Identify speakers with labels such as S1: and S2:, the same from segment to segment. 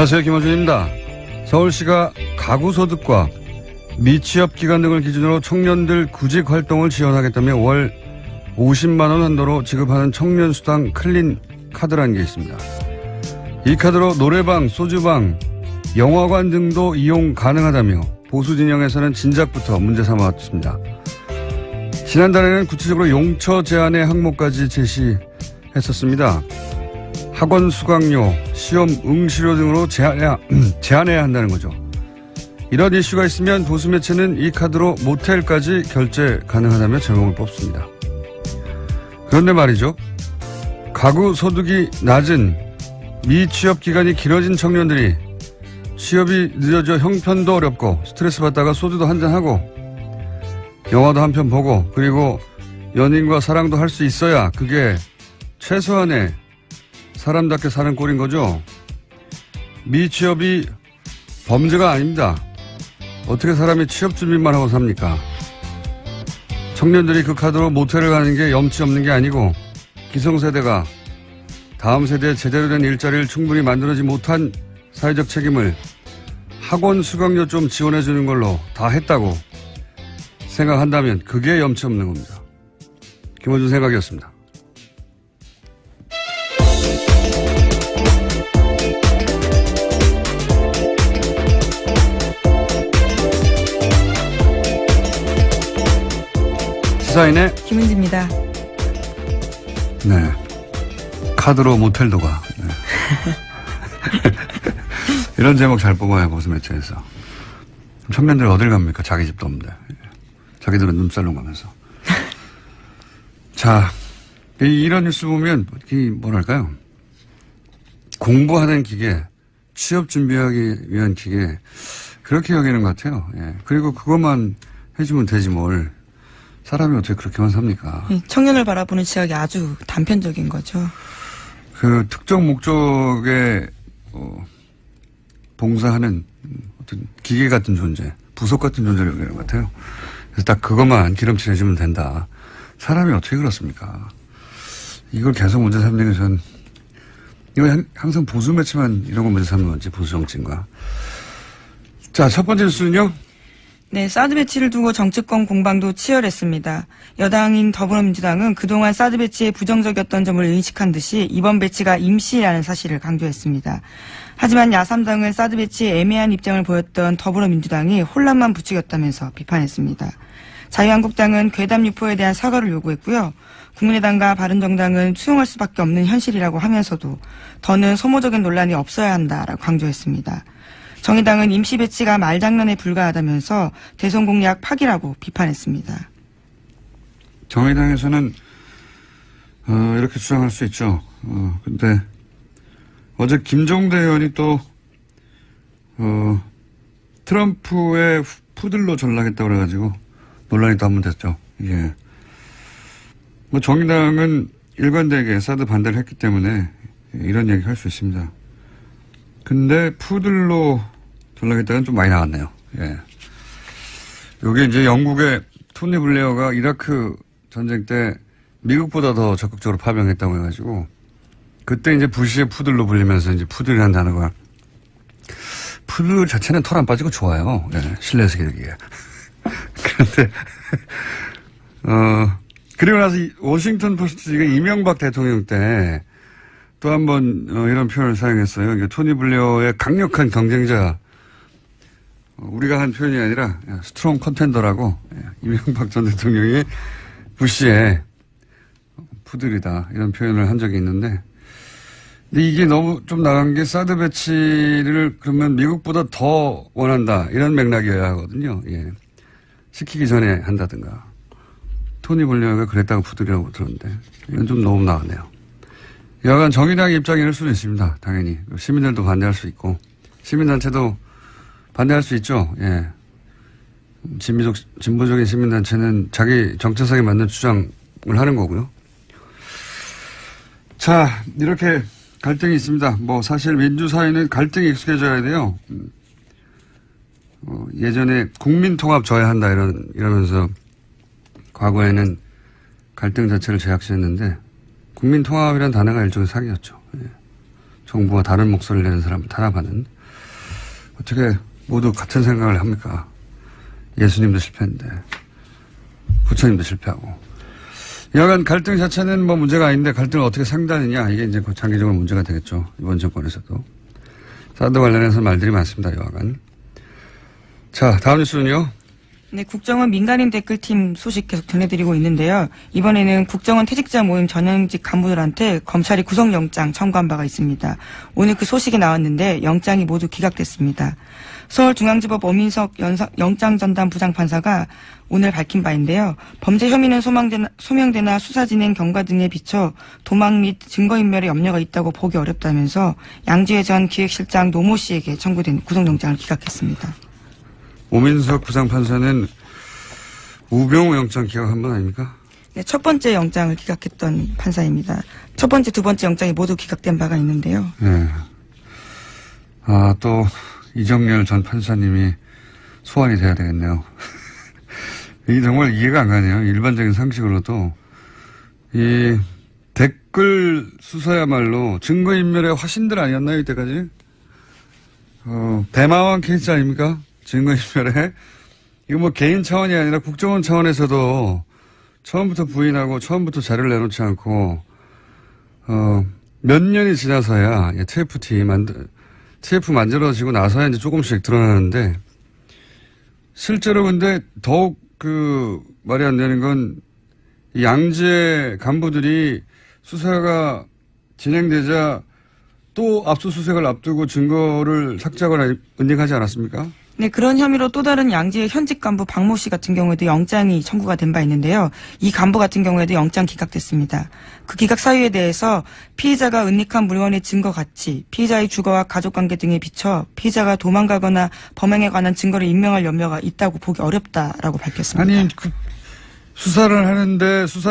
S1: 안녕하세요. 김호준입니다. 서울시가 가구소득과 미취업기간 등을 기준으로 청년들 구직 활동을 지원하겠다며 월 50만 원 한도로 지급하는 청년수당 클린 카드라는 게 있습니다. 이 카드로 노래방, 소주방, 영화관 등도 이용 가능하다며 보수 진영에서는 진작부터 문제 삼아왔습니다. 지난달에는 구체적으로 용처 제한의 항목까지 제시했었습니다. 학원 수강료, 시험 응시료 등으로 제한해야 한다는 거죠. 이런 이슈가 있으면 보수 매체는 이 카드로 모텔까지 결제 가능하다며 제목을 뽑습니다. 그런데 말이죠. 가구 소득이 낮은 미취업 기간이 길어진 청년들이 취업이 늦어져 형편도 어렵고 스트레스 받다가 소주도 한잔하고 영화도 한 편 보고 그리고 연인과 사랑도 할 수 있어야 그게 최소한의 사람답게 사는 꼴인 거죠. 미취업이 범죄가 아닙니다. 어떻게 사람이 취업 준비만 하고 삽니까? 청년들이 그 카드로 모텔을 가는 게 염치 없는 게 아니고 기성세대가 다음 세대에 제대로 된 일자리를 충분히 만들어지 못한 사회적 책임을 학원 수강료 좀 지원해 주는 걸로 다 했다고 생각한다면 그게 염치 없는 겁니다. 김호준 생각이었습니다. 시사인의
S2: 김은지입니다.
S1: 네. 카드로 모텔도 가. 네. 이런 제목 잘 뽑아요, 보수 매체에서. 청년들 어딜 갑니까? 자기 집도 없는데. 자기들은 눈살롱 가면서. 자, 이런 뉴스 보면, 뭐랄까요. 공부하는 기계, 취업 준비하기 위한 기계, 그렇게 여기는 것 같아요. 예. 그리고 그것만 해주면 되지 뭘. 사람이 어떻게 그렇게만 삽니까?
S2: 청년을 바라보는 시각이 아주 단편적인 거죠.
S1: 그 특정 목적에 봉사하는 어떤 기계 같은 존재, 부속 같은 존재를 여기는 것 같아요. 그래서 딱 그것만 기름칠 해주면 된다. 사람이 어떻게 그렇습니까? 이걸 계속 문제 삼는 게 전, 이거 항상 보수 매체만 이런 거 문제 삼는 건지, 보수 정치인가. 자, 첫 번째 뉴스는요.
S2: 네, 사드 배치를 두고 정치권 공방도 치열했습니다. 여당인 더불어민주당은 그동안 사드 배치에 부정적이었던 점을 인식한 듯이 이번 배치가 임시라는 사실을 강조했습니다. 하지만 야3당은 사드 배치에 애매한 입장을 보였던 더불어민주당이 혼란만 부추겼다면서 비판했습니다. 자유한국당은 괴담 유포에 대한 사과를 요구했고요. 국민의당과 바른정당은 수용할 수밖에 없는 현실이라고 하면서도 더는 소모적인 논란이 없어야 한다라고 강조했습니다. 정의당은 임시 배치가 말장난에 불과하다면서 대선 공약 파기라고 비판했습니다.
S1: 정의당에서는 이렇게 주장할 수 있죠. 근데 어제 김종대 의원이 또 트럼프의 푸들로 전락했다고 그래가지고 논란이 또 한 번 됐죠. 예. 뭐 정의당은 일관되게 사드 반대를 했기 때문에 이런 얘기 할 수 있습니다. 근데 푸들로 전락했다는 좀 많이 나왔네요. 예. 요게 이제 영국의 토니 블레어가 이라크 전쟁 때 미국보다 더 적극적으로 파병했다고 해가지고 그때 이제 부시의 푸들로 불리면서 이제 푸들이라는 단어가 푸들 자체는 털 안 빠지고 좋아요. 예. 실내에서 기르기에. 그런데 그리고 나서 워싱턴 포스트가 이명박 대통령 때 또 한 번 이런 표현을 사용했어요. 이게 토니 블레어의 강력한 경쟁자, 우리가 한 표현이 아니라 스트롱 컨텐더라고 이명박 전 대통령이 부시의 푸들이다 이런 표현을 한 적이 있는데, 근데 이게 너무 좀 나간 게 사드 배치를 그러면 미국보다 더 원한다 이런 맥락이어야 하거든요. 예. 시키기 전에 한다든가. 토니 블레어가 그랬다고 푸들이라고 들었는데 이건 좀 너무 나가네요. 여간 정의당의 입장일 수도 있습니다. 당연히. 시민들도 반대할 수 있고, 시민단체도 반대할 수 있죠. 예. 진보적인 시민단체는 자기 정체성에 맞는 주장을 하는 거고요. 자, 이렇게 갈등이 있습니다. 뭐, 사실 민주사회는 갈등이 익숙해져야 돼요. 예전에 국민통합 져야 한다 이러면서 과거에는 갈등 자체를 제약시했는데, 국민통합이라는 단어가 일종의 사기였죠. 예. 정부와 다른 목소리를 내는 사람을 탄압하는. 어떻게 모두 같은 생각을 합니까? 예수님도 실패했는데 부처님도 실패하고. 여간 갈등 자체는 뭐 문제가 아닌데 갈등을 어떻게 상대하느냐, 이게 이제 장기적으로 문제가 되겠죠. 이번 정권에서도. 사드 관련해서 말들이 많습니다. 여하간. 자, 다음 뉴스는요.
S2: 네, 국정원 민간인 댓글팀 소식 계속 전해드리고 있는데요. 이번에는 국정원 퇴직자 모임 전현직 간부들한테 검찰이 구속영장 청구한 바가 있습니다. 오늘 그 소식이 나왔는데 영장이 모두 기각됐습니다. 서울중앙지법 엄인석 영장전담 부장판사가 오늘 밝힌 바인데요. 범죄 혐의는 소명되나 수사 진행 경과 등에 비춰 도망 및 증거인멸의 염려가 있다고 보기 어렵다면서 양지회 전 기획실장 노모 씨에게 청구된 구속영장을 기각했습니다.
S1: 오민석 부장판사는 우병우 영장 기각한 분 아닙니까?
S2: 네, 첫 번째 영장을 기각했던 판사입니다. 첫 번째, 두 번째 영장이 모두 기각된 바가 있는데요.
S1: 네. 아, 또 이정열 전 판사님이 소환이 돼야 되겠네요. 이게 정말 이해가 안 가네요. 일반적인 상식으로도. 이 댓글 수사야말로 증거인멸의 화신들 아니었나요, 이때까지? 대마왕 케이스 아닙니까? 증거인멸에. 이거 뭐 개인 차원이 아니라 국정원 차원에서도 처음부터 부인하고 처음부터 자료를 내놓지 않고, 몇 년이 지나서야 TF 만들어지고 나서야 이제 조금씩 드러나는데, 실제로 근데 더욱 말이 안 되는 건, 이 양재 간부들이 수사가 진행되자 또 압수수색을 앞두고 증거를 삭제하거나 은닉하지 않았습니까?
S2: 네, 그런 혐의로 또 다른 양지의 현직 간부 박모 씨 같은 경우에도 영장이 청구가 된 바 있는데요. 이 간부 같은 경우에도 영장 기각됐습니다. 그 기각 사유에 대해서 피의자가 은닉한 물건의 증거 가치, 피의자의 주거와 가족관계 등에 비춰 피의자가 도망가거나 범행에 관한 증거를 인멸할 염려가 있다고 보기 어렵다라고 밝혔습니다.
S1: 아니, 수사를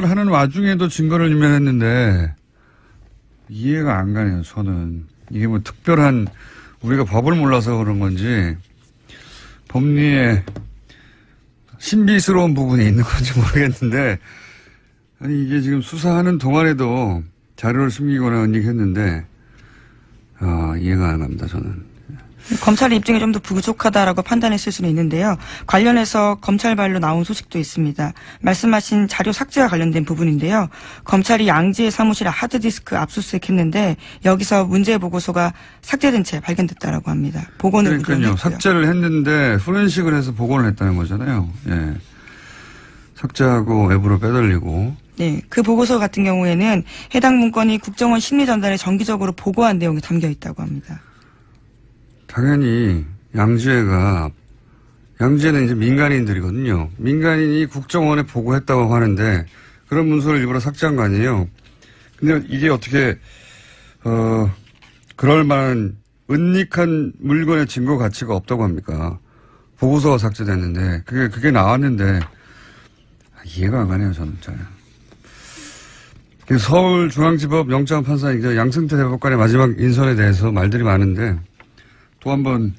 S1: 하는 와중에도 증거를 인멸했는데 이해가 안 가네요, 저는. 이게 뭐 특별한, 우리가 법을 몰라서 그런 건지 법리에 신비스러운 부분이 있는 건지 모르겠는데, 아니, 이게 지금 수사하는 동안에도 자료를 숨기거나 은닉했는데, 이해가 안 갑니다, 저는.
S2: 검찰의 입증이 좀 더 부족하다라고 판단했을 수는 있는데요. 관련해서 검찰발로 나온 소식도 있습니다. 말씀하신 자료 삭제와 관련된 부분인데요. 검찰이 양지의 사무실에 하드디스크 압수수색했는데 여기서 문제 보고서가 삭제된 채 발견됐다라고 합니다. 복원을
S1: 그러니까요. 삭제를 했는데 포렌식을 해서 복원을 했다는 거잖아요. 예. 삭제하고 외부로 빼돌리고.
S2: 네, 그 보고서 같은 경우에는 해당 문건이 국정원 심리전단에 정기적으로 보고한 내용이 담겨 있다고 합니다.
S1: 당연히 양지회는 이제 민간인들이거든요. 민간인이 국정원에 보고했다고 하는데 그런 문서를 일부러 삭제한 거 아니에요. 근데 이게 어떻게 그럴 만한 은닉한 물건의 증거 가치가 없다고 합니까? 보고서가 삭제됐는데 그게 나왔는데 이해가 안 가네요, 저는 잘. 서울중앙지법 영장판사 양승태 대법관의 마지막 인선에 대해서 말들이 많은데 또 한 번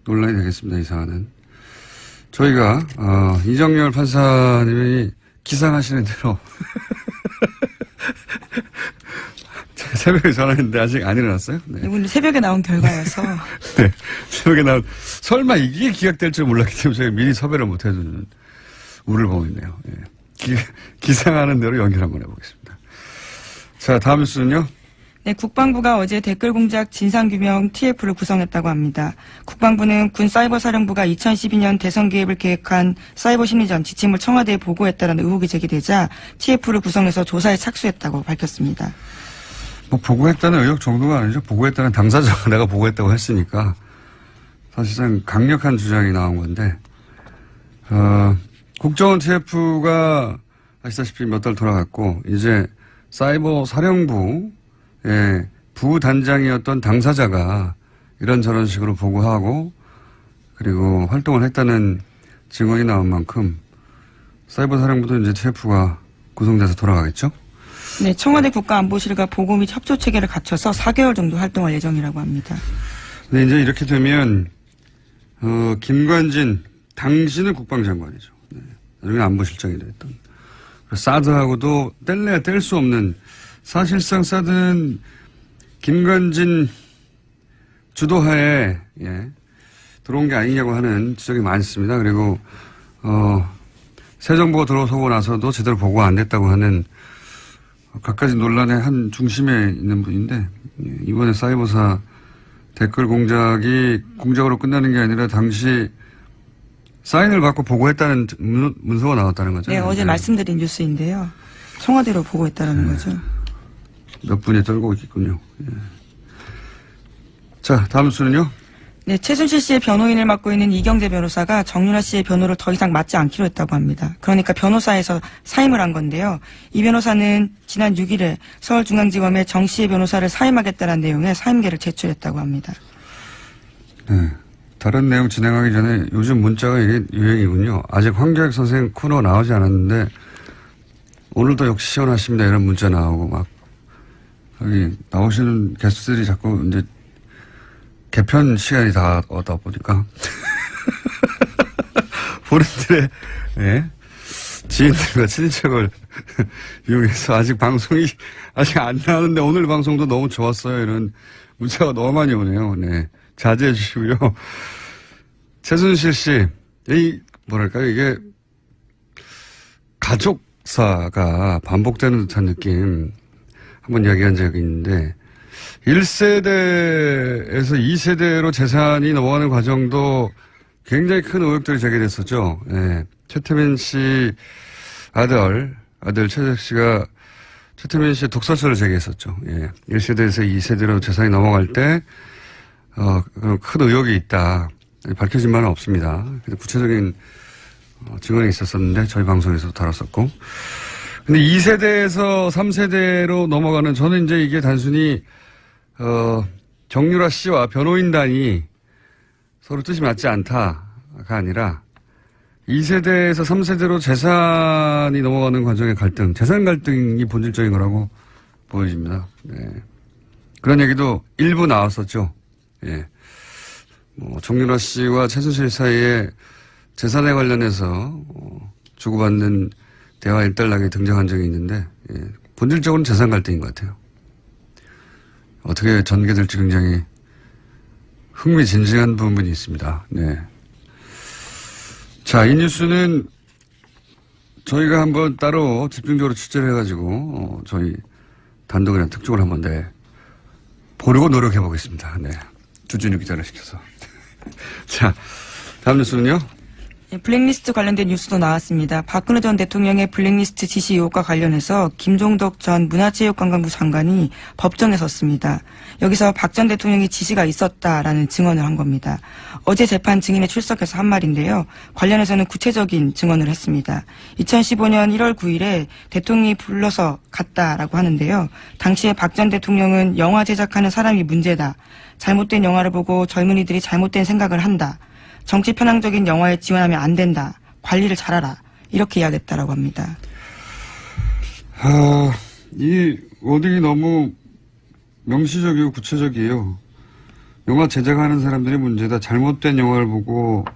S1: 논란이 되겠습니다, 이 사안은. 저희가, 이정열 판사님이 기상하시는 대로. 새벽에 전화했는데 아직 안 일어났어요? 네.
S2: 이분은 새벽에 나온 결과여서.
S1: 네. 새벽에 설마 이게 기각될 줄 몰랐기 때문에 저희가 미리 섭외를 못 해주는 우를 보고 있네요. 네. 기상하는 대로 연결 한번 해보겠습니다. 자, 다음 뉴스는요.
S2: 네, 국방부가 어제 댓글 공작 진상규명 TF를 구성했다고 합니다. 국방부는 군 사이버사령부가 2012년 대선 개입을 계획한 사이버 심리전 지침을 청와대에 보고했다는 의혹이 제기되자 TF를 구성해서 조사에 착수했다고 밝혔습니다.
S1: 뭐 보고했다는 의혹 정도가 아니죠. 보고했다는 당사자가 내가 보고했다고 했으니까 사실상 강력한 주장이 나온 건데 국정원 TF가 아시다시피 몇 달 돌아갔고 이제 사이버 사령부 부단장이었던 당사자가 이런저런 식으로 보고하고 그리고 활동을 했다는 증언이 나온 만큼 사이버 사령부도 이제 TF가 구성돼서 돌아가겠죠?
S2: 네, 청와대 국가안보실과 보고 및 협조 체계를 갖춰서 4개월 정도 활동할 예정이라고 합니다.
S1: 네, 이제 이렇게 되면 김관진 당신은 국방장관이죠. 네, 나중에 안보실장이 됐던. 사드하고도 뗄래야 뗄 수 없는, 사실상 사드는 김건진 주도하에 들어온 게 아니냐고 하는 지적이 많습니다. 그리고 새 정부가 들어서고 나서도 제대로 보고가 안 됐다고 하는 갖가지 논란의 한 중심에 있는 분인데 이번에 사이버사 댓글 공작이 공작으로 끝나는 게 아니라 당시 사인을 받고 보고했다는 문서가 나왔다는 거죠.
S2: 네, 어제 말씀드린 뉴스인데요. 청와대로 보고했다는 거죠.
S1: 몇 분이 떨고 있겠군요. 자, 다음 수는요.
S2: 네, 최순실 씨의 변호인을 맡고 있는 이경재 변호사가 정유라 씨의 변호를 더 이상 맡지 않기로 했다고 합니다. 그러니까 변호사에서 사임을 한 건데요. 이 변호사는 지난 6일에 서울중앙지검에 정 씨의 변호사를 사임하겠다는 내용의 사임계를 제출했다고 합니다.
S1: 네. 다른 내용 진행하기 전에 요즘 문자가 이게 유행이군요. 아직 황교익 선생 코너 나오지 않았는데 오늘도 역시 시원하십니다. 이런 문자 나오고 막 여기 나오시는 게스트들이 자꾸 이제 개편 시간이 다 오다 보니까 본인들의 지인들과 친인척을 이용해서 아직 방송이 아직 안 나오는데 오늘 방송도 너무 좋았어요. 이런 문자가 너무 많이 오네요. 네. 자제해 주시고요. 최순실 씨, 뭐랄까요, 이게 가족사가 반복되는 듯한 느낌 한번 이야기한 적이 있는데 1세대에서 2세대로 재산이 넘어가는 과정도 굉장히 큰 의혹들이 제기됐었죠. 최태민 씨 아들 최재석 씨가 최태민 씨의 독설서를 제기했었죠. 1세대에서 2세대로 재산이 넘어갈 때 큰 의혹이 있다. 밝혀진 바는 없습니다. 구체적인 증언이 있었었는데 저희 방송에서도 다뤘었고. 근데 2세대에서 3세대로 넘어가는 저는 이제 이게 단순히 정유라 씨와 변호인단이 서로 뜻이 맞지 않다가 아니라 2세대에서 3세대로 재산이 넘어가는 과정의 갈등, 재산 갈등이 본질적인 거라고 보여집니다. 그런 얘기도 일부 나왔었죠. 정유라 씨와 최순실 사이에 재산에 관련해서 주고받는 대화 일단락에 등장한 적이 있는데 본질적으로는 재산 갈등인 것 같아요. 어떻게 전개될지 굉장히 흥미진진한 부분이 있습니다. 네. 자, 이 뉴스는 저희가 한번 따로 집중적으로 취재를 해가지고 저희 단독이나 특종을 한번 보려고 노력해 보겠습니다. 네. 주진우 기자를 시켜서. 자, 다음 뉴스는요?
S2: 블랙리스트 관련된 뉴스도 나왔습니다. 박근혜 전 대통령의 블랙리스트 지시 의혹과 관련해서 김종덕 전 문화체육관광부 장관이 법정에 섰습니다. 여기서 박 전 대통령이 지시가 있었다라는 증언을 한 겁니다. 어제 재판 증인에 출석해서 한 말인데요. 관련해서는 구체적인 증언을 했습니다. 2015년 1월 9일에 대통령이 불러서 갔다라고 하는데요. 당시에 박 전 대통령은 영화 제작하는 사람이 문제다. 잘못된 영화를 보고 젊은이들이 잘못된 생각을 한다. 정치 편향적인 영화에 지원하면 안 된다. 관리를 잘하라. 이렇게 이야기했다라고 합니다.
S1: 이 워딩이 너무 명시적이고 구체적이에요. 영화 제작하는 사람들이 문제다. 잘못된 영화를 보고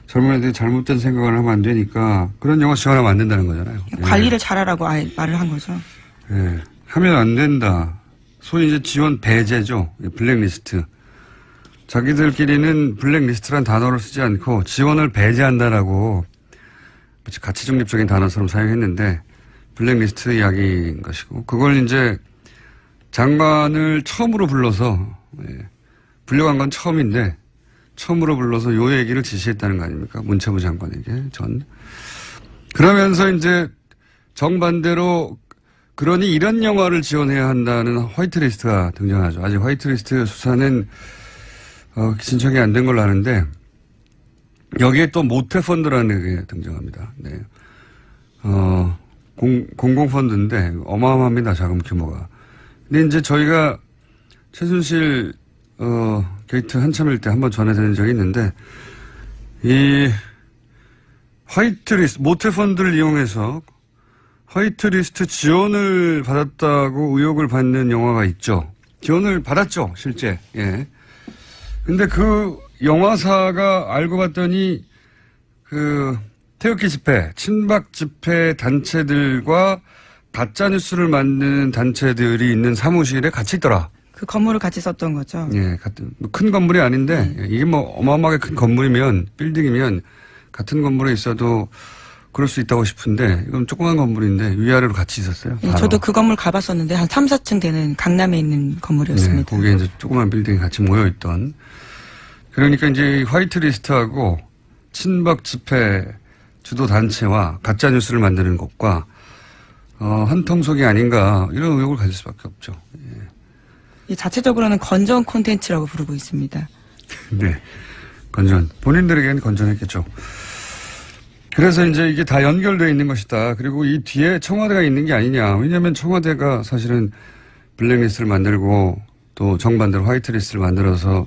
S1: 젊은이들이 잘못된 생각을 하면 안 되니까 그런 영화 지원하면 안 된다는 거잖아요.
S2: 관리를 잘하라고 아예 말을 한 거죠.
S1: 하면 안 된다. 소위 이제 지원 배제죠. 블랙리스트. 자기들끼리는 블랙리스트란 단어를 쓰지 않고 지원을 배제한다라고 가치 중립적인 단어처럼 사용했는데 블랙리스트 이야기인 것이고 그걸 이제 장관을 처음으로 불러서 불려간 건 처음인데 처음으로 불러서 요 얘기를 지시했다는 거 아닙니까? 문체부 장관에게 그러면서 이제 정반대로 그러니 이런 영화를 지원해야 한다는 화이트리스트가 등장하죠. 아직 화이트리스트 수사는 신청이 안 된 걸로 아는데 여기에 또 모태펀드라는 게 등장합니다. 네. 공공펀드인데 어마어마합니다. 자금 규모가. 근데 이제 저희가 최순실 게이트 한참일 때 한번 전해드린 적이 있는데 이 화이트리스트 모태펀드를 이용해서 화이트리스트 지원을 받았다고 의혹을 받는 영화가 있죠. 지원을 받았죠. 실제. 근데 그 영화사가 알고 봤더니 그 태극기 집회, 친박 집회 단체들과 가짜 뉴스를 만드는 단체들이 있는 사무실에 같이 있더라.
S2: 그 건물을 같이 썼던 거죠.
S1: 예, 같은 큰 건물이 아닌데 이게 뭐 어마어마하게 큰 건물이면 빌딩이면 같은 건물에 있어도 그럴 수 있다고 싶은데 이건 조그만 건물인데 위아래로 같이 있었어요.
S2: 예, 저도 그 건물 가봤었는데 한 3, 4층 되는 강남에 있는 건물이었습니다.
S1: 네, 거기에 이제 조그만 빌딩이 같이 모여 있던. 그러니까 이제 화이트리스트하고 친박 집회 주도 단체와 가짜 뉴스를 만드는 것과 한통속이 아닌가 이런 의혹을 가질 수밖에 없죠. 예.
S2: 자체적으로는 건전 콘텐츠라고 부르고 있습니다.
S1: 네, 건전 본인들에게는 건전했겠죠. 그래서 이제 이게 다 연결되어 있는 것이다. 그리고 이 뒤에 청와대가 있는 게 아니냐. 왜냐하면 청와대가 사실은 블랙리스트를 만들고 또 정반대로 화이트리스트를 만들어서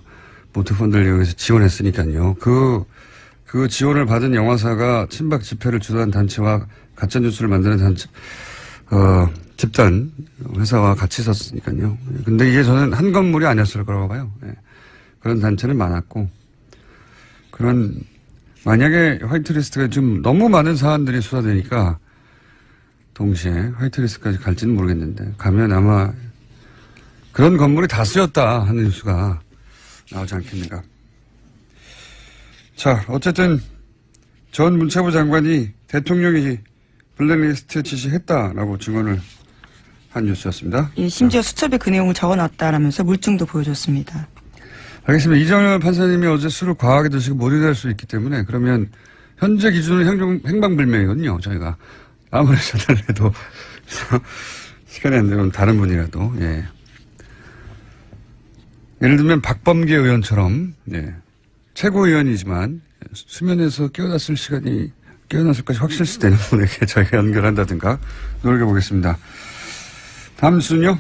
S1: 모태펀드를 이용해서 지원했으니까요. 그 지원을 받은 영화사가 친박 집회를 주도한 단체와 가짜뉴스를 만드는 단체, 집단 회사와 같이 있었으니까요. 근데 이게 저는 한 건물이 아니었을 거라고 봐요. 예. 그런 단체는 많았고 만약에 화이트리스트가 좀 너무 많은 사안들이 수사되니까 동시에 화이트리스트까지 갈지는 모르겠는데 가면 아마 그런 건물이 다 쓰였다 하는 뉴스가 나오지 않겠는가. 자, 어쨌든 전 문체부 장관이 대통령이 블랙리스트 지시했다라고 증언을 한 뉴스였습니다.
S2: 예, 심지어 수첩에 그 내용을 적어놨다라면서 물증도 보여줬습니다.
S1: 알겠습니다. 이정열 판사님이 어제 술을 과하게 드시고 몰입할 수 있기 때문에 그러면 현재 기준은 행방불명이거든요. 저희가 아무리 전화를 해도 시간이 안 되면 다른 분이라도 예. 예를 들면 박범계 의원처럼 예. 최고위원이지만 수면에서 깨어났을 깨어났을까지 확실시 되는 분에게 저희가 연결한다든가 노력해보겠습니다. 다음 순요.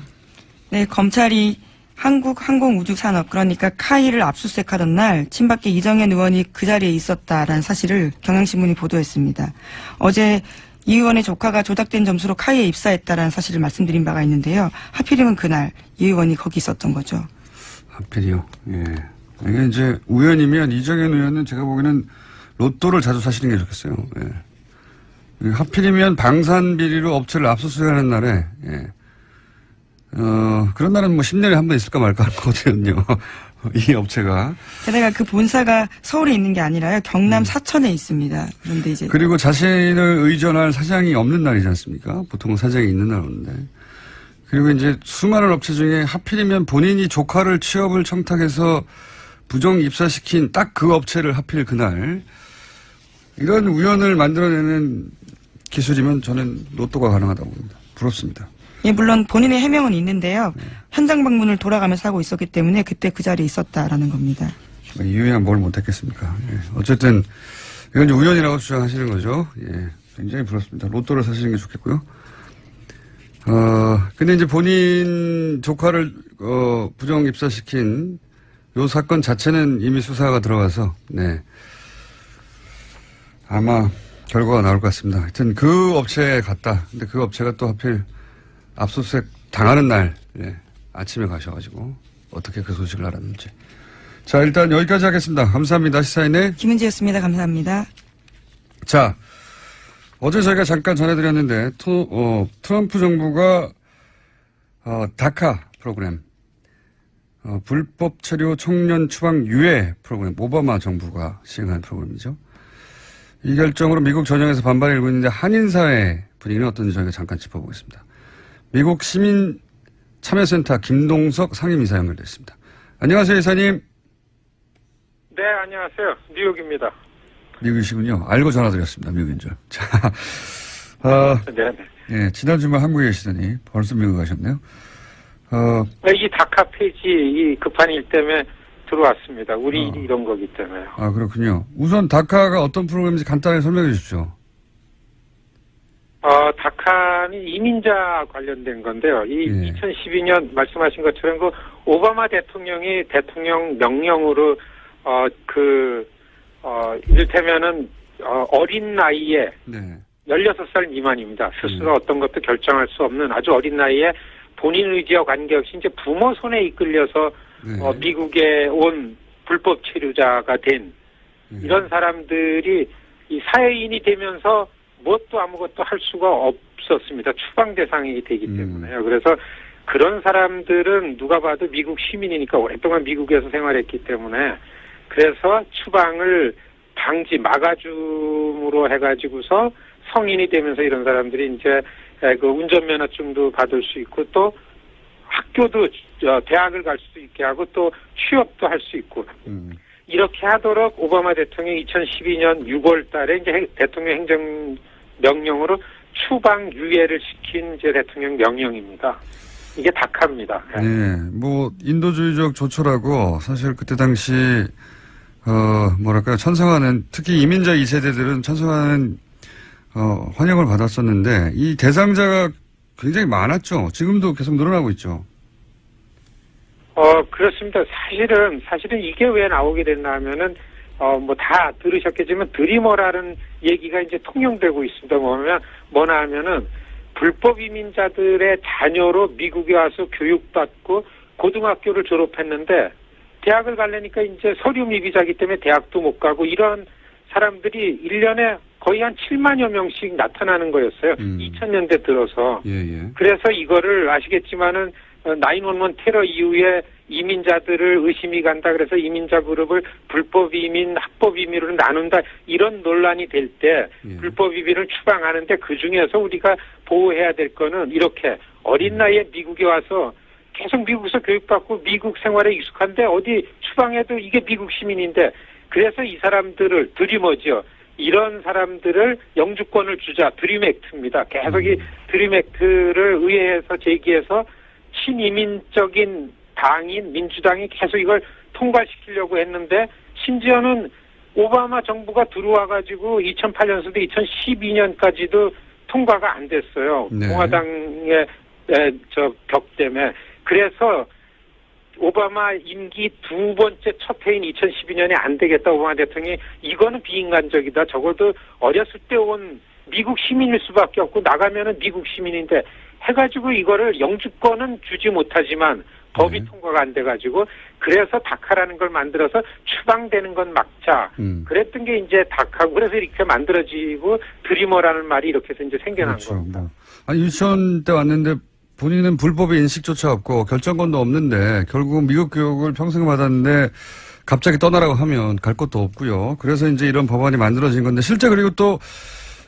S2: 네, 검찰이 한국항공우주산업 그러니까 카이를 압수수색하던 날 친박계 이정현 의원이 그 자리에 있었다라는 사실을 경향신문이 보도했습니다. 어제 이 의원의 조카가 조작된 점수로 카이에 입사했다라는 사실을 말씀드린 바가 있는데요. 하필이면 그날 이 의원이 거기 있었던 거죠.
S1: 하필이요. 예. 이게 이제 우연이면 이정현 의원은 제가 보기에는 로또를 자주 사시는 게 좋겠어요. 예. 하필이면 방산비리로 업체를 압수수색하는 날에 예. 그런 날은 뭐 10년에 한 번 있을까 말까 하는 거거든요. 이 업체가.
S2: 게다가 그 본사가 서울에 있는 게 아니라요. 경남 사천에 있습니다. 그런데 이제.
S1: 그리고 자신을 의존할 사장이 없는 날이지 않습니까? 보통은 사장이 있는 날인데. 그리고 이제 수많은 업체 중에 하필이면 본인이 조카를 취업을 청탁해서 부정 입사시킨 딱 그 업체를 하필 그날. 이런 우연을 만들어내는 기술이면 저는 로또가 가능하다고 봅니다. 부럽습니다.
S2: 예, 물론 본인의 해명은 있는데요. 현장 방문을 돌아가면서 하고 있었기 때문에 그때 그 자리에 있었다라는 겁니다.
S1: 이유야 뭘 못했겠습니까? 예. 어쨌든 이건 이제 우연이라고 주장하시는 거죠. 예. 굉장히 부럽습니다. 로또를 사시는 게 좋겠고요. 근데 이제 본인 조카를 부정 입사시킨 요 사건 자체는 이미 수사가 들어가서 네. 아마 결과가 나올 것 같습니다. 하여튼 그 업체에 갔다. 근데 그 업체가 또 하필 압수수색 당하는 날 예, 아침에 가셔가지고 어떻게 그 소식을 알았는지. 자, 일단 여기까지 하겠습니다. 감사합니다. 시사인의
S2: 김은지였습니다. 감사합니다.
S1: 자, 어제 저희가 잠깐 전해드렸는데 트럼프 정부가 다카 프로그램 불법 체류 청년 추방 유예 프로그램 오바마 정부가 시행한 프로그램이죠. 이 결정으로 미국 전역에서 반발이 일고 있는데 한인사회 분위기는 어떤지 저희가 잠깐 짚어보겠습니다. 미국 시민참여센터 김동석 상임이사 연결됐습니다. 안녕하세요, 이사님.
S3: 네, 안녕하세요. 뉴욕입니다.
S1: 미국이시군요. 알고 전화드렸습니다. 미국인 줄. 자,
S3: 네.
S1: 예, 지난 주말 한국에 계시더니 벌써 미국 가셨네요.
S3: 이 다카 페이지 이 급한 일 때문에 들어왔습니다. 우리 일이 이런 거기 때문에요.
S1: 아, 그렇군요. 우선 다카가 어떤 프로그램인지 간단하게 설명해 주십시오.
S3: 다카는 이민자 관련된 건데요. 2012년 말씀하신 것처럼 그 오바마 대통령이 대통령 명령으로 이를테면은 어린 나이에
S1: 네.
S3: 16살 미만입니다. 스스로 어떤 것도 결정할 수 없는 아주 어린 나이에 본인 의지와 관계없이 이제 부모 손에 이끌려서
S1: 네.
S3: 미국에 온 불법 체류자가 된 이런 사람들이 이 사회인이 되면서 무엇도 아무것도 할 수가 없었습니다. 추방 대상이 되기 때문에요. 그래서 그런 사람들은 누가 봐도 미국 시민이니까 오랫동안 미국에서 생활했기 때문에 그래서 추방을 막아줌으로 해가지고서 성인이 되면서 이런 사람들이 이제 그 운전면허증도 받을 수 있고 또 학교도 대학을 갈 수 있게 하고 또 취업도 할 수 있고 이렇게 하도록 오바마 대통령이 2012년 6월 달에 이제 대통령 행정 명령으로 추방 유예를 시킨 이제 대통령 명령입니다. 이게 다카입니다.
S1: 네. 뭐 인도주의적 조처라고 사실 그때 당시 뭐랄까요 찬성하는 특히 이민자 2세대들은 찬성하는 환영을 받았었는데 이 대상자가 굉장히 많았죠. 지금도 계속 늘어나고 있죠.
S3: 그렇습니다. 사실은 이게 왜 나오게 됐나 하면은, 뭐 다 들으셨겠지만 드리머라는 얘기가 이제 통용되고 있습니다. 뭐나 하면은, 불법 이민자들의 자녀로 미국에 와서 교육받고 고등학교를 졸업했는데, 대학을 가려니까 이제 서류 미비자기 때문에 대학도 못 가고 이런 사람들이 1년에 거의 한 7만여 명씩 나타나는 거였어요. 2000년대 들어서.
S1: 예.
S3: 그래서 이거를 아시겠지만은 911 테러 이후에 이민자들을 의심이 간다. 그래서 이민자 그룹을 불법 이민, 합법 이민으로 나눈다. 이런 논란이 될 때 불법 이민을 추방하는데 그중에서 우리가 보호해야 될 거는 이렇게 어린 나이에 미국에 와서 계속 미국에서 교육받고 미국 생활에 익숙한데 어디 추방해도 이게 미국 시민인데 그래서 이 사람들을 드리머죠. 이런 사람들을 영주권을 주자. 드림 액트입니다. 계속 이 드림 액트를 의회에서 제기해서 친이민적인 당인 민주당이 계속 이걸 통과시키려고 했는데 심지어는 오바마 정부가 들어와가지고 2008년부터 2012년까지도 통과가 안 됐어요.
S1: 네.
S3: 공화당의 벽 때문에. 그래서 오바마 임기 두 번째 첫 해인 2012년에 안 되겠다. 오바마 대통령이 이거는 비인간적이다. 적어도 어렸을 때 온 미국 시민일 수밖에 없고 나가면은 미국 시민인데 해가지고 이거를 영주권은 주지 못하지만 법이 통과가 안 돼가지고 그래서 다카라는 걸 만들어서 추방되는 건 막자. 그랬던 게 이제 다카고 그래서 이렇게 만들어지고 드리머라는 말이 이렇게 해서 이제 생겨난
S1: 그렇죠.
S3: 겁니다.
S1: 아니 유치원 때 왔는데 본인은 불법의 인식조차 없고 결정권도 없는데 결국 미국 교육을 평생 받았는데 갑자기 떠나라고 하면 갈 곳도 없고요. 그래서 이제 이런 법안이 만들어진 건데 실제 그리고 또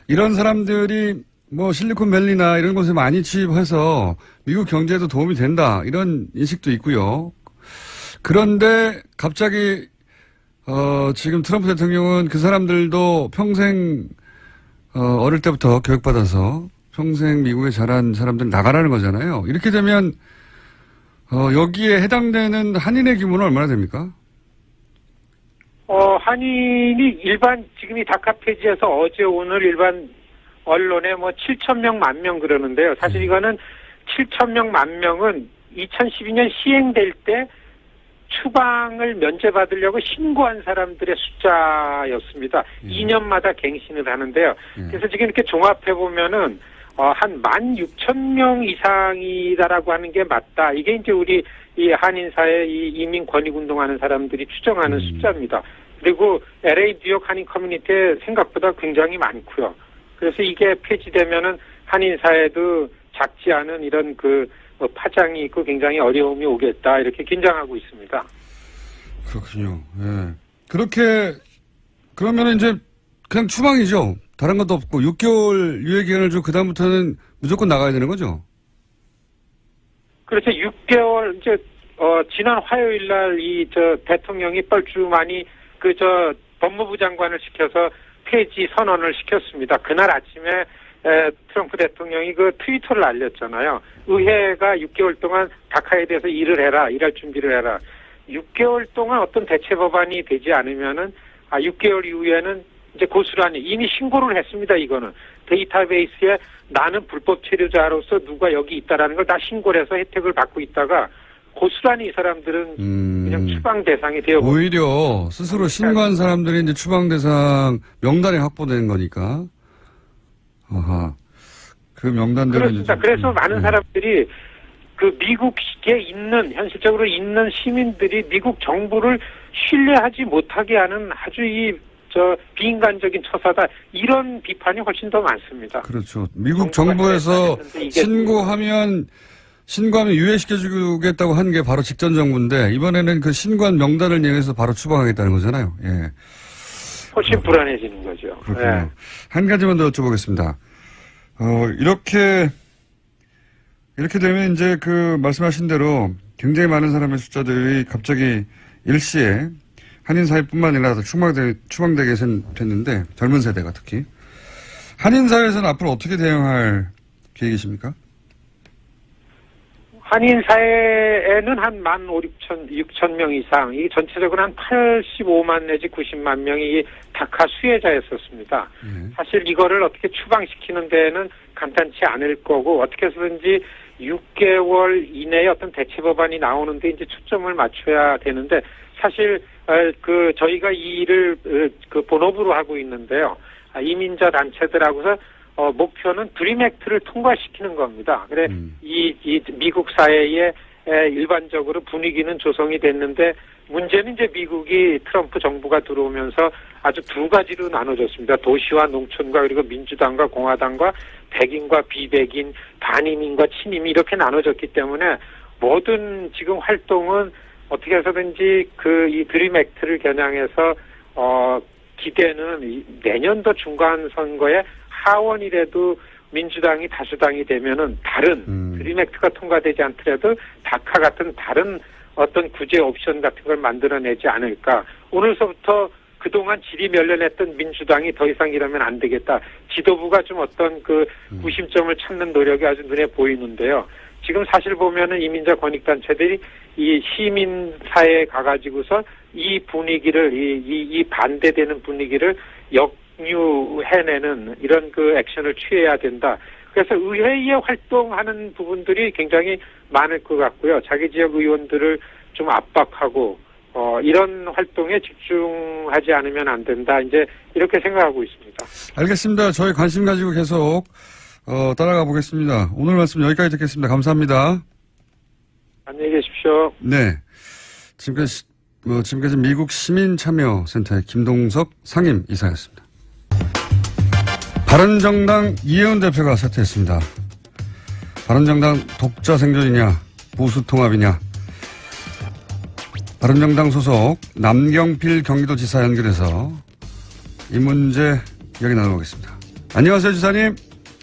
S1: 이런 사람들이 뭐 실리콘밸리나 이런 곳에 많이 취입해서 미국 경제에도 도움이 된다 이런 인식도 있고요. 그런데 갑자기 지금 트럼프 대통령은 그 사람들도 평생 어릴 때부터 교육받아서 평생 미국에 자란 사람들 나가라는 거잖아요. 이렇게 되면 여기에 해당되는 한인의 규모는 얼마나 됩니까?
S3: 한인이 지금 이 다카 폐지에서 어제 오늘 일반 언론에 뭐 7,000명, 10,000명 그러는데요. 사실 이거는 7,000명, 10,000명은 2012년 시행될 때 추방을 면제받으려고 신고한 사람들의 숫자였습니다. 2년마다 갱신을 하는데요. 그래서 지금 이렇게 종합해보면은, 한 16,000명 이상이다라고 하는 게 맞다. 이게 이제 우리 이 한인사회 이 이민 권익운동하는 사람들이 추정하는 숫자입니다. 그리고 LA 뉴욕 한인 커뮤니티에 생각보다 굉장히 많고요. 그래서 이게 폐지되면은 한인사회도 작지 않은 이런 파장이 있고 굉장히 어려움이 오겠다. 이렇게 긴장하고 있습니다.
S1: 그렇군요. 예. 그러면은 이제 그냥 추방이죠. 다른 것도 없고 6개월 유예 기간을 주고 그다음부터는 무조건 나가야 되는 거죠?
S3: 그렇죠. 6개월 이제 지난 화요일 날 대통령이 뻘쭘하니 법무부 장관을 시켜서 폐지 선언을 시켰습니다. 그날 아침에 트럼프 대통령이 트위터를 알렸잖아요. 의회가 6개월 동안 다카에 대해서 일할 준비를 해라. 6개월 동안 어떤 대체 법안이 되지 않으면은 6개월 이후에는 이제 고스란히 이미 신고를 했습니다. 이거는 데이터베이스에 나는 불법 체류자로서 누가 여기 있다라는 걸 다 신고를 해서 혜택을 받고 있다가 고스란히 이 사람들은 그냥 추방 대상이 되어
S1: 오히려 스스로 신고한 사람들이 이제 추방 대상 명단에 확보되는 거니까. 아하. 그 명단대로
S3: 그렇습니다. 그래서 많은 사람들이 미국에 현실적으로 있는 시민들이 미국 정부를 신뢰하지 못하게 하는 아주 비인간적인 처사다. 이런 비판이 훨씬 더 많습니다.
S1: 그렇죠. 미국 정부에서 신고하면 신관을 유예시켜주겠다고 한 게 바로 직전 정부인데 이번에는 그 신관 명단을 이용해서 바로 추방하겠다는 거잖아요. 예.
S3: 훨씬 불안해지는 거죠.
S1: 그렇군요.
S3: 예.
S1: 한 가지만 더 여쭤보겠습니다. 이렇게 되면 이제 그 말씀하신 대로 굉장히 많은 사람의 숫자들이 갑자기 일시에 한인 사회뿐만 아니라 추방되게 됐는데 젊은 세대가 특히 한인 사회에서는 앞으로 어떻게 대응할 계획이십니까?
S3: 한인 사회에는 한 15,6천 이상, 이 전체적으로 한 85만 내지 90만 명이 다카 수혜자였었습니다. 사실 이거를 어떻게 추방시키는 데는 간단치 않을 거고 어떻게 해서든지 6개월 이내에 어떤 대체 법안이 나오는데 이제 초점을 맞춰야 되는데 사실 저희가 이 일을 본업으로 하고 있는데요. 이민자 단체들하고서 목표는 드림 액트를 통과시키는 겁니다. 그래 이 미국 사회에 일반적으로 분위기는 조성이 됐는데 문제는 이제 미국이 트럼프 정부가 들어오면서 아주 두 가지로 나눠졌습니다. 도시와 농촌과 그리고 민주당과 공화당과 백인과 비백인, 반이민과 친이민 이렇게 나눠졌기 때문에 모든 지금 활동은 어떻게 해서든지 이 드림 액트를 겨냥해서 기대는 내년도 중간 선거에 하원이라도 민주당이 다수당이 되면은 다른 드림 액트가 통과되지 않더라도 다카 같은 다른 어떤 구제 옵션 같은 걸 만들어내지 않을까. 오늘서부터 그동안 질이 멸련했던 민주당이 더 이상 이러면 안 되겠다. 지도부가 좀 어떤 구심점을 찾는 노력이 아주 눈에 보이는데요. 지금 사실 보면은 이민자 권익단체들이 이 시민 사회에 가가지고서 이 분위기를 이 반대되는 분위기를 역류해내는 이런 액션을 취해야 된다. 그래서 의회에 활동하는 부분들이 굉장히 많을 것 같고요. 자기 지역 의원들을 좀 압박하고 이런 활동에 집중하지 않으면 안 된다. 이제 이렇게 생각하고 있습니다. 알겠습니다.
S1: 저희 관심 가지고 계속 따라가 보겠습니다. 오늘 말씀 여기까지 듣겠습니다. 감사합니다.
S3: 안녕히 계십시오.
S1: 네. 지금까지 미국 시민참여센터의 김동석 상임이사였습니다. 바른정당 이혜원 대표가 사퇴했습니다. 바른정당 독자 생존이냐 보수 통합이냐. 바른정당 소속 남경필 경기도지사 연결해서 이 문제 이야기 나눠보겠습니다. 안녕하세요, 지사님.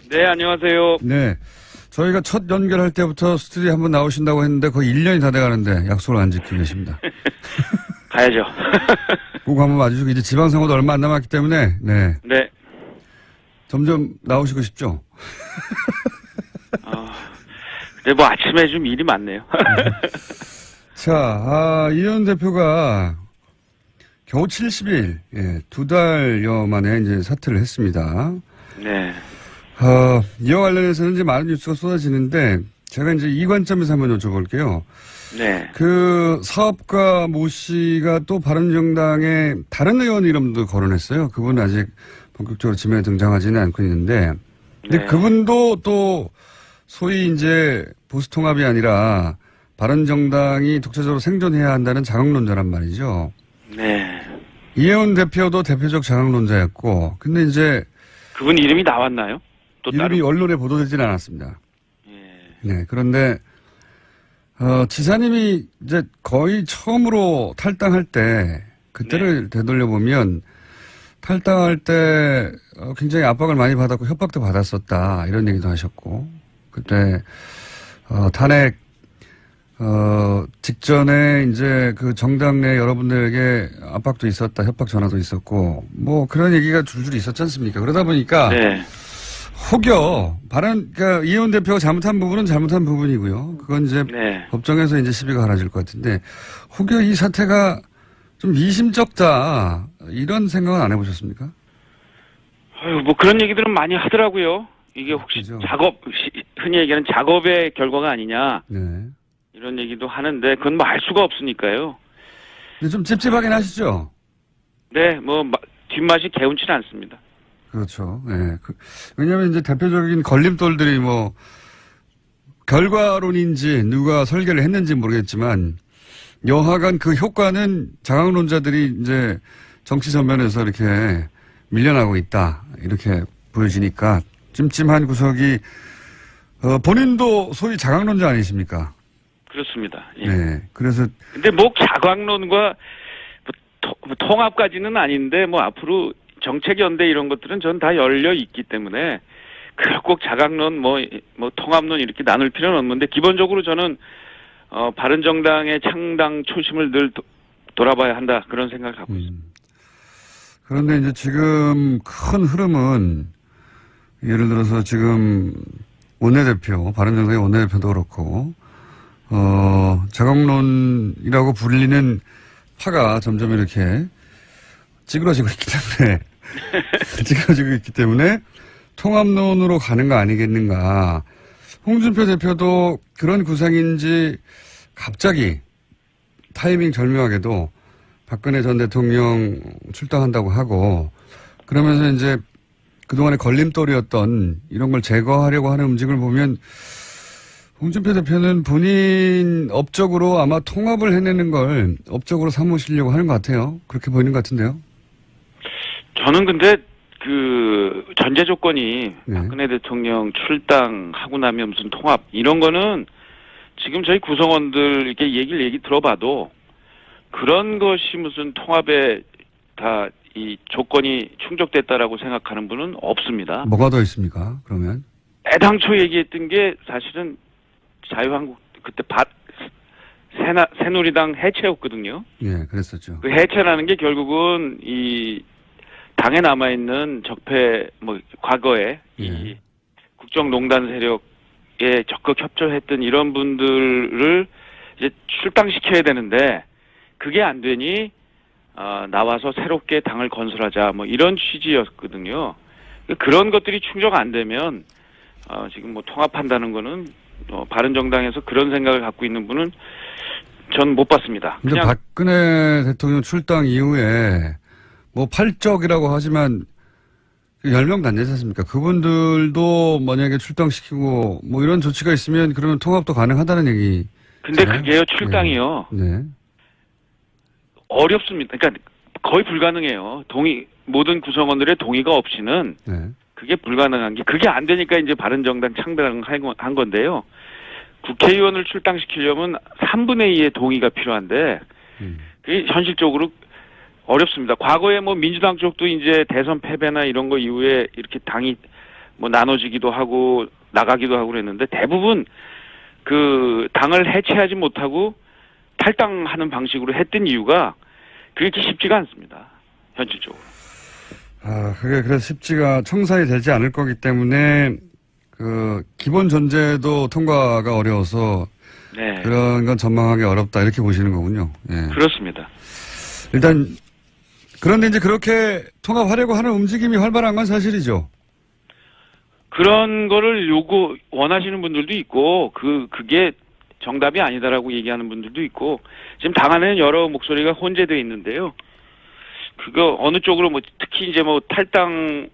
S4: 네, 안녕하세요.
S1: 네. 저희가 첫 연결할 때부터 스튜디오에 한번 나오신다고 했는데 거의 1년이 다 돼가는데 약속을 안 지키고 계십니다.
S4: 가야죠.
S1: 꼭 한번 와주시고 이제 지방선거도 얼마 안 남았기 때문에 네. 점점 나오시고 싶죠?
S4: 근데 아침에 좀 일이 많네요.
S1: 자, 이현 대표가 겨우 70일, 2달여 만에 이제 사퇴를 했습니다.
S4: 네.
S1: 이와 관련해서는 이제 많은 뉴스가 쏟아지는데 제가 이제 이 관점에서 한번 여쭤볼게요.
S4: 네.
S1: 그 사업가 모 씨가 또 바른정당의 다른 의원 이름도 거론했어요. 그분은 아직 본격적으로 지명에 등장하지는 않고 있는데, 근데 그분도 또 소위 이제 보수 통합이 아니라 바른정당이 독자적으로 생존해야 한다는 자강론자란 말이죠.
S4: 네.
S1: 이혜원 대표도 대표적 자강론자였고, 근데 이제
S4: 그분 이름이 나왔나요? 또
S1: 이름이 언론에 보도되지는 않았습니다. 네. 그런데 지사님이 이제 거의 처음으로 탈당할 때 그때를 되돌려보면 탈당할 때 굉장히 압박을 많이 받았고 협박도 받았었다 이런 얘기도 하셨고 그때 탄핵 직전에 이제 그 정당 내 여러분들에게 압박도 있었다 협박 전화도 있었고 뭐 그런 얘기가 줄줄이 있었지 않습니까? 그러다 보니까 혹여 그러니까 이혜원 대표가 잘못한 부분은 잘못한 부분이고요. 그건 이제 법정에서 이제 시비가 갈라질 것 같은데 혹여 이 사태가 좀 미심쩍다 이런 생각은 안 해보셨습니까?
S4: 뭐 그런 얘기들은 많이 하더라고요. 이게 혹시
S1: 그죠?
S4: 흔히 얘기하는 작업의 결과가 아니냐 이런 얘기도 하는데 그건 뭐 알 수가 없으니까요.
S1: 근데 좀 찝찝하긴 하시죠?
S4: 네, 뭐 뒷맛이 개운치는 않습니다.
S1: 그렇죠. 네. 왜냐하면 이제 대표적인 걸림돌들이 뭐 결과론인지 누가 설계를 했는지 모르겠지만 여하간 그 효과는 자강론자들이 이제 정치 전면에서 이렇게 밀려나고 있다 이렇게 보여지니까 찜찜한 구석이 본인도 소위 자강론자 아니십니까?
S4: 그렇습니다. 예.
S1: 네. 그래서.
S4: 근데 뭐 자강론과 통합까지는 아닌데 뭐 앞으로 정책연대 이런 것들은 전 다 열려 있기 때문에 꼭 자강론 뭐 통합론 이렇게 나눌 필요는 없는데 기본적으로 저는 바른정당의 창당 초심을 늘 돌아봐야 한다 그런 생각을 갖고 있습니다.
S1: 그런데 이제 지금 큰 흐름은 예를 들어서 지금 원내대표, 바른정당의 원내대표도 그렇고 자강론이라고 불리는 파가 점점 이렇게 찌그러지고 있기 때문에 통합론으로 가는 거 아니겠는가. 홍준표 대표도 그런 구상인지 갑자기 타이밍 절묘하게도 박근혜 전 대통령 출당한다고 하고 그러면서 이제 그동안의 걸림돌이었던 이런 걸 제거하려고 하는 움직임을 보면 홍준표 대표는 본인 업적으로 아마 통합을 해내는 걸 업적으로 삼으시려고 하는 것 같아요. 그렇게 보이는 것 같은데요.
S4: 저는 근데 그 전제 조건이
S1: 네.
S4: 박근혜 대통령 출당하고 나면 무슨 통합 이런 거는 지금 저희 구성원들 이렇게 얘기 들어봐도 그런 것이 무슨 통합에 다 이 조건이 충족됐다라고 생각하는 분은 없습니다.
S1: 뭐가 더 있습니까? 그러면
S4: 애당초 얘기했던 게 사실은 자유한국 그때 새누리당 해체였거든요.
S1: 예, 그랬었죠.
S4: 그 해체라는 게 결국은 이 당에 남아 있는 적폐 과거에 이 국정농단 세력에 적극 협조했던 이런 분들을 이제 출당시켜야 되는데 그게 안 되니 나와서 새롭게 당을 건설하자 이런 취지였거든요. 그런 것들이 충족 안 되면 지금 통합한다는 거는 바른정당에서 그런 생각을 갖고 있는 분은 전 못 봤습니다.
S1: 근데 박근혜 대통령 출당 이후에 팔적이라고 하지만 10명 안 되지 않습니까? 그분들도 만약에 출당시키고 이런 조치가 있으면 그러면 통합도 가능하다는 얘기.
S4: 근데 그게요, 출당이요.
S1: 네.
S4: 어렵습니다. 그러니까 거의 불가능해요. 모든 구성원들의 동의가 없이는
S1: 네.
S4: 그게 불가능한 게 그게 안 되니까 이제 바른정당 창당한 건데요. 국회의원을 출당시키려면 3분의 2의 동의가 필요한데 그게 현실적으로 어렵습니다. 과거에 민주당 쪽도 이제 대선 패배나 이런 거 이후에 이렇게 당이 나눠지기도 하고 나가기도 하고 그랬는데 대부분 그 당을 해체하지 못하고 탈당하는 방식으로 했던 이유가 그렇게 쉽지가 않습니다. 현실적으로.
S1: 그게 그래서 쉽지가 청산이 되지 않을 거기 때문에 그 기본 전제도 통과가 어려워서
S4: 네.
S1: 그런 건 전망하기 어렵다 이렇게 보시는 거군요. 예.
S4: 그렇습니다.
S1: 일단 그런데 이제 그렇게 통합하려고 하는 움직임이 활발한 건 사실이죠.
S4: 그런 거를 원하시는 분들도 있고 그게 정답이 아니다라고 얘기하는 분들도 있고 지금 당 안에는 여러 목소리가 혼재되어 있는데요. 그거 어느 쪽으로 특히 이제 탈당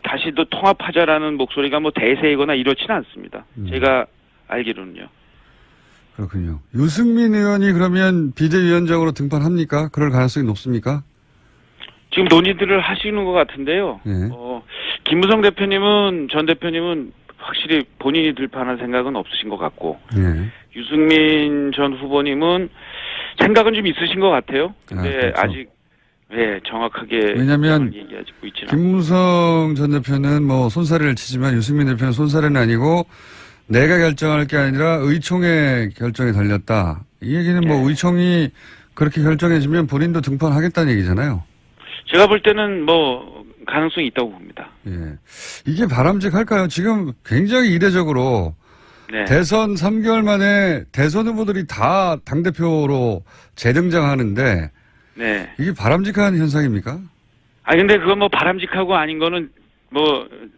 S4: 다시 또 통합하자라는 목소리가 대세이거나 이렇지는 않습니다. 제가 알기로는요.
S1: 그렇군요. 유승민 의원이 그러면 비대위원장으로 등판합니까? 그럴 가능성이 높습니까?
S4: 지금 논의들을 하시는 것 같은데요.
S1: 네.
S4: 김무성 전 대표님은 확실히 본인이 들판할 생각은 없으신 것 같고
S1: 네.
S4: 유승민 전 후보님은 생각은 좀 있으신 것 같아요. 근데
S1: 그렇죠.
S4: 아직 정확하게
S1: 왜냐하면
S4: 얘기하고 있지는
S1: 김무성 전 대표는 손사래를 치지만 유승민 대표는 손사래는 아니고 내가 결정할 게 아니라 의총의 결정에 달렸다. 이 얘기는 의총이 그렇게 결정해주면 본인도 등판하겠다는 얘기잖아요.
S4: 제가 볼 때는 가능성이 있다고 봅니다.
S1: 예. 이게 바람직할까요? 지금 굉장히 이례적으로
S4: 네.
S1: 대선 3개월 만에 대선 후보들이 다 당대표로 재등장하는데
S4: 네.
S1: 이게 바람직한 현상입니까?
S4: 근데 그건 바람직하고 아닌 거는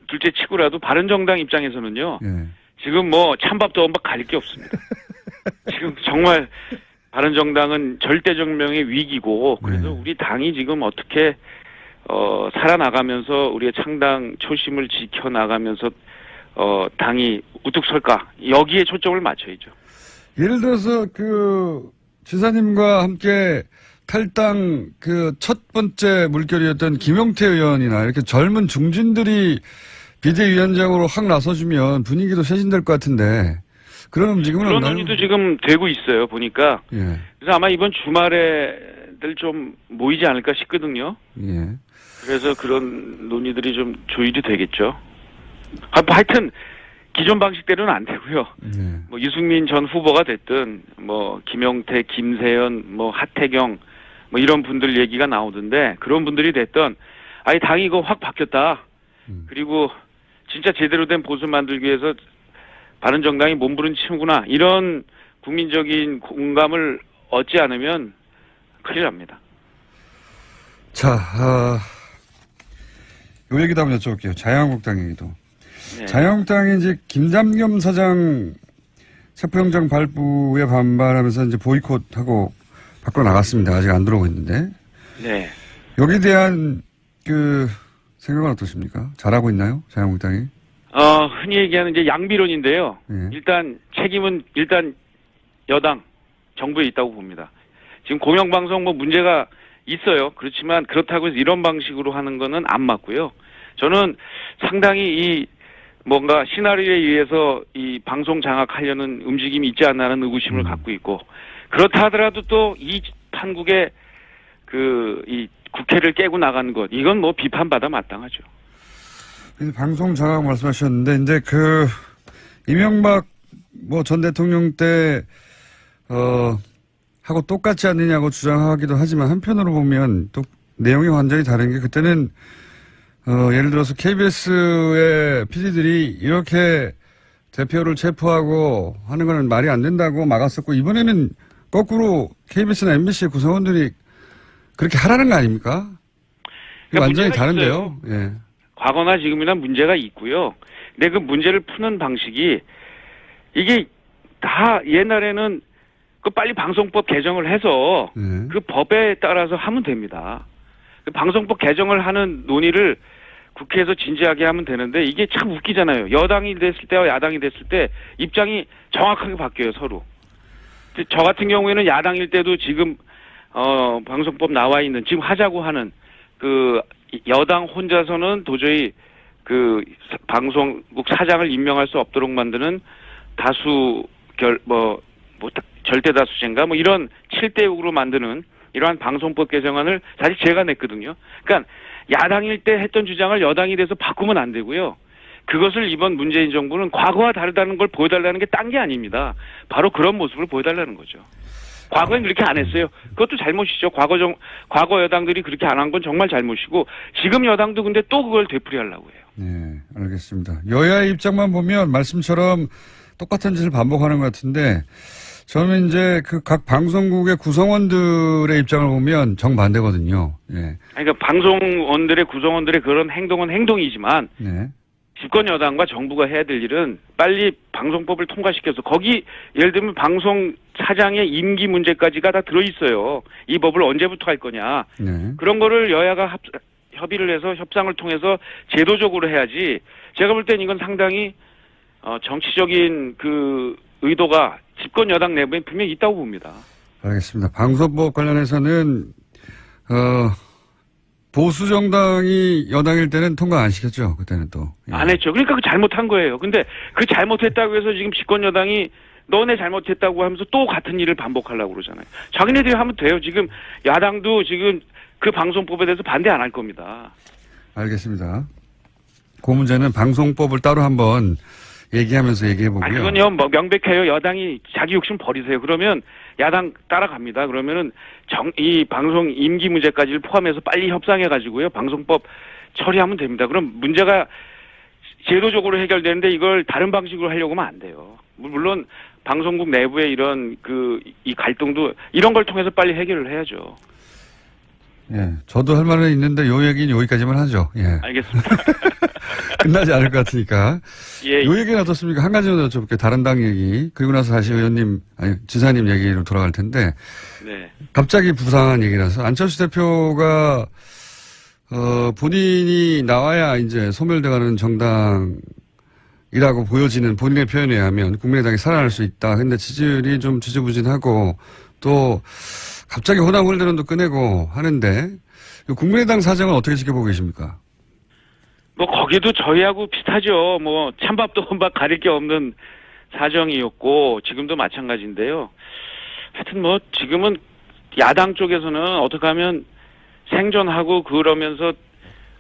S4: 둘째 치고라도 바른정당 입장에서는요.
S1: 예.
S4: 지금 찬밥도 엄박 가릴 게 없습니다. 지금 정말 바른정당은 절대정명의 위기고 그래서 우리 당이 지금 어떻게 살아나가면서 우리의 창당 초심을 지켜나가면서 당이 우뚝 설까 여기에 초점을 맞춰야죠.
S1: 예를 들어서 지사님과 함께 탈당 첫 번째 물결이었던 김용태 의원이나 이렇게 젊은 중진들이 비대위원장으로 확 나서주면 분위기도 쇄신될 것 같은데 그런 움직임은
S4: 그런
S1: 없나요?
S4: 논의도 지금 되고 있어요. 보니까.
S1: 예.
S4: 그래서 아마 이번 주말에들 좀 모이지 않을까 싶거든요.
S1: 예.
S4: 그래서 그런 논의들이 좀 조율이 되겠죠. 하여튼 기존 방식대로는 안 되고요.
S1: 예.
S4: 뭐 유승민 전 후보가 됐든 뭐 김용태, 김세연, 뭐 하태경 뭐 이런 분들 얘기가 나오던데 그런 분들이 됐던 아예 당이 이거 확 바뀌었다. 그리고 진짜 제대로 된 보수 만들기 위해서 바른정당이 몸부림치는구나 이런 국민적인 공감을 얻지 않으면 큰일 납니다.
S1: 자, 요 얘기도 한번 여쭤볼게요. 자유한국당 얘기도.
S4: 네.
S1: 자유한국당이 이제 김담겸 사장 체포영장 발부에 반발하면서 이제 보이콧하고 밖으로 나갔습니다. 아직 안 들어오고 있는데.
S4: 네.
S1: 여기에 대한 그 생각은 어떠십니까? 잘하고 있나요? 자유한국당이?
S4: 흔히 얘기하는 이제 양비론인데요.
S1: 예.
S4: 일단 책임은 일단 여당, 정부에 있다고 봅니다. 지금 공영방송 뭐 문제가 있어요. 그렇지만 그렇다고 해서 이런 방식으로 하는 거는 안 맞고요. 저는 상당히 이 뭔가 시나리오에 의해서 이 방송 장악하려는 움직임이 있지 않나 하는 의구심을 갖고 있고 그렇다 하더라도 또 이 판국의 이 국회를 깨고 나가는 것 이건 뭐 비판받아 마땅하죠.
S1: 방송 장악 말씀하셨는데 이제 이명박 뭐 전 대통령 때 하고 똑같지 않느냐고 주장하기도 하지만 한편으로 보면 또 내용이 완전히 다른 게 그때는 예를 들어서 KBS의 PD들이 이렇게 대표를 체포하고 하는 거는 말이 안 된다고 막았었고 이번에는 거꾸로 KBS나 MBC의 구성원들이 그렇게 하라는 거 아닙니까?
S4: 그러니까
S1: 완전히
S4: 문제가
S1: 다른데요. 예.
S4: 과거나 지금이나 문제가 있고요. 근데 그 문제를 푸는 방식이 이게 다 옛날에는 그 빨리 방송법 개정을 해서
S1: 네.
S4: 그 법에 따라서 하면 됩니다. 그 방송법 개정을 하는 논의를 국회에서 진지하게 하면 되는데 이게 참 웃기잖아요. 여당이 됐을 때와 야당이 됐을 때 입장이 정확하게 바뀌어요, 서로. 저 같은 경우에는 야당일 때도 지금 방송법 나와 있는 지금 하자고 하는 그 여당 혼자서는 도저히 그 방송국 사장을 임명할 수 없도록 만드는 절대 다수제인가 뭐 이런 7대 6으로 만드는 이러한 방송법 개정안을 사실 제가 냈거든요. 그러니까 야당일 때 했던 주장을 여당이 돼서 바꾸면 안 되고요. 그것을 이번 문재인 정부는 과거와 다르다는 걸 보여달라는 게 딴 게 아닙니다. 바로 그런 모습을 보여달라는 거죠. 과거엔 그렇게 안 했어요. 그것도 잘못이죠. 과거 여당들이 그렇게 안 한 건 정말 잘못이고 지금 여당도 근데 또 그걸 되풀이하려고 해요.
S1: 네, 알겠습니다. 여야의 입장만 보면 말씀처럼 똑같은 짓을 반복하는 것 같은데 저는 이제 그 각 방송국의 구성원들의 입장을 보면 정반대거든요. 예.
S4: 그러니까 방송원들의 구성원들의 그런 행동은 행동이지만
S1: 네.
S4: 집권 여당과 정부가 해야 될 일은 빨리 방송법을 통과시켜서 거기 예를 들면 방송 사장의 임기 문제까지가 다 들어있어요. 이 법을 언제부터 할 거냐.
S1: 네.
S4: 그런 거를 여야가 협의를 해서 협상을 통해서 제도적으로 해야지. 제가 볼 땐 이건 상당히 정치적인 그 의도가 집권 여당 내부에 분명히 있다고 봅니다.
S1: 알겠습니다. 방송법 관련해서는 보수 정당이 여당일 때는 통과 안 시켰죠. 그때는 또. 예.
S4: 안 했죠. 그러니까 그 잘못한 거예요. 근데 그 잘못했다고 해서 지금 집권 여당이 너네 잘못했다고 하면서 또 같은 일을 반복하려고 그러잖아요. 자기네들이 하면 돼요. 지금 야당도 지금 그 방송법에 대해서 반대 안 할 겁니다.
S1: 알겠습니다. 그 문제는 방송법을 따로 한번 얘기하면서 얘기해보고요.
S4: 그건요, 명백해요. 여당이 자기 욕심 버리세요. 그러면 야당 따라갑니다. 그러면은 이 방송 임기 문제까지를 포함해서 빨리 협상해가지고요. 방송법 처리하면 됩니다. 그럼 문제가 제도적으로 해결되는데 이걸 다른 방식으로 하려고 하면 안 돼요. 물론 방송국 내부의 이런 이 갈등도 이런 걸 통해서 빨리 해결을 해야죠.
S1: 예, 저도 할 말은 있는데 요 얘기는 여기까지만 하죠. 예.
S4: 알겠습니다.
S1: 끝나지 않을 것 같으니까.
S4: 예.
S1: 요 얘기는 어떻습니까? 한 가지만 여쭤볼게요. 다른 당 얘기. 그리고 나서 다시 지사님 얘기로 돌아갈 텐데.
S4: 네.
S1: 갑자기 부상한 얘기라서 안철수 대표가 본인이 나와야 이제 소멸돼가는 정당이라고 보여지는 본인의 표현에 의하면 국민의당이 살아날 수 있다. 근데 지지율이 좀 지지부진하고 또 갑자기 호남홀대론도 꺼내고 하는데 국민의당 사정은 어떻게 지켜보고 계십니까?
S4: 뭐 거기도 저희하고 비슷하죠. 뭐 찬밥도 혼밥 가릴 게 없는 사정이었고 지금도 마찬가지인데요. 하여튼 뭐 지금은 야당 쪽에서는 어떻게 하면 생존하고 그러면서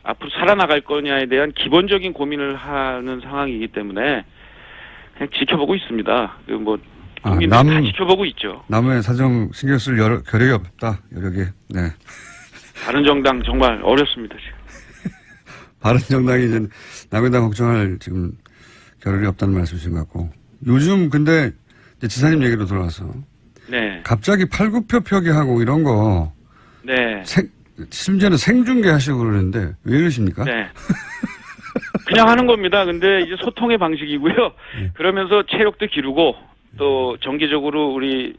S4: 앞으로 살아나갈 거냐에 대한 기본적인 고민을 하는 상황이기 때문에 그냥 지켜보고 있습니다. 뭐 국민들이 다 지켜보고 있죠.
S1: 남의 사정 신경 쓸 겨력이 없다. 여력이. 네.
S4: 바른정당 정말 어렵습니다 지금.
S1: 바른정당이 이제 남의 당 걱정할 지금 겨를이 없다는 말씀이신 것 같고. 요즘 근데 이제 지사님 얘기로 돌아와서.
S4: 네.
S1: 갑자기 팔굽혀 펴기 하고 이런 거.
S4: 네.
S1: 심지어는 생중계 하시고 그러는데 왜 이러십니까?
S4: 네. 그냥 하는 겁니다. 근데 이제 소통의 방식이고요.
S1: 네.
S4: 그러면서 체력도 기르고 또 정기적으로 우리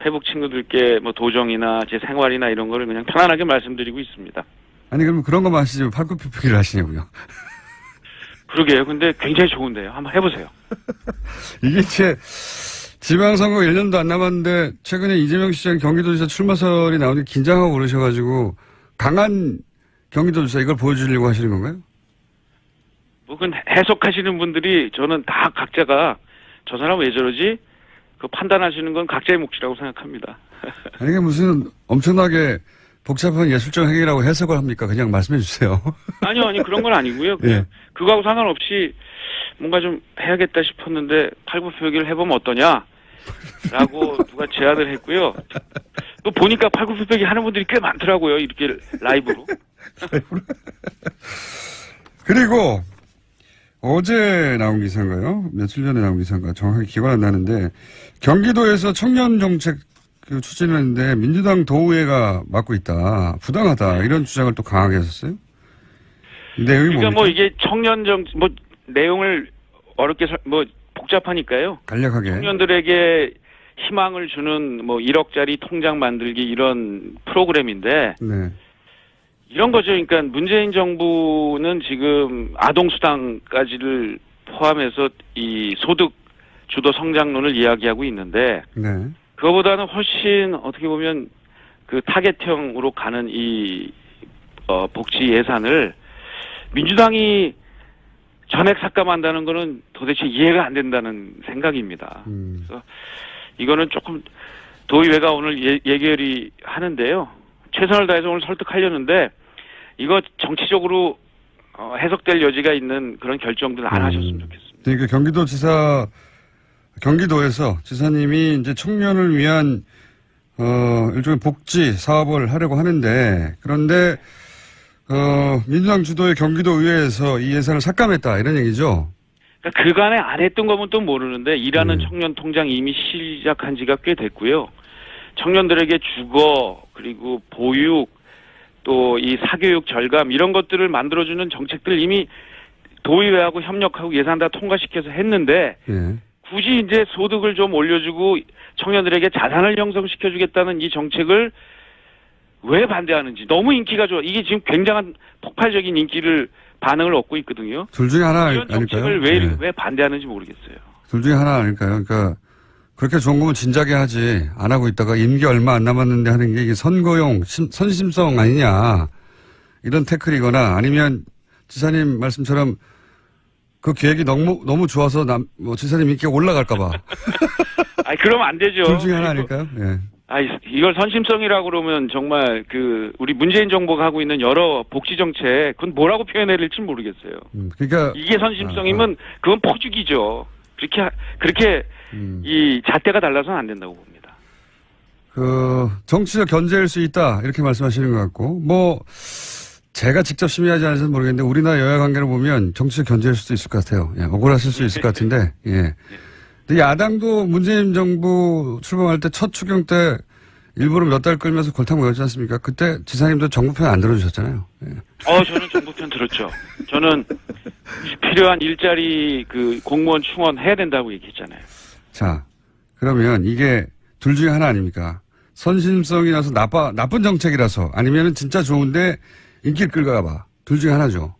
S4: 페북 친구들께 뭐 도정이나 제 생활이나 이런 거를 그냥 편안하게 말씀드리고 있습니다.
S1: 아니 그러면 그런 거만 하시지 왜 팔굽혀 펴기를 하시냐고요.
S4: 그러게요. 근데 굉장히 좋은데요. 한번 해보세요.
S1: 이게 지방선거 1년도 안 남았는데 최근에 이재명 시장 경기도지사 출마설이 나오는데 긴장하고 그러셔가지고 강한 경기도지사 이걸 보여주려고 하시는 건가요?
S4: 뭐 그건 해석하시는 분들이 저는 다 각자가 저 사람 왜 저러지? 그 판단하시는 건 각자의 몫이라고 생각합니다.
S1: 아니 이게 무슨 엄청나게 복잡한 예술적 행위라고 해석을 합니까? 그냥 말씀해 주세요.
S4: 아니 그런 건 아니고요.
S1: 예.
S4: 그거하고 상관없이 뭔가 좀 해야겠다 싶었는데 팔굽혀펴기를 해보면 어떠냐? 라고 누가 제안을 했고요. 또 보니까 팔굽혀펴기 하는 분들이 꽤 많더라고요. 이렇게 라이브로.
S1: 그리고 어제 나온 기사인가요? 며칠 전에 나온 기사인가? 정확하게 기억은 안 나는데 경기도에서 청년 정책 추진하는데 민주당 도의회가 맡고 있다. 부당하다. 이런 주장을 또 강하게 했었어요. 내용이
S4: 그러니까
S1: 뭡니까?
S4: 뭐 이게 청년 정책 뭐 내용을 어렵게 뭐 복잡하니까요.
S1: 간략하게.
S4: 청년들에게 희망을 주는 뭐 1억짜리 통장 만들기 이런 프로그램인데
S1: 네.
S4: 이런 거죠. 그러니까 문재인 정부는 지금 아동수당까지를 포함해서 이 소득 주도 성장론을 이야기하고 있는데
S1: 네.
S4: 그거보다는 훨씬 어떻게 보면 그 타겟형으로 가는 이 복지 예산을 민주당이 전액 삭감한다는 거는 도대체 이해가 안 된다는 생각입니다. 그래서 이거는 조금 도의회가 오늘 예결위 하는데요. 최선을 다해서 오늘 설득하려는데 이거 정치적으로 해석될 여지가 있는 그런 결정들은 안 하셨으면 좋겠습니다.
S1: 그러니까 경기도에서 지사님이 이제 청년을 위한 일종의 복지 사업을 하려고 하는데 그런데 민주당 주도의 경기도 의회에서 이 예산을 삭감했다 이런 얘기죠.
S4: 그러니까 그간에 안 했던 거면 또 모르는데 일하는 청년 통장 이미 시작한 지가 꽤 됐고요. 청년들에게 주거 그리고 보육 또 이 사교육 절감 이런 것들을 만들어주는 정책들 이미 도의회하고 협력하고 예산 다 통과시켜서 했는데
S1: 예.
S4: 굳이 이제 소득을 좀 올려주고 청년들에게 자산을 형성시켜주겠다는 이 정책을 왜 반대하는지 너무 인기가 좋아. 이게 지금 굉장한 폭발적인 인기를 반응을 얻고 있거든요.
S1: 둘 중에 하나
S4: 이런 정책을
S1: 아닐까요?
S4: 왜 반대하는지 모르겠어요.
S1: 둘 중에 하나 아닐까요? 그러니까 그렇게 좋은 거면 진작에 하지 안 하고 있다가 임기 얼마 안 남았는데 하는 게 이게 선거용 선심성 아니냐 이런 태클이거나 아니면 지사님 말씀처럼 그 계획이 너무 좋아서 지사님 인기가 올라갈까 봐.
S4: 아니 그러면 안 되죠.
S1: 둘 중에 하나 아닐까요? 예.
S4: 이걸 선심성이라고 그러면 정말 우리 문재인 정부가 하고 있는 여러 복지 정책 그건 뭐라고 표현해야 될지 모르겠어요.
S1: 그러니까
S4: 이게 선심성이면 그건 포죽이죠. 그렇게 이 잣대가 달라서는 안 된다고 봅니다.
S1: 정치적 견제일 수 있다 이렇게 말씀하시는 것 같고 제가 직접 심의하지 않아서 모르겠는데 우리나라 여야 관계를 보면 정치적 견제일 수도 있을 것 같아요. 예, 억울하실 수 있을 것 같은데 예. 근데 야당도 문재인 정부 출범할 때 첫 추경 때 일부러 몇 달 끌면서 골탕 먹였지 않습니까? 그때 지사님도 정부 편 안 들어주셨잖아요. 예.
S4: 저는 정부 편 들었죠. 저는 필요한 일자리 공무원 충원 해야 된다고 얘기했잖아요.
S1: 자, 그러면 이게 둘 중에 하나 아닙니까? 선심성이라서 나쁜 정책이라서 아니면은 진짜 좋은데 인기를 끌까 봐. 둘 중에 하나죠.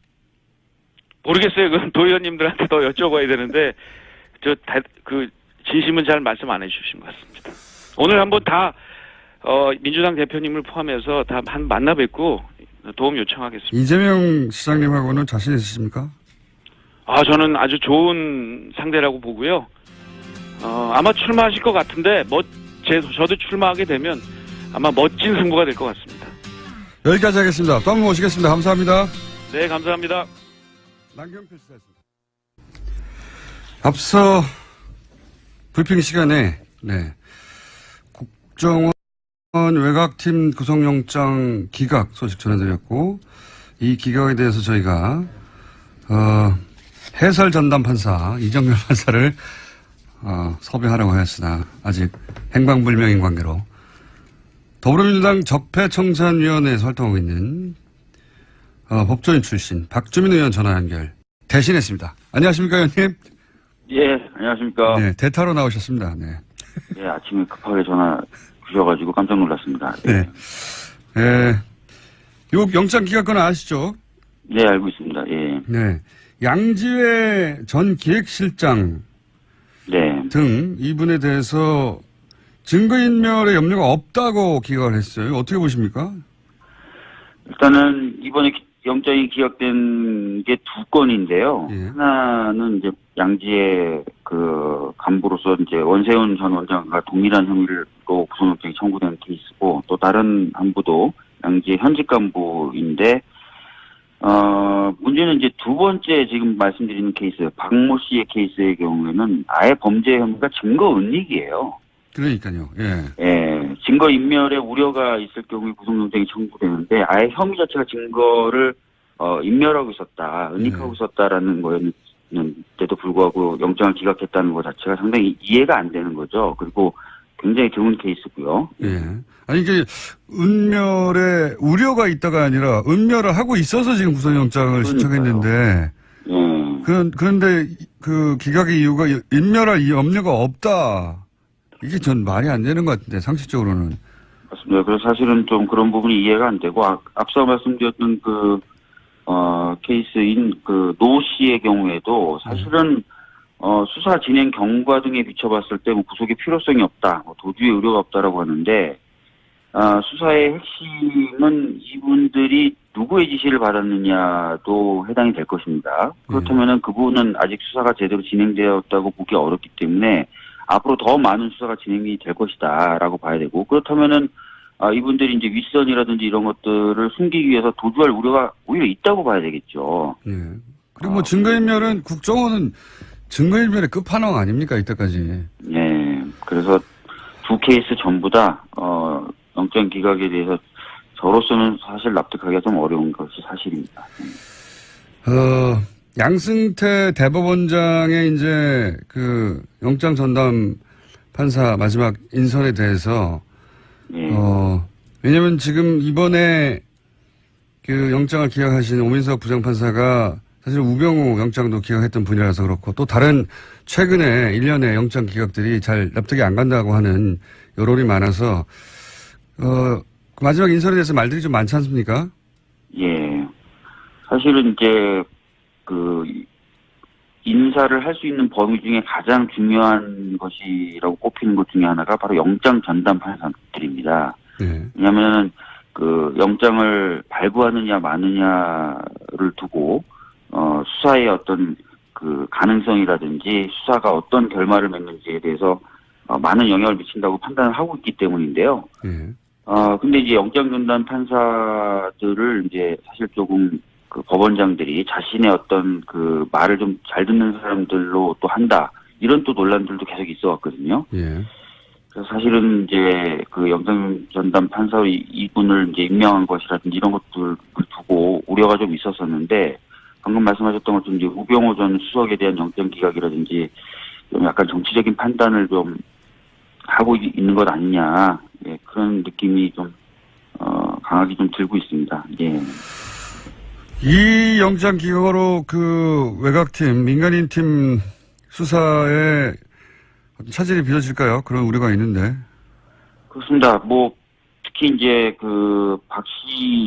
S4: 모르겠어요. 그건 도의원님들한테 더 여쭤봐야 되는데 진심은 잘 말씀 안 해주신 것 같습니다. 오늘 한번 다 민주당 대표님을 포함해서 다 만나 뵙고 도움 요청하겠습니다.
S1: 이재명 시장님하고는 자신 있으십니까?
S4: 저는 아주 좋은 상대라고 보고요. 아마 출마하실 것 같은데 저도 출마하게 되면 아마 멋진 승부가 될 것 같습니다.
S1: 여기까지 하겠습니다. 또 한 번 모시겠습니다. 감사합니다.
S4: 네, 감사합니다.
S1: 남경필 수사였습니다. 앞서 브리핑 시간에 국정원 외곽팀 구속영장 기각 소식 전해드렸고, 이 기각에 대해서 저희가 해설 전담 판사 이정열 판사를 섭외하라고 했으나 아직 행방불명인 관계로 더불어민주당 적폐청산위원회에서 활동하고 있는 법조인 출신 박주민 의원 전화 연결 대신했습니다. 안녕하십니까, 의원님?
S5: 예, 안녕하십니까.
S1: 네, 대타로 나오셨습니다. 네.
S5: 예, 아침에 급하게 전화 주셔가지고 깜짝 놀랐습니다.
S1: 네. 요 영장 기각건 아시죠?
S5: 네, 알고 있습니다. 예.
S1: 네. 양지회 전 기획실장
S5: 네.
S1: 등 이분에 대해서 증거인멸의 염려가 없다고 기각을 했어요. 어떻게 보십니까?
S5: 일단은 이번에 영장이 기각된 게 두 건인데요.
S1: 예.
S5: 하나는 이제 양지의 그 간부로서 이제 원세훈 전 원장과 동일한 혐의로 구속영장이 청구된 케이스고, 또 다른 간부도 양지의 현직 간부인데, 문제는 이제 두 번째 지금 말씀드리는 케이스, 박모 씨의 케이스의 경우에는 아예 범죄 혐의가 증거 은닉이에요.
S1: 그러니까요. 예.
S5: 예, 증거 인멸의 우려가 있을 경우에 구속영장이 청구되는데, 아예 혐의 자체가 증거를 인멸하고 있었다, 은닉하고 있었다라는 거였는데도 불구하고 영장을 기각했다는 것 자체가 상당히 이해가 안 되는 거죠. 그리고 굉장히 드문 케이스고요.
S1: 예. 아니, 이게, 은멸에 우려가 있다가 아니라, 은멸을 하고 있어서 지금 구속영장을 신청했는데,
S5: 예.
S1: 그런데 그 기각의 이유가 인멸할 염려가 없다. 이게 전 말이 안 되는 것 같은데, 상식적으로는.
S5: 맞습니다. 그래서 사실은 좀 그런 부분이 이해가 안 되고, 앞서 말씀드렸던 케이스인 노 씨의 경우에도 사실은 수사 진행 경과 등에 비춰봤을 때 구속의 필요성이 없다, 도주의 의료가 없다라고 하는데, 수사의 핵심은 이분들이 누구의 지시를 받았느냐도 해당이 될 것입니다. 그렇다면은 그분은 아직 수사가 제대로 진행되었다고 보기 어렵기 때문에 앞으로 더 많은 수사가 진행이 될 것이다라고 봐야 되고, 그렇다면은 이분들이 이제 윗선이라든지 이런 것들을 숨기기 위해서 도주할 우려가 오히려 있다고 봐야 되겠죠.
S1: 예. 그리고 증거인멸은 국정원은 증거인멸의 끝판왕 아닙니까, 이때까지.
S5: 네. 그래서 두 케이스 전부 다 영장 기각에 대해서 저로서는 사실 납득하기가 좀 어려운 것이 사실입니다.
S1: 양승태 대법원장의 이제 그 영장 전담 판사 마지막 인선에 대해서
S5: 네.
S1: 왜냐면 지금 이번에 그 영장을 기각하신 오민석 부장판사가 사실 우병우 영장도 기각했던 분이라서 그렇고, 또 다른 최근에 1년의 영장 기각들이 잘 납득이 안 간다고 하는 여론이 많아서 그 마지막 인선에 대해서 말들이 좀 많지 않습니까?
S5: 예. 사실은 이제 인사를 할 수 있는 범위 중에 가장 중요한 것이라고 꼽히는 것 중에 하나가 바로 영장 전담 판사들입니다.
S1: 네.
S5: 왜냐하면 영장을 발부하느냐 마느냐를 두고 수사의 어떤 그 가능성이라든지 수사가 어떤 결말을 맺는지에 대해서 많은 영향을 미친다고 판단을 하고 있기 때문인데요.
S1: 네.
S5: 근데 이제 영장 전담 판사들을 이제 사실 조금 그 법원장들이 자신의 어떤 그 말을 좀 잘 듣는 사람들로 또 한다, 이런 또 논란들도 계속 있어 왔거든요.
S1: 예.
S5: 그래서 사실은 이제 그 영장 전담 판사 이분을 이제 임명한 것이라든지 이런 것들을 두고 우려가 좀 있었었는데, 방금 말씀하셨던 것처럼 이제 우병우 전 수석에 대한 영장 기각이라든지 좀 약간 정치적인 판단을 좀 하고 있는 것 아니냐, 예, 그런 느낌이 좀 강하게 좀 들고 있습니다. 예.
S1: 이 영장 기각으로 그 외곽팀, 민간인팀 수사에 차질이 빚어질까요? 그런 우려가 있는데.
S5: 그렇습니다. 특히 이제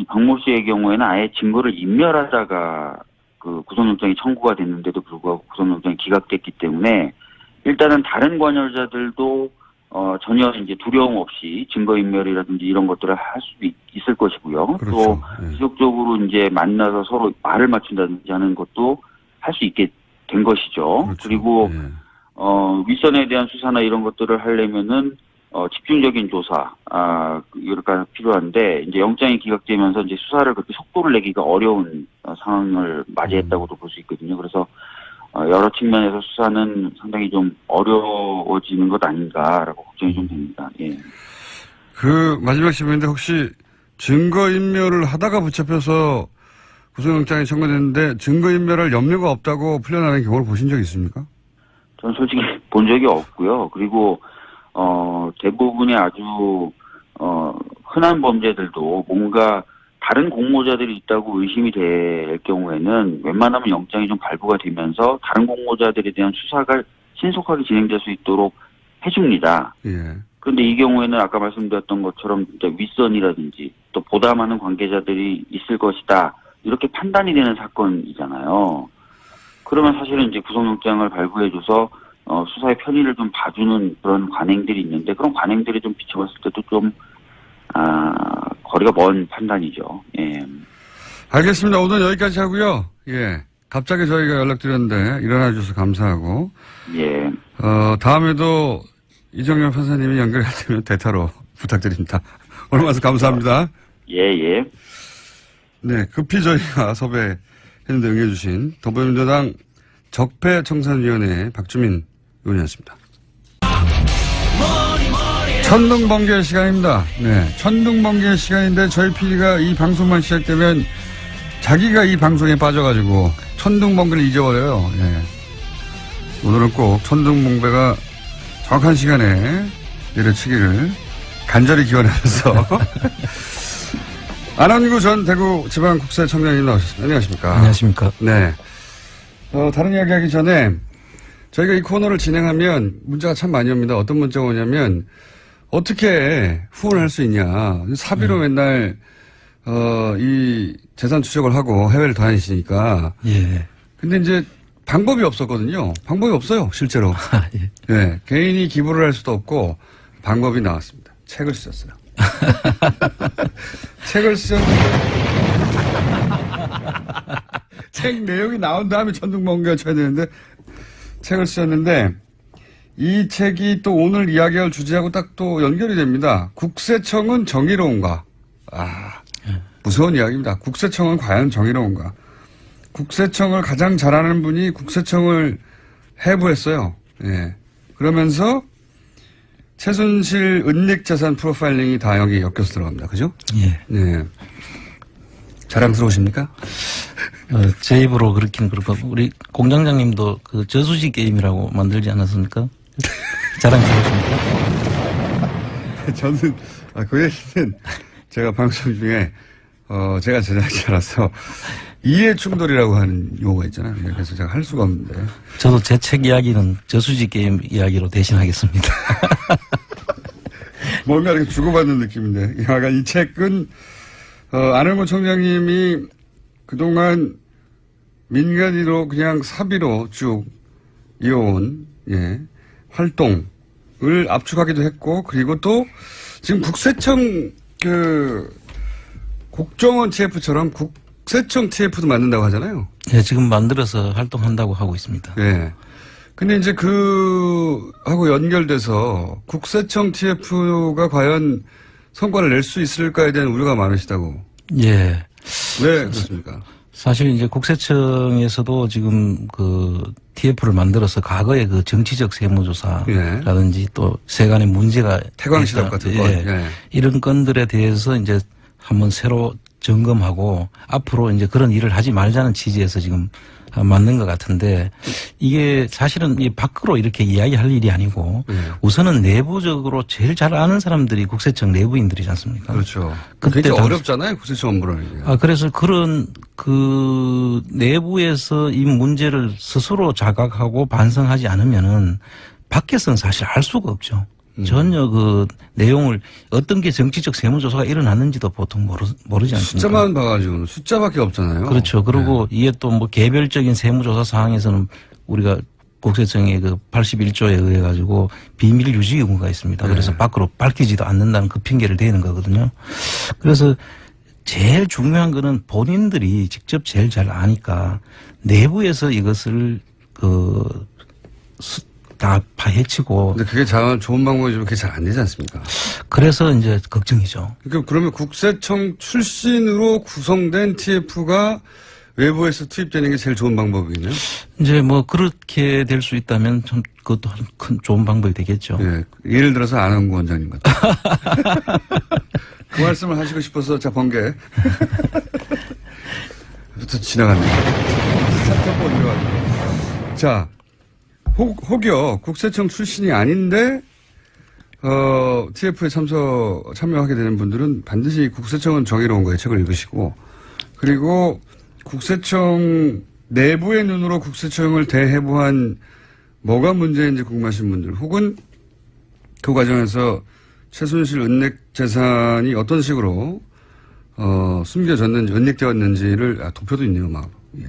S5: 박모 씨의 경우에는 아예 증거를 인멸하다가 그 구속영장이 청구가 됐는데도 불구하고 구속영장이 기각됐기 때문에, 일단은 다른 관여자들도 전혀 이제 두려움 없이 증거인멸이라든지 이런 것들을 할 수도 있을 것이고요.
S1: 그렇죠.
S5: 또
S1: 예.
S5: 지속적으로 이제 만나서 서로 말을 맞춘다든지 하는 것도 할 수 있게 된 것이죠.
S1: 그렇죠.
S5: 그리고
S1: 예.
S5: 윗선에 대한 수사나 이런 것들을 하려면은 집중적인 조사, 이렇게 필요한데, 이제 영장이 기각되면서 이제 수사를 그렇게 속도를 내기가 어려운 상황을 맞이했다고도 볼 수 있거든요. 그래서, 여러 측면에서 수사는 상당히 좀 어려워지는 것 아닌가라고 걱정이 좀 됩니다. 예.
S1: 그 마지막 질문인데 혹시 증거인멸을 하다가 붙잡혀서 구속영장이 청구됐는데 증거인멸할 염려가 없다고 풀려나는 경우를 보신 적 있습니까?
S5: 저는 솔직히 본 적이 없고요. 그리고 대부분의 아주 흔한 범죄들도 뭔가 다른 공모자들이 있다고 의심이 될 경우에는 웬만하면 영장이 좀 발부가 되면서 다른 공모자들에 대한 수사가 신속하게 진행될 수 있도록 해줍니다.
S1: 예.
S5: 그런데 이 경우에는 아까 말씀드렸던 것처럼 윗선이라든지 또 보다 많은 관계자들이 있을 것이다. 이렇게 판단이 되는 사건이잖아요. 그러면 사실은 이제 구속영장을 발부해줘서 수사의 편의를 좀 봐주는 그런 관행들이 있는데 그런 관행들이 좀 비춰봤을 때도 좀 거리가 먼 판단이죠. 예.
S1: 알겠습니다. 오늘 여기까지 하고요. 예. 갑자기 저희가 연락드렸는데 일어나 주셔서 감사하고.
S5: 예.
S1: 다음에도 이정현 판사님이 연결되면 대타로 부탁드립니다. 오늘 와서 감사합니다.
S5: 예.
S1: 네. 급히 저희가 섭외했는데 응해주신 더불어민주당 적폐청산위원회 박주민 의원이었습니다. 천둥번개 시간입니다. 네. 천둥번개 시간인데 저희 PD가 이 방송만 시작되면 자기가 이 방송에 빠져가지고 천둥번개를 잊어버려요. 예. 오늘은 꼭 천둥번개가 정확한 시간에 내려치기를 간절히 기원하면서 안원구 전 대구지방국세청장님 나오셨습니다. 안녕하십니까.
S6: 안녕하십니까.
S1: 네. 다른 이야기 하기 전에 저희가 이 코너를 진행하면 문자가 참 많이 옵니다. 어떤 문자가 오냐면 어떻게 후원을 할 수 있냐. 사비로 맨날 이 재산 추적을 하고 해외를 다니시니까.
S6: 예.
S1: 근데 이제 방법이 없었거든요. 방법이 없어요, 실제로.
S6: 예.
S1: 네. 개인이 기부를 할 수도 없고 방법이 나왔습니다. 책을 쓰셨어요. 책을 쓰셨는데 책 내용이 나온 다음에 천둥번개가 쳐야 되는데 책을 쓰셨는데 이 책이 또 오늘 이야기할 주제하고 딱 또 연결이 됩니다. 국세청은 정의로운가? 무서운 이야기입니다. 국세청은 과연 정의로운가? 국세청을 가장 잘하는 분이 국세청을 해부했어요. 예. 그러면서 최순실 은닉재산 프로파일링이 다 여기 엮여서 들어갑니다. 그죠?
S6: 예.
S1: 네. 자랑스러우십니까?
S6: 제 입으로 그렇긴 그렇고, 우리 공장장님도 그 저수지 게임이라고 만들지 않았습니까? 자랑스러우십니까?
S1: 저는, 그 얘기는 제가 방송 중에, 제가 제작자라서 이해 충돌이라고 하는 용어가 있잖아요. 그래서 제가 할 수가 없는데.
S6: 저도 제 책 이야기는 저수지 게임 이야기로 대신하겠습니다.
S1: 뭔가 이렇게 주고받는 느낌인데. 약간 이 책은, 안원구 청장님이 그동안 민간인으로 그냥 사비로 쭉 이어온, 예, 활동을 압축하기도 했고, 그리고 또 지금 국세청 국정원 TF처럼 국세청 TF도 만든다고 하잖아요.
S6: 예, 지금 만들어서 활동한다고 하고 있습니다.
S1: 예. 근데 이제 하고 연결돼서 국세청 TF가 과연 성과를 낼 수 있을까에 대한 우려가 많으시다고.
S6: 예.
S1: 왜 그렇습니까?
S6: 사실 이제 국세청에서도 지금 그 TF를 만들어서 과거의 그 정치적 세무조사라든지 또 세간의 문제가
S1: 태광시럽 같은 거.
S6: 예.
S1: 예.
S6: 이런 건들에 대해서 이제 한번 새로 점검하고 앞으로 이제 그런 일을 하지 말자는 취지에서 지금 맞는 것 같은데 이게 사실은 이 밖으로 이렇게 이야기할 일이 아니고 우선은 내부적으로 제일 잘 아는 사람들이 국세청 내부인들이지 않습니까?
S1: 그렇죠.
S6: 그때
S1: 굉장히 어렵잖아요. 국세청 업무를.
S6: 그래서 그런 그 내부에서 이 문제를 스스로 자각하고 반성하지 않으면은 밖에서는 사실 알 수가 없죠. 전혀 그 내용을 어떤 게 정치적 세무조사가 일어났는지도 보통 모르지 않습니까?
S1: 숫자만 봐가지고 숫자밖에 없잖아요.
S6: 그렇죠. 그리고 이게 또 뭐 개별적인 세무조사 사항에서는 우리가 국세청의 그 81조에 의해 가지고 비밀 유지 의무가 있습니다. 그래서 밖으로 밝히지도 않는다는 그 핑계를 대는 거거든요. 그래서 제일 중요한 거는 본인들이 직접 제일 잘 아니까 내부에서 이것을 다 파헤치고.
S1: 근데 그게 좋은 방법이지만 그게 잘 안 되지 않습니까?
S6: 그래서 이제 걱정이죠.
S1: 그러면 국세청 출신으로 구성된 TF가 외부에서 투입되는 게 제일 좋은 방법이네요.
S6: 이제 뭐 그렇게 될 수 있다면 참 그것도 큰 좋은 방법이 되겠죠.
S1: 예. 예를 들어서 안원구 원장님 같은. 그 말씀을 하시고 싶어서 자 번개. 부터 지나갔네요. 자, 혹여 국세청 출신이 아닌데 TF에 참여하게 되는 분들은 반드시 국세청은 정의로운 거에 책을 읽으시고 그리고 국세청 내부의 눈으로 국세청을 대해부한 뭐가 문제인지 궁금하신 분들 혹은 그 과정에서 최순실 은닉 재산이 어떤 식으로 숨겨졌는지 은닉되었는지를 도표도 있네요. 막 예.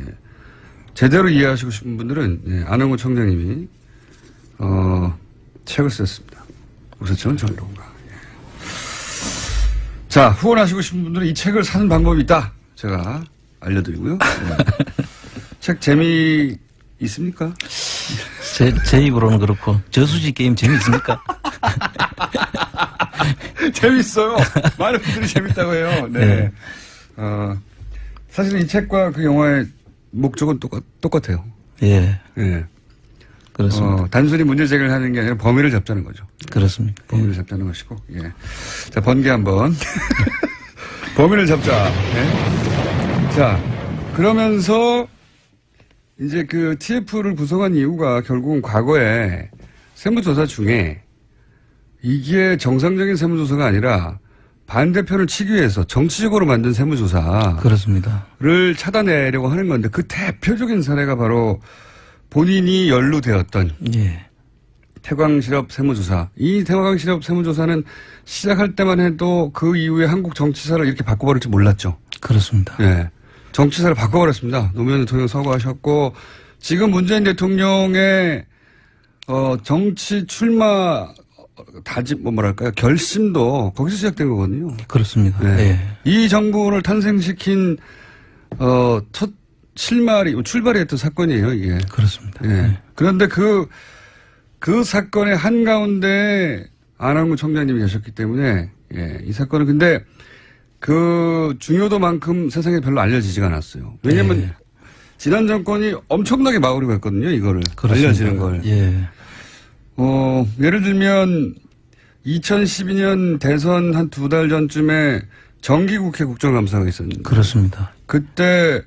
S1: 제대로 이해하시고 싶은 분들은 예, 안원구 청장님이 책을 썼습니다. 국세청은 정의로운가. 예. 자, 후원하시고 싶은 분들은 이 책을 사는 방법이 있다. 제가 알려드리고요. 예. 책 재미 있습니까?
S6: 제 입으로는 그렇고 저수지 게임 재미있습니까?
S1: 재밌어요. 많은 분들이 재밌다고 해요. 네.
S6: 네.
S1: 사실은 이 책과 그 영화의 목적은 똑같아요.
S6: 예.
S1: 예.
S6: 그렇습니다.
S1: 단순히 문제 제기를 하는 게 아니라 범위를 잡자는 거죠.
S6: 그렇습니다.
S1: 범위를 잡자는 것이고, 예. 자, 번개 한번. 범위를 잡자. 예. 자, 그러면서 이제 그 TF를 구성한 이유가 결국은 과거에 세무조사 중에 이게 정상적인 세무조사가 아니라 반대편을 치기 위해서 정치적으로 만든 세무조사를
S6: 그렇습니다.
S1: 차단내려고 하는 건데 그 대표적인 사례가 바로 본인이 연루되었던
S6: 예.
S1: 태광실업 세무조사. 이 태광실업 세무조사는 시작할 때만 해도 그 이후에 한국 정치사를 이렇게 바꿔버릴 줄 몰랐죠.
S6: 그렇습니다.
S1: 예. 정치사를 바꿔버렸습니다. 노무현 대통령 서거하셨고 지금 문재인 대통령의 정치 출마 다짐 뭐랄까요 결심도 거기서 시작된 거거든요.
S6: 그렇습니다.
S1: 네.
S6: 예.
S1: 이 정부를 탄생시킨 첫 출발이 했던 사건이에요. 이게.
S6: 그렇습니다.
S1: 예.
S6: 예.
S1: 그런데 그 사건의 한가운데 안원구 청장님이 계셨기 때문에 예, 이 사건은 근데 그 중요도만큼 세상에 별로 알려지지가 않았어요. 왜냐면
S6: 예.
S1: 지난 정권이 엄청나게 막으려고 했거든요. 이거를.
S6: 그렇습니다.
S1: 알려지는 걸.
S6: 예.
S1: 예를 들면 2012년 대선 한 2달 전쯤에 정기국회 국정감사가 있었는데.
S6: 그렇습니다.
S1: 그때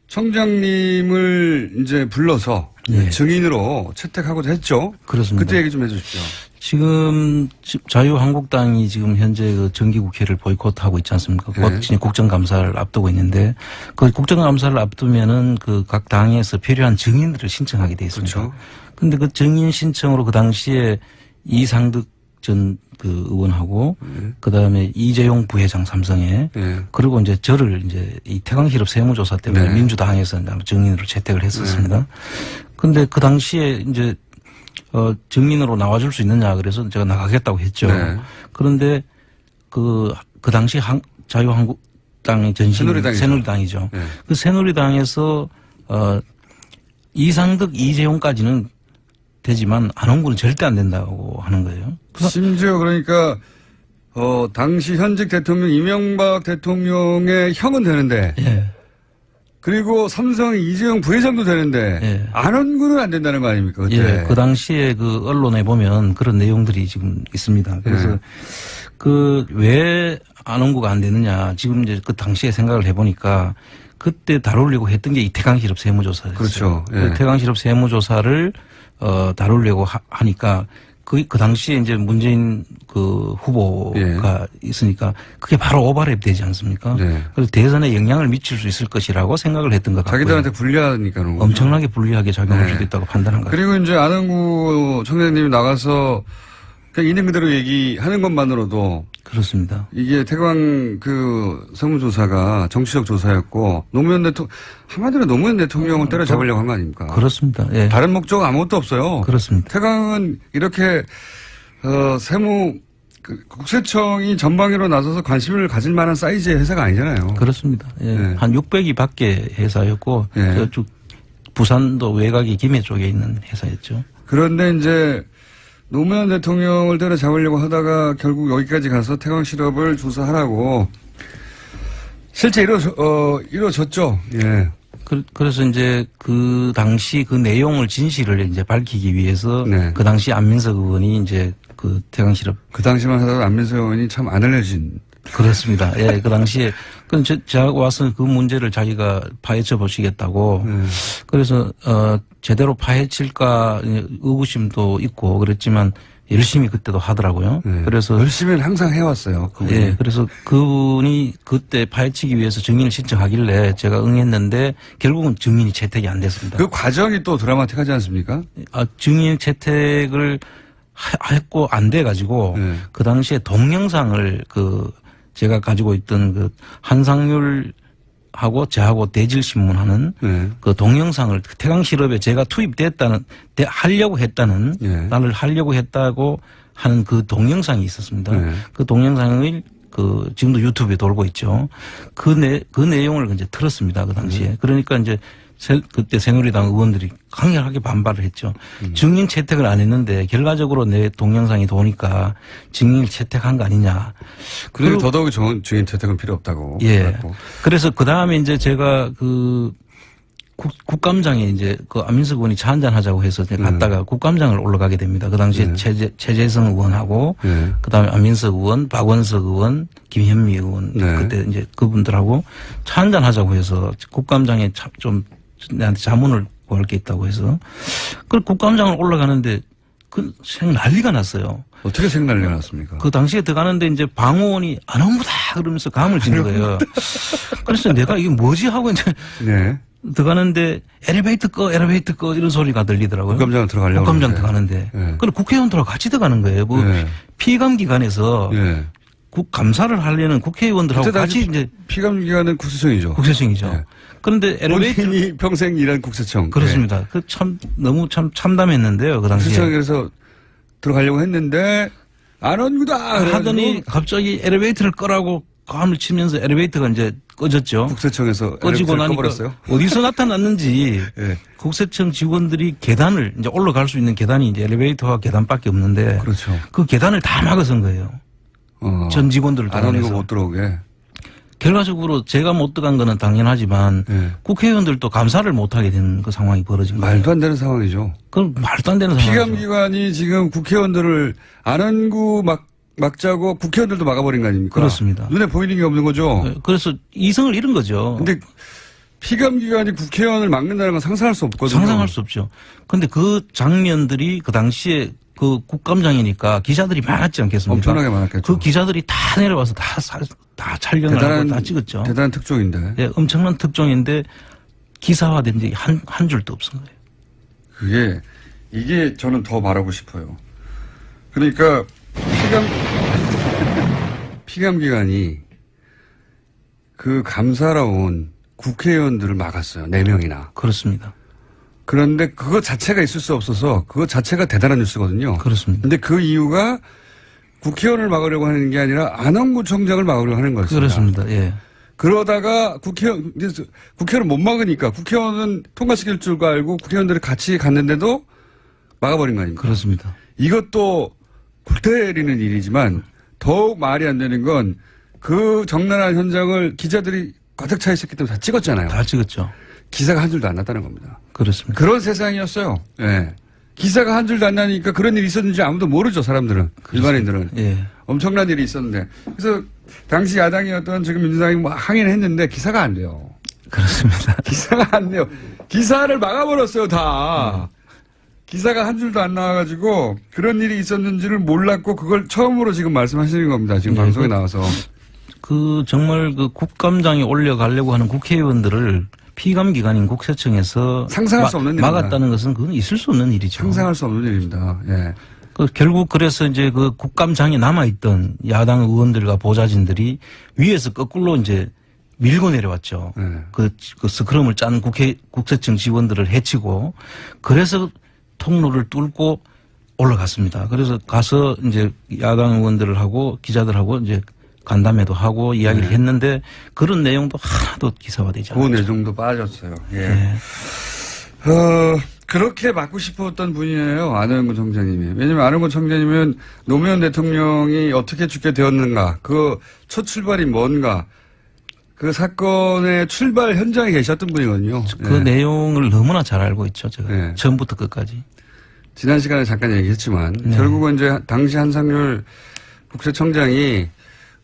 S1: 청장님을 이제 불러서
S6: 예.
S1: 증인으로 채택하고자 했죠.
S6: 그렇습니다.
S1: 그때 얘기 좀 해주십시오.
S6: 지금 자유한국당이 지금 현재 그 정기국회를 보이콧하고 있지 않습니까?
S1: 네.
S6: 곧 지금 국정감사를 앞두고 있는데 그 국정감사를 앞두면은 그 각 당에서 필요한 증인들을 신청하게 돼 있습니다.
S1: 그렇죠.
S6: 근데 그 증인 신청으로 그 당시에 이상득 전 그 의원하고 그다음에 이재용 부회장 삼성에 그리고 이제 저를 이제 이 태광실업 세무조사 때문에
S1: 네.
S6: 민주당에서 증인으로 채택을 했었습니다. 근데 그 당시에 이제 증인으로 나와줄 수 있느냐 그래서 제가 나가겠다고 했죠.
S1: 네.
S6: 그런데 그 당시 자유한국당의 전신 새누리당이죠.
S1: 네.
S6: 그 새누리당에서 이상득 이재용까지는 되지만 안원구는 절대 안 된다고 하는 거예요.
S1: 심지어 그러니까 당시 현직 대통령 이명박 대통령의 형은 되는데
S6: 예.
S1: 그리고 삼성 이재용 부회장도 되는데
S6: 예.
S1: 안원구는 안 된다는 거 아닙니까? 그때.
S6: 예. 그 당시에 그 언론에 보면 그런 내용들이 지금 있습니다. 그래서 그 왜 안원구가 안 되느냐 지금 이제 그 당시에 생각을 해보니까 그때 다루려고 했던 게 이 태광실업 세무조사였어요.
S1: 그렇죠. 예.
S6: 그 태광실업 세무조사를 다루려고 하니까 그 당시에 이제 문재인 그 후보가 있으니까 그게 바로 오버랩 되지 않습니까?
S1: 네.
S6: 그래서 대선에 영향을 미칠 수 있을 것이라고 생각을 했던 것 같고요.
S1: 자기들한테 불리하니까 그런 거죠.
S6: 엄청나게 불리하게 작용할
S1: 네.
S6: 수도 있다고 판단한 거죠.
S1: 그리고 이제 안원구 청장님이 나가서 그냥 있는 그대로 얘기하는 것만으로도
S6: 그렇습니다.
S1: 이게 태광 그 세무조사가 정치적 조사였고 노무현 한마디로 노무현 대통령을 때려잡으려고 한 거 아닙니까?
S6: 그렇습니다. 예.
S1: 다른 목적 아무것도 없어요.
S6: 그렇습니다.
S1: 태광은 이렇게 국세청이 전방위로 나서서 관심을 가질 만한 사이즈의 회사가 아니잖아요.
S6: 그렇습니다. 예.
S1: 네.
S6: 한 600이 밖에 회사였고
S1: 예.
S6: 저쪽 부산도 외곽이 김해 쪽에 있는 회사였죠.
S1: 그런데 이제 노무현 대통령을 때려잡으려고 하다가 결국 여기까지 가서 태광 실업을 조사하라고 실제 이루어졌죠. 예.
S6: 그래서 이제 그 당시 그 내용을 진실을 이제 밝히기 위해서
S1: 네.
S6: 그 당시 안민석 의원이 이제 그 태광 실업
S1: 그 당시만 하더라도 안민석 의원이 참 안 알려진.
S6: 그렇습니다. 예, 그 당시에 제가 와서 그 문제를 자기가 파헤쳐 보시겠다고 그래서 제대로 파헤칠까 의구심도 있고 그랬지만 열심히 그때도 하더라고요.
S1: 네.
S6: 그래서
S1: 열심히는 항상 해왔어요. 그분이.
S6: 예, 그래서 그분이 그때 파헤치기 위해서 증인을 신청하길래 제가 응했는데 결국은 증인이 채택이 안 됐습니다.
S1: 그 과정이 또 드라마틱하지 않습니까?
S6: 증인 채택을 했고 안 돼 가지고
S1: 네.
S6: 그 당시에 동영상을 제가 가지고 있던 그 한상률하고 저하고 대질신문하는
S1: 네.
S6: 그 동영상을 태광 실업에 제가 하려고 했다는
S1: 네.
S6: 나를 하려고 했다고 하는 그 동영상이 있었습니다.
S1: 네.
S6: 그 동영상을 지금도 유튜브에 돌고 있죠. 그 내용을 이제 틀었습니다. 그 당시에. 그러니까 이제 그때 새누리당 의원들이 강력하게 반발을 했죠. 증인 채택을 안 했는데 결과적으로 내 동영상이 도니까 증인을 채택한 거 아니냐.
S1: 그리고 더더욱 좋은 증인 채택은 필요 없다고.
S6: 예.
S1: 그랬고.
S6: 그래서 그 다음에 이제 제가 국감장에 이제 안민석 의원이 차 한잔 하자고 해서 갔다가 국감장을 올라가게 됩니다. 그 당시에 최재성 의원하고
S1: 네.
S6: 그 다음에 안민석 의원, 박원석 의원, 김현미 의원
S1: 네.
S6: 그때 이제 그분들하고 차 한잔 하자고 해서 국감장에 좀 내한테 자문을 구할 게 있다고 해서 그 국감장을 올라가는데 난리가 났어요.
S1: 어떻게 생각을 내놨습니까?
S6: 그 당시에 들어가는데 이제 방호원이 안홍무다 그러면서 감을 지는 거예요. 그래서 내가 이게 뭐지 하고 이제
S1: 네.
S6: 들어가는데 엘리베이터 꺼 이런 소리가 들리더라고요.
S1: 국감장 들어가려고.
S6: 국감장
S1: 그러는데.
S6: 들어가는데.
S1: 네.
S6: 그리고 국회의원들하고 같이 들어가는 거예요.
S1: 네.
S6: 피감 기관에서
S1: 네.
S6: 감사를 하려는 국회의원들하고 같이 이제
S1: 피감 기관은 국세청이죠.
S6: 국세청이죠.
S1: 네.
S6: 그런데 엘리베이터
S1: 본인이 평생 일한 국세청.
S6: 그렇습니다.
S1: 네.
S6: 너무 참담했는데요. 그 당시에.
S1: 국세청에서 들어가려고 했는데 안원구다
S6: 하더니 갑자기 엘리베이터를 끄라고 감을 치면서 엘리베이터가 이제 꺼졌죠.
S1: 국세청에서
S6: 꺼지고 나니까
S1: 꺼버렸어요?
S6: 어디서 나타났는지
S1: 네.
S6: 국세청 직원들이 계단을 이제 올라갈 수 있는 계단이 이제 엘리베이터와 계단밖에 없는데
S1: 그렇죠.
S6: 그 계단을 다 막아선 거예요. 전 직원들을
S1: 안원구
S6: 동원해서.
S1: 못 들어오게.
S6: 결과적으로 제가 못 들어간 거는 당연하지만
S1: 네.
S6: 국회의원들도 감사를 못하게 되는 그 상황이 벌어진 거예요.
S1: 말도 안 되는 상황이죠.
S6: 그건 말도 안 되는 상황이죠.
S1: 피감기관이 지금 국회의원들을 안원구 막자고 국회의원들도 막아버린 거 아닙니까?
S6: 그렇습니다.
S1: 눈에 보이는 게 없는 거죠.
S6: 그래서 이성을 잃은 거죠.
S1: 근데 피감기관이 국회의원을 막는다는 건 상상할 수 없거든요.
S6: 상상할 수 없죠. 그런데 그 장면들이 그 당시에 그 국감장이니까 기자들이 많았지 않겠습니까?
S1: 엄청나게 많았겠죠.
S6: 그 기자들이 다 내려와서 다 촬영을 하고 다 찍었죠.
S1: 대단한 특종인데.
S6: 예, 엄청난 특종인데 기사화된 적이 한 줄도 없은 거예요.
S1: 이게 저는 더 말하고 싶어요. 그러니까 피감기관이 그 감사로 온 국회의원들을 막았어요. 4명이나.
S6: 그렇습니다.
S1: 그런데 그거 자체가 있을 수 없어서 그거 자체가 대단한 뉴스거든요.
S6: 그렇습니다.
S1: 근데 그 이유가 국회의원을 막으려고 하는 게 아니라 안원구청장을 막으려고 하는 거였습니다.
S6: 그렇습니다. 예.
S1: 그러다가 국회의원을 못 막으니까 국회의원은 통과시킬 줄 알고 국회의원들이 같이 갔는데도 막아버린 거 아닙니까?
S6: 그렇습니다.
S1: 이것도 골 때리는 일이지만 더욱 말이 안 되는 건 그 적나라한 현장을 기자들이 가득 차 있었기 때문에 다 찍었잖아요.
S6: 다 찍었죠.
S1: 기사가 한 줄도 안 났다는 겁니다.
S6: 그렇습니다.
S1: 그런 세상이었어요. 예. 기사가 한 줄도 안 나니까 그런 일이 있었는지 아무도 모르죠, 사람들은. 일반인들은.
S6: 예.
S1: 엄청난 일이 있었는데. 그래서 당시 야당이었던 지금 민주당이 뭐 항의를 했는데 기사가 안 돼요.
S6: 그렇습니다.
S1: 기사가 안 돼요. 기사를 막아버렸어요, 다. 기사가 한 줄도 안 나와가지고 그런 일이 있었는지를 몰랐고 그걸 처음으로 지금 말씀하시는 겁니다. 지금
S6: 네,
S1: 방송에 나와서.
S6: 정말 국감장에 올려가려고 하는 국회의원들을 피감기관인 국세청에서
S1: 상상할 수 없는 일입니다.
S6: 막았다는 것은 그건 있을 수 없는 일이죠.
S1: 상상할 수 없는 일입니다. 예.
S6: 결국 그래서 이제 그 국감장에 남아있던 야당 의원들과 보좌진들이 위에서 거꾸로 이제 밀고 내려왔죠.
S1: 네.
S6: 그 스크럼을 짠 국세청 직원들을 해치고 그래서 통로를 뚫고 올라갔습니다. 그래서 가서 이제 야당 의원들을 하고 기자들하고 이제 간담회도 하고 이야기를
S1: 네.
S6: 했는데 그런 내용도 하나도 기사화되지
S1: 그
S6: 않았죠.
S1: 내용도 빠졌어요. 예.
S6: 네.
S1: 그렇게 맡고 싶었던 분이에요. 안영근 총장님이. 왜냐면 안영근 총장님은 노무현 대통령이 어떻게 죽게 되었는가, 그 첫 출발이 뭔가, 그 사건의 출발 현장에 계셨던 분이거든요.
S6: 그
S1: 예.
S6: 내용을 너무나 잘 알고 있죠. 제가
S1: 네.
S6: 처음부터 끝까지.
S1: 지난 시간에 잠깐 얘기했지만
S6: 네.
S1: 결국은 이제 당시 한상률 국세청장이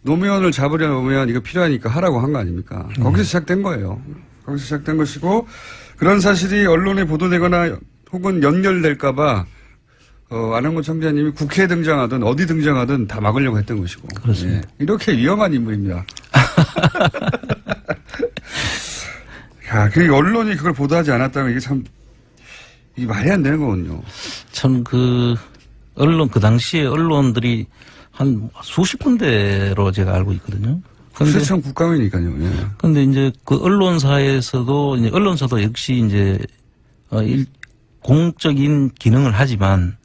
S1: 노무현을 잡으려면 이거 필요하니까 하라고 한 거 아닙니까? 거기서 시작된 거예요. 거기서 시작된 것이고 그런 사실이 언론에 보도되거나 혹은 연결될까봐 안영근 청장님이 국회에 등장하든 어디 등장하든 다 막으려고 했던 것이고.
S6: 그렇습니다.
S1: 예. 이렇게 위험한 인물입니다. 야, 그 언론이 그걸 보도하지 않았다면 이게 참 이게 말이 안 되는 거거든요.
S6: 참 그 당시에 언론들이 한 수십 군데로 제가 알고 있거든요.
S1: 국세청 국감이니까요. 예.
S6: 근데 이제 그 언론사에서도 이제 언론사도 역시 이제 공적인 기능을 하지만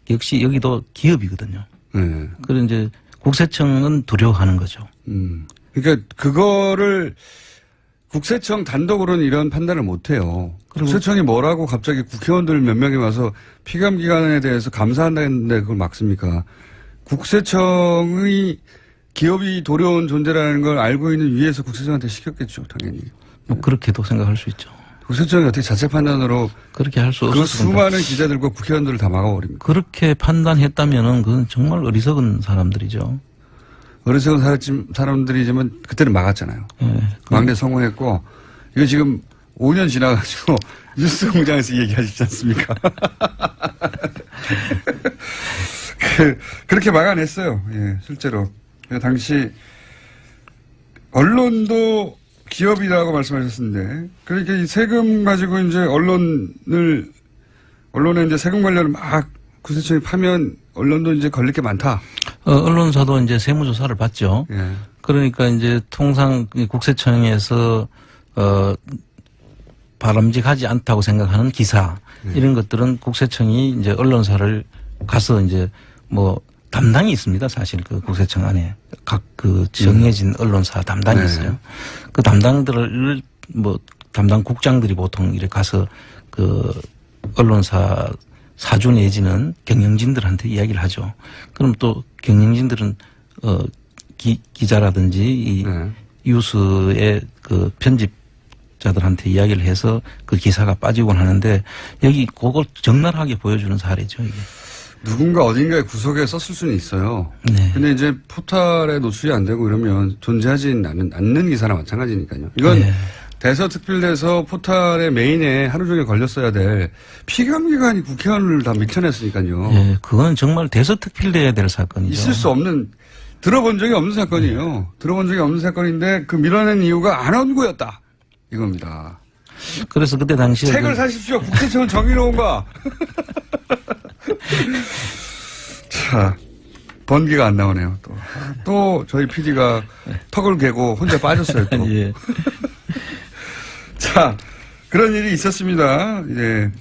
S6: 역시 여기도 기업이거든요.
S1: 예.
S6: 그래서 이제 국세청은 두려워하는 거죠.
S1: 그러니까 그거를 국세청 단독으로는 이런 판단을 못 해요. 국세청이 뭐라고 갑자기 국회의원들 몇 명이 와서 피감기관에 대해서 감사한다는데 그걸 막습니까? 국세청의 기업이 도려운 존재라는 걸 알고 있는 위에서 국세청한테 시켰겠죠, 당연히.
S6: 뭐 그렇게도 생각할 수 있죠.
S1: 국세청이 어떻게 자체 판단으로
S6: 그렇게 할 수
S1: 그
S6: 없었습니다.
S1: 수많은 기자들과 국회의원들을 다 막아버립니다.
S6: 그렇게 판단했다면은 그건 정말 어리석은 사람들이죠.
S1: 어리석은 사람들이지만 그때는 막았잖아요.
S6: 예.
S1: 막내 성공했고 이거 지금 5년 지나가지고 뉴스 공장에서 얘기하시지 않습니까? 그렇게 막아냈어요. 예, 실제로. 당시 언론도 기업이라고 말씀하셨는데 그러니까 이 세금 가지고 이제 언론에 이제 세금 관련을 막 국세청이 파면 언론도 이제 걸릴 게 많다.
S6: 언론사도 이제 세무조사를 받죠.
S1: 예.
S6: 그러니까 이제 통상 국세청에서 바람직하지 않다고 생각하는 기사 이런 것들은 국세청이 이제 언론사를 가서 이제 뭐 담당이 있습니다. 사실 그 국세청 안에 각 그 정해진 언론사 담당이 있어요. 그 담당들을 뭐 담당 국장들이 보통 이렇게 가서 그 언론사 사주 내지는 경영진들한테 이야기를 하죠. 그럼 또 경영진들은 기자라든지 이 뉴스의 그 편집자들한테 이야기를 해서 그 기사가 빠지곤 하는데 여기 그걸 적나라하게 보여주는 사례죠, 이게.
S1: 누군가 어딘가에 구석에 썼을 수는 있어요.
S6: 네.
S1: 근데 이제 포털에 노출이 안 되고 이러면 존재하지 않는 기사나 마찬가지니까요. 이건
S6: 네.
S1: 대서특필돼서 포털의 메인에 하루 종일 걸렸어야 될 피감기관이 국회의원을 다 밀쳐냈으니까요.
S6: 예, 그건 정말 대서특필돼야 될 사건이죠.
S1: 있을 수 없는, 들어본 적이 없는 사건이에요. 들어본 적이 없는 사건인데 그 밀어낸 이유가 안원구였다. 이겁니다.
S6: 그래서 그때 당시에
S1: 책을 사십시오. 국세청은 정의로운가. 자, 번개가 안 나오네요. 또 저희 PD가 턱을 개고 혼자 빠졌어요. 또.
S6: 예.
S1: 자, 그런 일이 있었습니다. 이제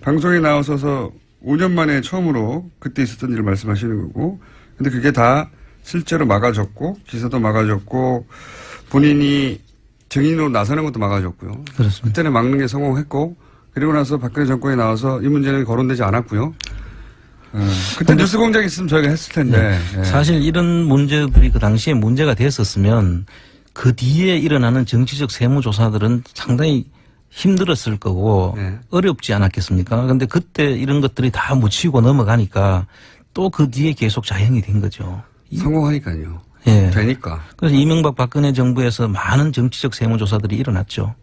S1: 방송에 나와서서 5년 만에 처음으로 그때 있었던 일을 말씀하시는 거고, 근데 그게 다 실제로 막아졌고, 기사도 막아졌고, 본인이 증인으로 나서는 것도 막아졌고요.
S6: 그렇습니다.
S1: 그때는 막는 게 성공했고, 그리고 나서 박근혜 정권이 나와서 이 문제는 거론되지 않았고요. 그때 뉴스 공장이 있으면 저희가 했을 텐데.
S6: 네. 사실 이런 문제들이 그 당시에 문제가 됐었으면 그 뒤에 일어나는 정치적 세무조사들은 상당히 힘들었을 거고 어렵지 않았겠습니까? 그런데 그때 이런 것들이 다 묻히고 넘어가니까 또 그 뒤에 계속 자행이 된 거죠.
S1: 성공하니까요.
S6: 예.
S1: 되니까.
S6: 그래서 이명박 박근혜 정부에서 많은 정치적 세무조사들이 일어났죠.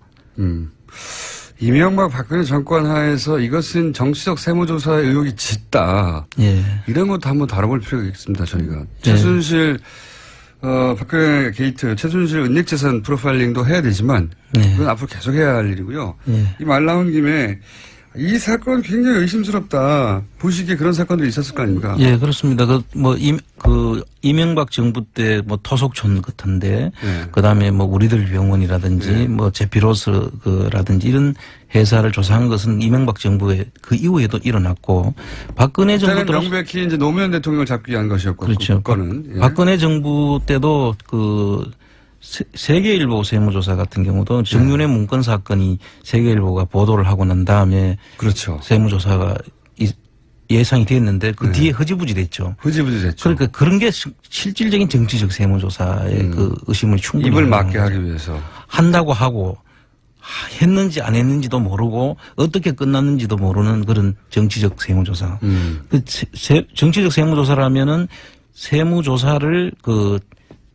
S1: 이명박 박근혜 정권 하에서 이것은 정치적 세무조사의 의혹이 짙다.
S6: 예.
S1: 이런 것도 한번 다뤄볼 필요가 있습니다, 저희가. 최순실, 박근혜 게이트, 최순실 은닉재산 프로파일링도 해야 되지만, 그건 앞으로 계속 해야 할 일이고요. 이 말 나온 김에, 이 사건 굉장히 의심스럽다. 보시기에 그런 사건들이 있었을 거 아닙니까?
S6: 예, 그렇습니다. 이명박 정부 때 토속촌 같은데,
S1: 네.
S6: 그 다음에 우리들 병원이라든지,
S1: 네.
S6: 제피로스라든지 이런 회사를 조사한 것은 이명박 정부의 그 이후에도 일어났고, 박근혜 정부
S1: 그때는 명백히 이제 노무현 대통령을 잡기 위한 것이었고,
S6: 그렇죠.
S1: 그 건은. 예.
S6: 박근혜 정부 때도 세계일보 세무조사 같은 경우도 정윤회 문건 사건이 세계일보가 보도를 하고 난 다음에
S1: 그렇죠.
S6: 세무조사가 예상이 됐는데 그
S1: 네.
S6: 뒤에 흐지부지 됐죠.
S1: 흐지부지 됐죠.
S6: 그러니까 그런 게 실질적인 정치적 세무조사의 그 의심을 충분히
S1: 입을
S6: 하는
S1: 막게
S6: 거죠.
S1: 하기 위해서.
S6: 한다고 하고 했는지 안 했는지도 모르고 어떻게 끝났는지도 모르는 그런 정치적 세무조사. 정치적 세무조사라면은 세무조사를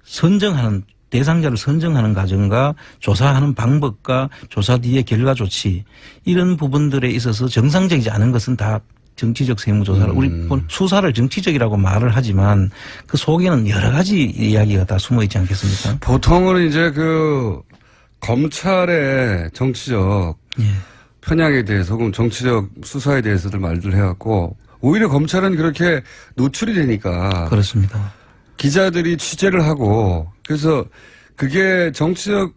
S6: 선정하는 대상자를 선정하는 과정과 조사하는 방법과 조사 뒤의 결과 조치 이런 부분들에 있어서 정상적이지 않은 것은 다 정치적 세무조사를 우리 수사를 정치적이라고 말을 하지만 그 속에는 여러 가지 이야기가 다 숨어 있지 않겠습니까?
S1: 보통은 이제 검찰의 정치적 편향에 대해서 혹은 정치적 수사에 대해서들 말들 해갖고 오히려 검찰은 그렇게 노출이 되니까
S6: 그렇습니다.
S1: 기자들이 취재를 하고 그래서 그게 정치적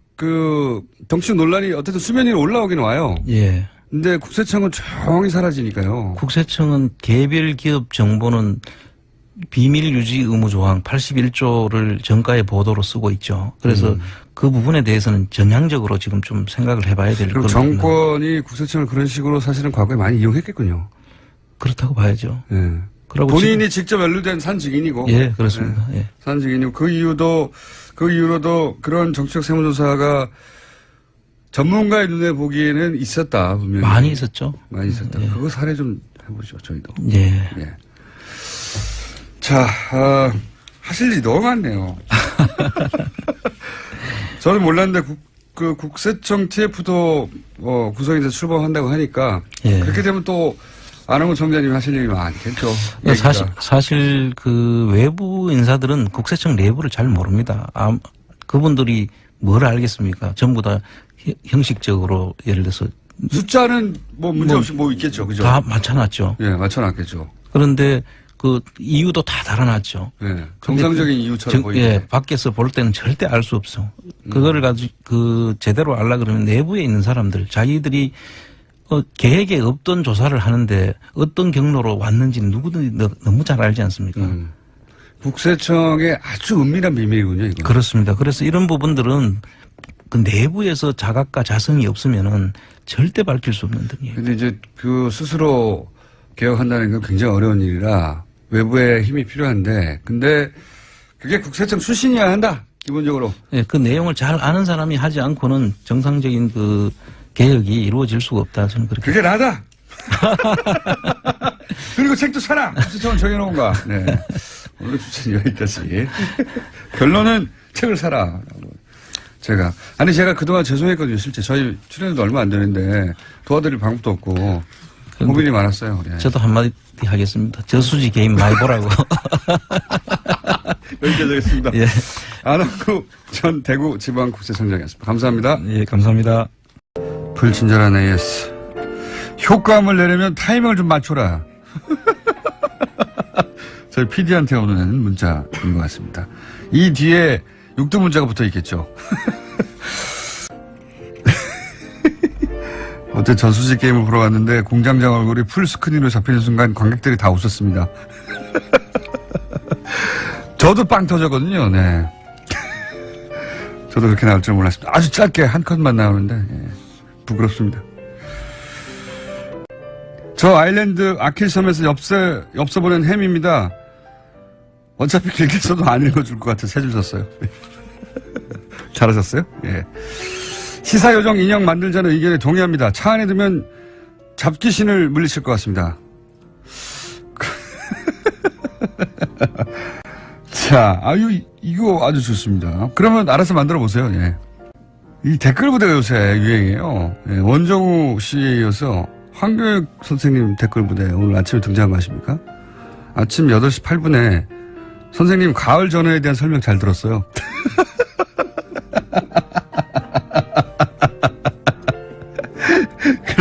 S1: 논란이 어쨌든 수면 위로 올라오긴 와요.
S6: 예.
S1: 근데 국세청은 조용히 사라지니까요.
S6: 국세청은 개별 기업 정보는 비밀 유지 의무 조항 81조를 정가의 보도로 쓰고 있죠. 그래서 그 부분에 대해서는 전향적으로 지금 좀 생각을 해봐야 될
S1: 그럼
S6: 거라고
S1: 정권이 국세청을 그런 식으로 사실은 과거에 많이 이용했겠군요.
S6: 그렇다고 봐야죠.
S1: 예.
S6: 그러고
S1: 본인이 직접 연루된 산 증인이고.
S6: 예, 그렇습니다. 예.
S1: 산 증인이고 그 이후로도 그런 정치적 세무조사가 전문가의 눈에 보기에는 있었다. 분명히.
S6: 많이 있었죠.
S1: 많이 있었다.
S6: 예.
S1: 그거 사례 좀 해보죠. 저희도.
S6: 예.
S1: 예. 자, 하실 일이 너무 많네요. 저는 몰랐는데 국세청 TF도 구성이 돼서 출범한다고 하니까
S6: 예.
S1: 그렇게 되면 또 안홍근 총장님이 하실 일이 많겠죠.
S6: 사실 그 외부 인사들은 국세청 내부를 잘 모릅니다. 그분들이 뭘 알겠습니까? 전부 다 형식적으로 예를 들어서
S1: 숫자는 문제 없이 있겠죠. 그죠?
S6: 다 맞춰놨죠.
S1: 예, 맞춰놨겠죠.
S6: 그런데 그 이유도 다 달아놨죠.
S1: 예, 정상적인 이유처럼 보이는데.
S6: 예, 밖에서 볼 때는 절대 알 수 없어. 그거를 가지고 제대로 알라 그러면 내부에 있는 사람들 자기들이 계획에 없던 조사를 하는데 어떤 경로로 왔는지는 누구든지 너무 잘 알지 않습니까?
S1: 국세청의 아주 은밀한 비밀이군요, 이거.
S6: 그렇습니다. 그래서 이런 부분들은 그 내부에서 자각과 자성이 없으면은 절대 밝힐 수 없는 등이에요.
S1: 근데 이제 스스로 개혁한다는 건 굉장히 어려운 일이라 외부의 힘이 필요한데, 근데 그게 국세청 출신이어야 한다, 기본적으로.
S6: 예, 그 내용을 잘 아는 사람이 하지 않고는 정상적인 개혁이 이루어질 수가 없다. 저는 그렇게.
S1: 그게 나다! 그리고 책도 사라! 국세청은 정해놓은 거야. 네. 오늘 주제는 여기까지. 결론은 책을 사라. 제가 그동안 죄송했거든요, 실제. 저희 출연도 얼마 안 되는데 도와드릴 방법도 없고 고민이 많았어요. 네.
S6: 저도 한마디 하겠습니다. 저수지 게임 많이 보라고.
S1: 여기까지 하겠습니다.
S6: 예.
S1: 안홍구 전 대구지방국세청장이었습니다. 감사합니다.
S6: 예, 감사합니다.
S1: 불친절한 AS. 효과음을 내려면 타이밍을 좀 맞춰라. 저희 PD한테 오는 문자인 것 같습니다. 이 뒤에 6등 문자가 붙어 있겠죠. 어제 저수지 게임을 보러 갔는데 공장장 얼굴이 풀스크린으로 잡히는 순간 관객들이 다 웃었습니다. 저도 빵 터졌거든요. 네. 저도 그렇게 나올 줄 몰랐습니다. 아주 짧게 한 컷만 나오는데 부끄럽습니다. 저 아일랜드 아킬섬에서 엽서 보낸 햄입니다. 어차피 길게 써도 안 읽어줄 것 같아서 세 줄 썼어요. 잘하셨어요? 예. 시사요정 인형 만들자는 의견에 동의합니다. 차 안에 두면 잡귀신을 물리칠 것 같습니다. 자, 이거 아주 좋습니다. 그러면 알아서 만들어 보세요. 예. 이 댓글 부대가 요새 유행이에요. 예. 원정우 씨에 이어서 황교익 선생님 댓글 부대 오늘 아침에 등장한 거 아십니까? 아침 8시 8분에 선생님 가을 전어에 대한 설명 잘 들었어요.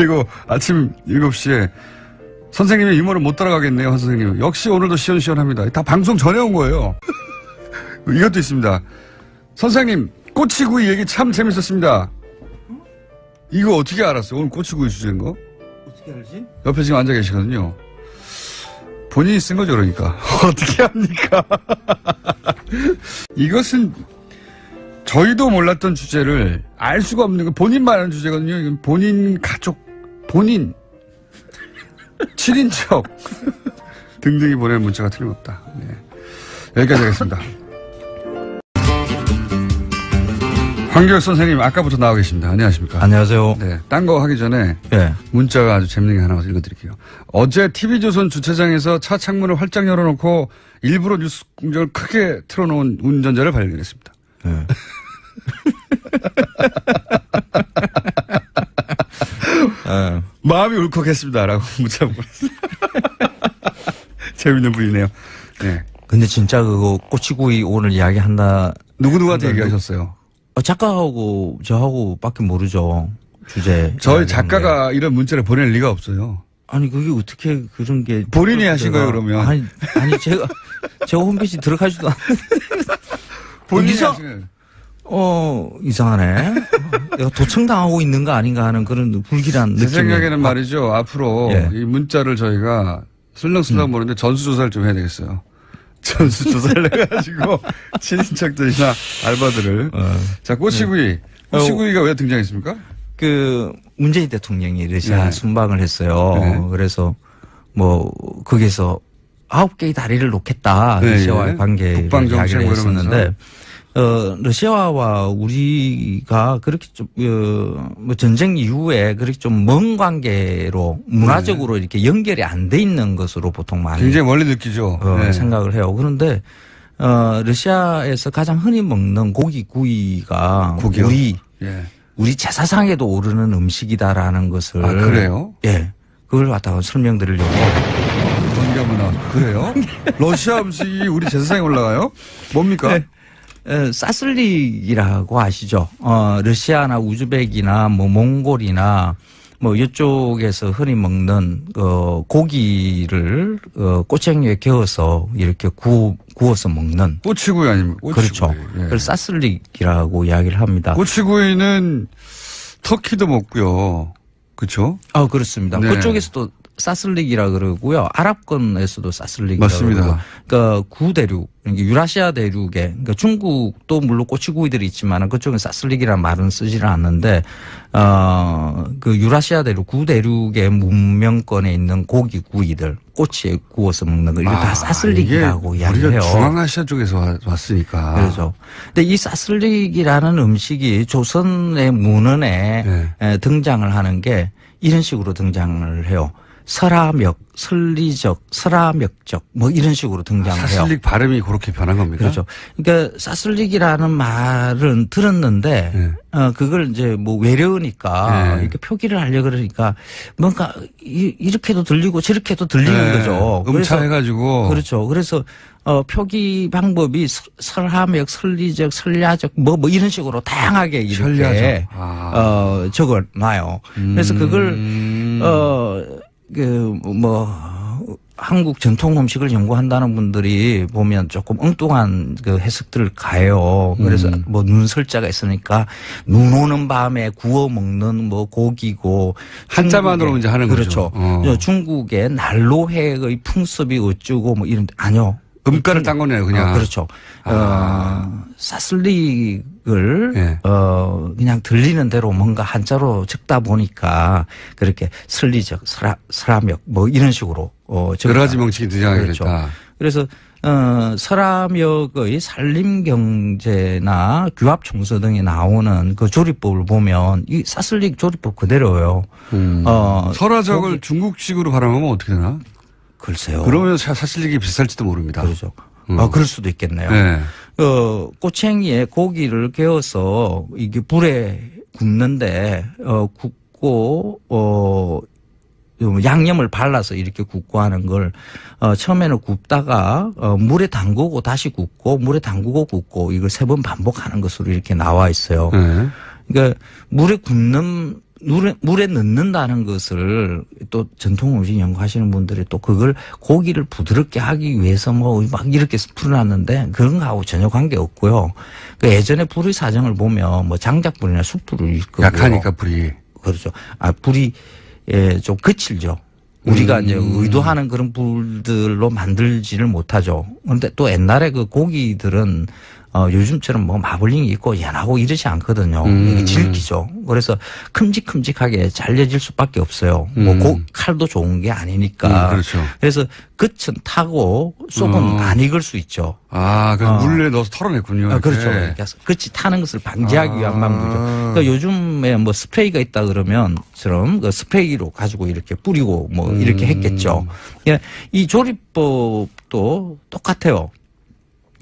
S1: 그리고 아침 7시에 선생님의 유머를 못 따라가겠네요. 한 선생님. 역시 오늘도 시원시원합니다. 다 방송 전에 온 거예요. 이것도 있습니다. 선생님, 꼬치구이 얘기 참 재밌었습니다. 이거 어떻게 알았어요? 오늘 꼬치구이 주제인 거?
S6: 어떻게 알지?
S1: 옆에 지금 앉아 계시거든요. 본인이 쓴 거죠, 그러니까. 어떻게 합니까? 이것은 저희도 몰랐던 주제를 알 수가 없는 거, 본인만 아는 주제거든요. 이건 본인 가족, 본인, 친인척 등등이 보낸 문자가 틀림없다. 네. 여기까지 하겠습니다. 황교익 선생님, 아까부터 나와 계십니다. 안녕하십니까?
S6: 안녕하세요.
S1: 네. 딴 거 하기 전에
S6: 네.
S1: 문자가 아주 재밌는 게 하나 읽어드릴게요. 어제 TV조선 주차장에서 차 창문을 활짝 열어놓고 일부러 뉴스 공장을 크게 틀어놓은 운전자를 발견했습니다.
S6: 네.
S1: 마음이 울컥했습니다라고 문자 보냈어요. 재밌는 분이네요. 네.
S7: 근데 진짜 그거 꼬치구이 오늘 이야기한다.
S1: 누구한테 얘기하셨어요?
S7: 작가하고 저하고 밖에 모르죠. 주제.
S1: 저희 작가가 이런 문자를 보낼 리가 없어요.
S7: 아니 그게 어떻게 그런 게.
S1: 본인이 하신 거예요, 그러면?
S7: 아니 제가 홈페이지 들어가지도 않는데.
S1: 본인이
S7: 이상-
S1: 하신
S7: 이상하네. 내가 도청당하고 있는 거 아닌가 하는 그런 불길한 느낌.
S1: 제 생각에는 말이죠. 앞으로
S7: 예.
S1: 이 문자를 저희가 슬렁슬렁 모르는데 전수조사를 좀 해야 되겠어요. 전수조사를 해가지고 친인척들이나 알바들을. 자, 꼬치구이. 꼬치구이가 왜 등장했습니까?
S7: 문재인 대통령이 러시아
S1: 네.
S7: 순방을 했어요.
S1: 네.
S7: 그래서 거기서 9개의 다리를 놓겠다.
S1: 네,
S7: 러시아와의
S1: 예.
S7: 관계를
S1: 국방정책
S7: 이야기를
S1: 뭐 이러면서.
S7: 했었는데 러시아와 우리가 그렇게 좀 전쟁 이후에 그렇게 좀 먼 관계로 문화적으로 이렇게 연결이 안 돼 있는 것으로 보통 많이
S1: 굉장히 멀리 느끼죠. 네.
S7: 생각을 해요. 그런데 러시아에서 가장 흔히 먹는 고기구이가
S1: 고기요?
S7: 우리 제사상에도 오르는 음식이다라는 것을.
S1: 아, 그래요?
S7: 예. 그걸 갖다가 설명드리려고.
S1: 그래요? 러시아 음식이 우리 제사상에 올라가요? 뭡니까?
S7: 네. 사슬릭이라고 아시죠? 러시아나 우즈벡이나 몽골이나 이쪽에서 흔히 먹는 고기를 꼬챙이에 겨워서 이렇게 구워서 먹는.
S1: 꼬치구이 아닙니까? 꼬치구이.
S7: 그렇죠.
S1: 예.
S7: 그걸 사슬릭이라고 이야기를 합니다.
S1: 꼬치구이는 터키도 먹고요. 그렇죠?
S7: 그렇습니다.
S1: 네.
S7: 그쪽에서도 사슬릭이라 그러고요. 아랍권에서도 사슬릭이라
S1: 맞습니다.
S7: 그러고. 그러니까 구대륙, 유라시아 대륙에, 그러니까 중국도 물론 꼬치구이들이 있지만 그쪽은 사슬릭이라는 말은 쓰지를 않는데 유라시아 대륙, 구대륙의 문명권에 있는 고기구이들, 꼬치에 구워서 먹는 거 이거 다 사슬릭이라고
S1: 이게
S7: 이야기해요.
S1: 우리가 중앙아시아 쪽에서 왔으니까.
S7: 그렇죠. 근데 이 사슬릭이라는 음식이 조선의 문헌에 등장을 하는 게 이런 식으로 등장을 해요. 설화역, 설리적, 설화역적 이런 식으로 등장을 해요.
S1: 사슬릭 발음이 그렇게 변한 겁니까?
S7: 그렇죠. 그러니까 사슬릭이라는 말은 들었는데 그걸 이제 외려우니까 이렇게 표기를 하려고 그러니까 뭔가 이렇게도 들리고 저렇게도 들리는 거죠.
S1: 음차해가지고.
S7: 그렇죠. 그래서 표기 방법이 설화역, 설리적, 설야적 이런 식으로 다양하게 이렇게 적어놔요. 그래서 그걸 한국 전통 음식을 연구한다는 분들이 보면 조금 엉뚱한 해석들을 가해요. 그래서 눈설자가 있으니까 눈 오는 밤에 구워 먹는 고기고.
S1: 한자만으로 이제 하는
S7: 거죠.
S1: 그렇죠.
S7: 중국의 난로회의 풍습이 어쩌고 이런, 아니요.
S1: 음가를 딴 거네요, 그냥.
S7: 그렇죠. 사슬릭을, 그냥 들리는 대로 뭔가 한자로 적다 보니까 그렇게 설리적, 설화역 이런 식으로,
S1: 여러 가지 명칭이 등장하게
S7: 그렇죠.
S1: 됐다.
S7: 그래서, 설화역의 산림경제나 규합청소 등에 나오는 그 조리법을 보면 이 사슬릭 조리법 그대로예요.
S1: 설화적을 중국식으로 발음하면 어떻게 되나?
S7: 글쎄요.
S1: 그러면 사슬릭이 비쌀지도 모릅니다.
S7: 그렇죠. 그럴 수도 있겠네요.
S1: 네.
S7: 꼬챙이에 고기를 개어서 이게 불에 굽는데, 굽고, 양념을 발라서 이렇게 굽고 하는 걸, 처음에는 굽다가, 물에 담그고 다시 굽고, 물에 담그고 굽고, 이걸 3번 반복하는 것으로 이렇게 나와 있어요. 그러니까, 물에 굽는 물에 넣는다는 것을 또 전통 음식 연구하시는 분들이 또 그걸 고기를 부드럽게 하기 위해서 뭐 막 이렇게 풀어놨는데 그런 거하고 전혀 관계 없고요. 그 예전에 불의 사정을 보면 뭐 장작불이나 숯불이 있거든요.
S1: 약하니까 불이.
S7: 그렇죠. 불이 좀 거칠죠. 우리가 이제 의도하는 그런 불들로 만들지를 못하죠. 그런데 또 옛날에 그 고기들은 요즘처럼 뭐 마블링이 있고 연하고 이러지 않거든요. 이게 질기죠. 그래서 큼직큼직하게 잘려질 수밖에 없어요. 뭐 칼도 좋은 게 아니니까.
S1: 그렇죠.
S7: 그래서 끝은 타고 속은 안 익을 수 있죠.
S1: 그래서 물에 넣어서 털어냈군요.
S7: 그렇죠. 그러니까 끝이 타는 것을 방지하기 위한 방법이죠. 그러니까 요즘에 뭐 스프레이가 있다 그러면처럼 그 스프레이로 가지고 이렇게 뿌리고 뭐 이렇게 했겠죠. 그러니까 이 조리법도 똑같아요.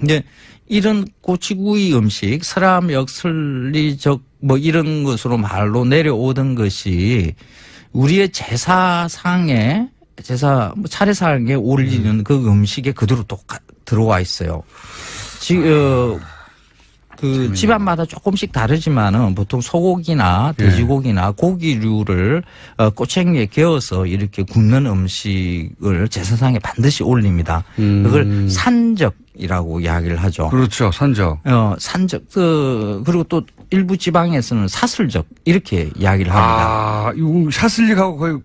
S7: 이제 이런 꼬치구이 음식, 설암역, 설리적 뭐 이런 것으로 말로 내려오던 것이 우리의 제사상에 뭐 차례상에 올리는 그 음식에 그대로 들어와 있어요. 그 집안마다 조금씩 다르지만은 보통 소고기나 돼지고기나 고기류를 꼬챙이에 개어서 이렇게 굽는 음식을 제사상에 반드시 올립니다. 그걸 산적이라고 이야기를 하죠.
S1: 그렇죠. 산적.
S7: 산적. 그리고 또 일부 지방에서는 사슬적 이렇게 이야기를 합니다.
S1: 이거 사슬릭하고 거의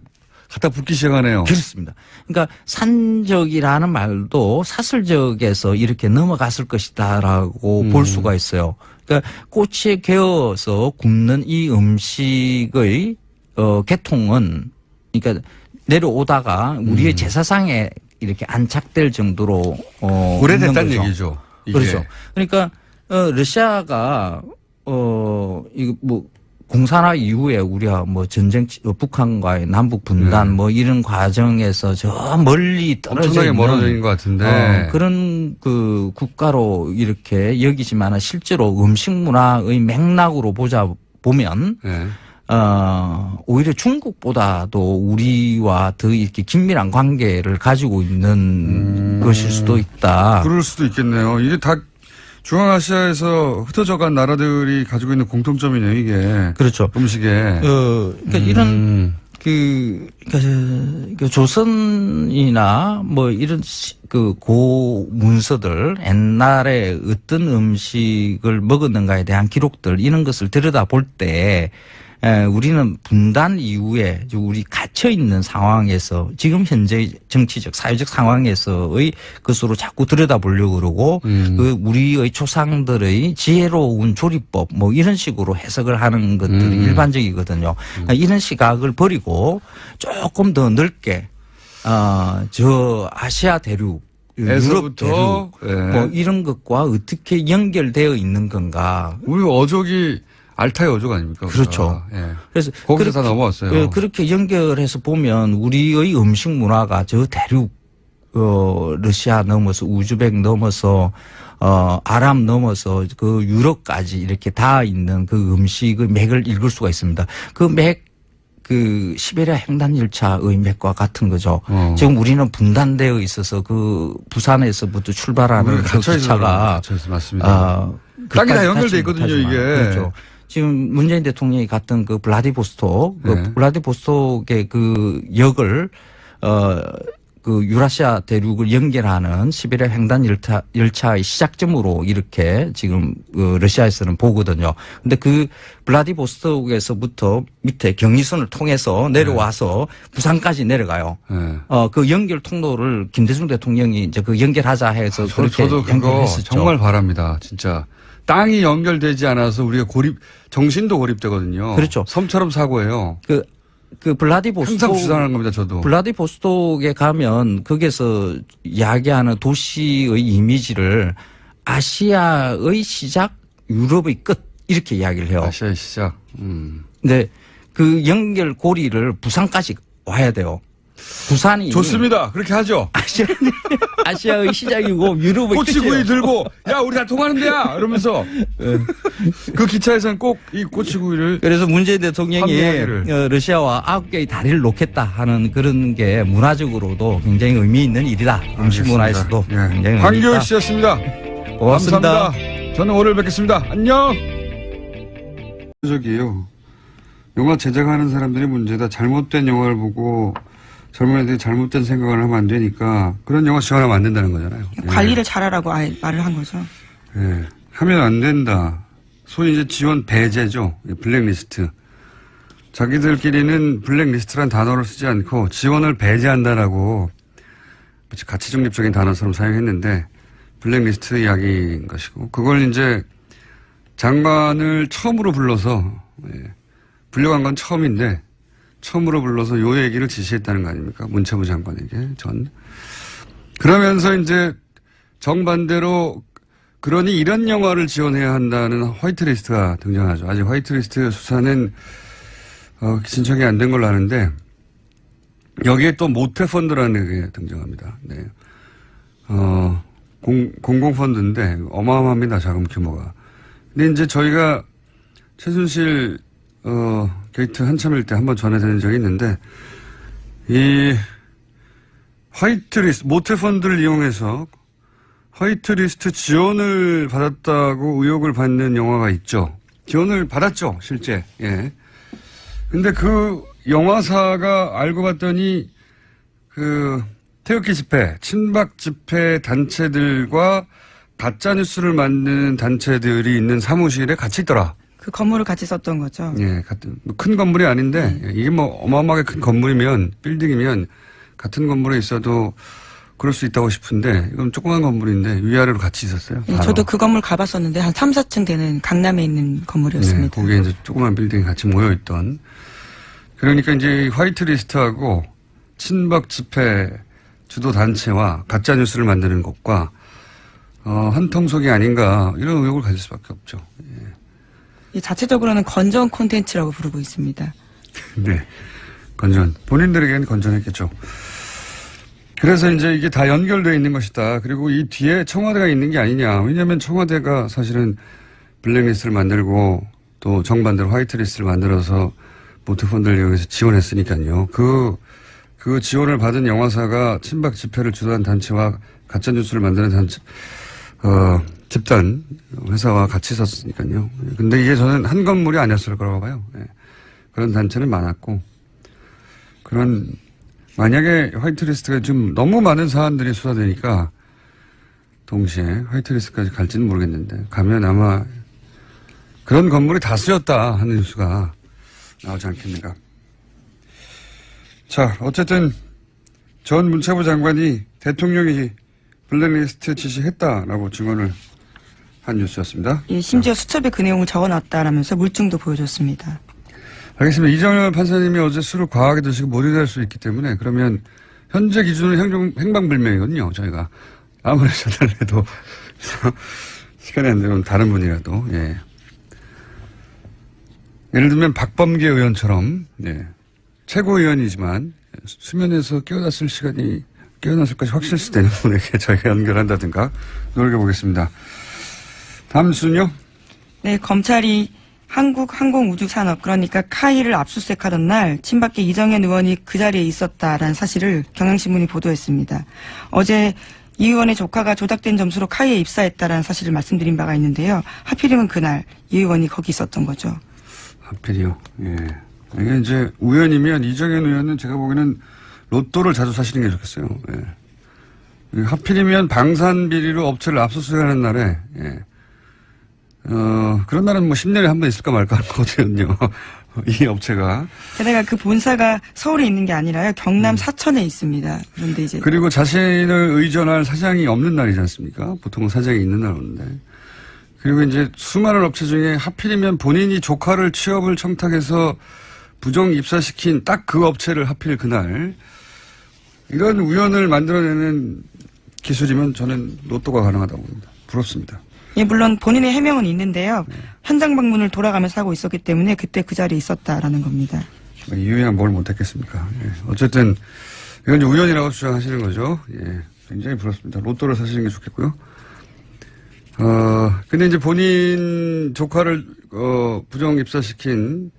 S1: 갖다 붙기 시작하네요.
S7: 그렇습니다. 그러니까 산적이라는 말도 사슬적에서 이렇게 넘어갔을 것이다라고 볼 수가 있어요. 그러니까 꼬치에 개어서 굽는 이 음식의 계통은 그러니까 내려오다가 우리의 제사상에 이렇게 안착될 정도로
S1: 오래됐다는 얘기죠. 이게.
S7: 그렇죠. 그러니까 러시아가 이거 뭐 공산화 이후에 우리가 뭐 전쟁 북한과의 남북 분단 뭐 이런 과정에서 저 멀리 떨어져
S1: 엄청나게
S7: 있는
S1: 멀어져 있는 것 같은데
S7: 그런 그 국가로 이렇게 여기지만 실제로 음식 문화의 맥락으로 보면 오히려 중국보다도 우리와 더 이렇게 긴밀한 관계를 가지고 있는 것일 수도 있다.
S1: 그럴 수도 있겠네요. 이게 다 중앙아시아에서 흩어져간 나라들이 가지고 있는 공통점이네요, 이게.
S7: 그렇죠.
S1: 음식에.
S7: 그러니까 이런 그러니까 조선이나 뭐 이런 그 고문서들 옛날에 어떤 음식을 먹었는가에 대한 기록들 이런 것을 들여다볼 때 우리는 분단 이후에 우리 갇혀 있는 상황에서 지금 현재 정치적 사회적 상황에서의 것으로 자꾸 들여다보려고 그러고 그 우리의 조상들의 지혜로운 조리법 뭐 이런 식으로 해석을 하는 것들이 일반적이거든요. 이런 시각을 버리고 조금 더 넓게 저 아시아 대륙 유럽 대륙 뭐 이런 것과 어떻게 연결되어 있는 건가.
S1: 우리 어족이 알타의 어족 아닙니까?
S7: 그렇죠.
S1: 예.
S7: 그래서
S1: 거기서 다 넘어왔어요.
S7: 그렇게 연결해서 보면 우리의 음식 문화가 저 대륙 러시아 넘어서 우즈벡 넘어서 아랍 넘어서 그 유럽까지 이렇게 다 있는 그 음식의 맥을 읽을 수가 있습니다. 그 맥 시베리아 횡단 열차의 맥과 같은 거죠. 지금 우리는 분단되어 있어서 그 부산에서부터 출발하는 그 기차가
S1: 맞습니다. 땅이 다 연결돼 있거든요, 이게.
S7: 그렇죠. 지금 문재인 대통령이 갔던 그 블라디보스톡, 그 블라디보스톡의 그 역을 그 유라시아 대륙을 연결하는 시베리아 횡단 열차의 시작점으로 이렇게 지금 러시아에서는 보거든요. 근데 그 블라디보스톡에서부터 밑에 경의선을 통해서 내려와서 부산까지 내려가요. 그 연결 통로를 김대중 대통령이 이제 그 연결하자 해서 그렇게
S1: 저도 그거
S7: 연결했었죠.
S1: 정말 바랍니다. 진짜. 땅이 연결되지 않아서 우리가 정신도 고립되거든요.
S7: 그렇죠.
S1: 섬처럼 사고예요.
S7: 그 블라디보스톡.
S1: 항상 주장하는 겁니다, 저도.
S7: 블라디보스톡에 가면 거기서 이야기하는 도시의 이미지를 아시아의 시작, 유럽의 끝 이렇게 이야기를 해요.
S1: 아시아의 시작.
S7: 근데 그 연결 고리를 부산까지 와야 돼요. 부산이
S1: 좋습니다. 그렇게 하죠.
S7: 아시아의 시작이고 유럽의
S1: 꼬치구이
S7: 끝이에요.
S1: 들고 야 우리 다 통하는 데야 이러면서 그 기차에서는 꼭 이 꼬치구이를
S7: 그래서 문재인 대통령이
S1: 판매하기를.
S7: 러시아와 9개의 다리를 놓겠다 하는 그런 게 문화적으로도 굉장히 의미 있는 일이다. 음식 문화에서도 굉장히 의미 있다.
S1: 황교익 씨였습니다.
S7: 고맙습니다.
S1: 감사합니다. 저는 오늘 뵙겠습니다. 안녕. 저기요. 영화 제작하는 사람들이 문제다. 잘못된 영화를 보고 젊은 애들이 잘못된 생각을 하면 안 되니까 그런 영화 지원하면 안 된다는 거잖아요.
S2: 관리를 잘하라고 아예 말을 한 거죠.
S1: 예. 하면 안 된다. 소위 이제 지원 배제죠. 블랙리스트. 자기들끼리는 블랙리스트란 단어를 쓰지 않고 지원을 배제한다라고 가치 중립적인 단어처럼 사용했는데 블랙리스트 이야기인 것이고 그걸 이제 장관을 처음으로 불러서 불려간 건 처음인데 처음으로 불러서 요 얘기를 지시했다는 거 아닙니까? 문체부 장관에게 전. 그러면서 이제 정반대로 그러니 이런 영화를 지원해야 한다는 화이트리스트가 등장하죠. 아직 화이트리스트 수사는 신청이 안 된 걸로 아는데 여기에 또 모태펀드라는 게 등장합니다. 네. 공공펀드인데 어마어마합니다. 자금 규모가. 근데 이제 저희가 최순실 게이트 한참일 때 한번 전해드린 적이 있는데 이 화이트리스트 모태펀드를 이용해서 화이트리스트 지원을 받았다고 의혹을 받는 영화가 있죠. 지원을 받았죠, 실제. 예. 근데 그 영화사가 알고 봤더니 그 태극기 집회, 친박 집회 단체들과 가짜 뉴스를 만드는 단체들이 있는 사무실에 같이 있더라.
S2: 그 건물을 같이 썼던 거죠.
S1: 예, 큰 건물이 아닌데 이게 뭐 어마어마하게 큰 건물이면 빌딩이면 같은 건물에 있어도 그럴 수 있다고 싶은데 이건 조그만 건물인데 위아래로 같이 있었어요.
S2: 예, 저도 그 건물 가봤었는데 한 3, 4층 되는 강남에 있는 건물이었습니다.
S1: 네, 거기에 이제 조그만 빌딩이 같이 모여있던. 그러니까 이제 화이트리스트하고 친박 집회 주도 단체와 가짜 뉴스를 만드는 것과 한 통속이 아닌가 이런 의혹을 가질 수밖에 없죠. 예.
S2: 자체적으로는 건전 콘텐츠라고 부르고 있습니다.
S1: 네, 건전. 본인들에게는 건전했겠죠. 그래서 이제 이게 다 연결되어 있는 것이다. 그리고 이 뒤에 청와대가 있는 게 아니냐. 왜냐하면 청와대가 사실은 블랙리스트를 만들고 또 정반대로 화이트리스트를 만들어서 모태펀드를 이용해서 지원했으니까요. 그 지원을 받은 영화사가 친박 집회를 주도한 단체와 가짜뉴스를 만드는 단체, 집단 회사와 같이 있었으니까요. 근데 이게 저는 한 건물이 아니었을 거라고 봐요. 예. 그런 단체는 많았고 만약에 화이트리스트가 좀 너무 많은 사안들이 수사되니까 동시에 화이트리스트까지 갈지는 모르겠는데 가면 아마 그런 건물이 다 쓰였다 하는 뉴스가 나오지 않겠는가. 자, 어쨌든 전 문체부 장관이 대통령이 블랙리스트 지시했다라고 증언을 한 뉴스였습니다.
S2: 예, 심지어 수첩에 그 내용을 적어놨다라면서 물증도 보여줬습니다.
S1: 알겠습니다. 이정현 판사님이 어제 술을 과하게 드시고 못 일어날 수 있기 때문에 그러면 현재 기준으로 행방불명이거든요. 저희가 아무리 전화를 해도 시간이 안 되면 다른 분이라도. 예. 예를 들면 박범계 의원처럼 최고위원이지만 수면에서 깨어났을 것이 확실시되는 분에게 저희가 연결한다든가 노력해보겠습니다. 다음 순요.
S2: 네, 검찰이 한국항공우주산업 그러니까 카이를 압수수색하던 날 친박계 이정현 의원이 그 자리에 있었다라는 사실을 경향신문이 보도했습니다. 어제 이 의원의 조카가 조작된 점수로 카이에 입사했다라는 사실을 말씀드린 바가 있는데요. 하필이면 그날 이 의원이 거기 있었던 거죠.
S1: 하필이요. 예. 이게 이제 우연이면 이정현 의원은 제가 보기에는 로또를 자주 사시는 게 좋겠어요. 예. 하필이면 방산비리로 업체를 압수수색하는 날에 그런 날은 뭐 10년에 한 번 있을까 말까 하는 거거든요. 이 업체가.
S2: 게다가 그 본사가 서울에 있는 게 아니라요. 경남 사천에 있습니다. 그런데 이제.
S1: 그리고 자신을 의존할 사장이 없는 날이지 않습니까? 보통은 사장이 있는 날 오는데. 그리고 이제 수많은 업체 중에 하필이면 본인이 조카를 취업을 청탁해서 부정 입사시킨 딱 그 업체를 하필 그날. 이런 우연을 만들어내는 기술이면 저는 로또가 가능하다고 봅니다. 부럽습니다.
S2: 예, 물론 본인의 해명은 있는데요. 현장 방문을 돌아가면서 하고 있었기 때문에 그때 그 자리에 있었다라는 겁니다.
S1: 이유야 뭘 못했겠습니까? 예. 어쨌든 이건 이제 우연이라고 주장하시는 거죠. 예. 굉장히 부럽습니다. 로또를 사시는 게 좋겠고요. 근데 이제 본인 조카를 부정 입사시킨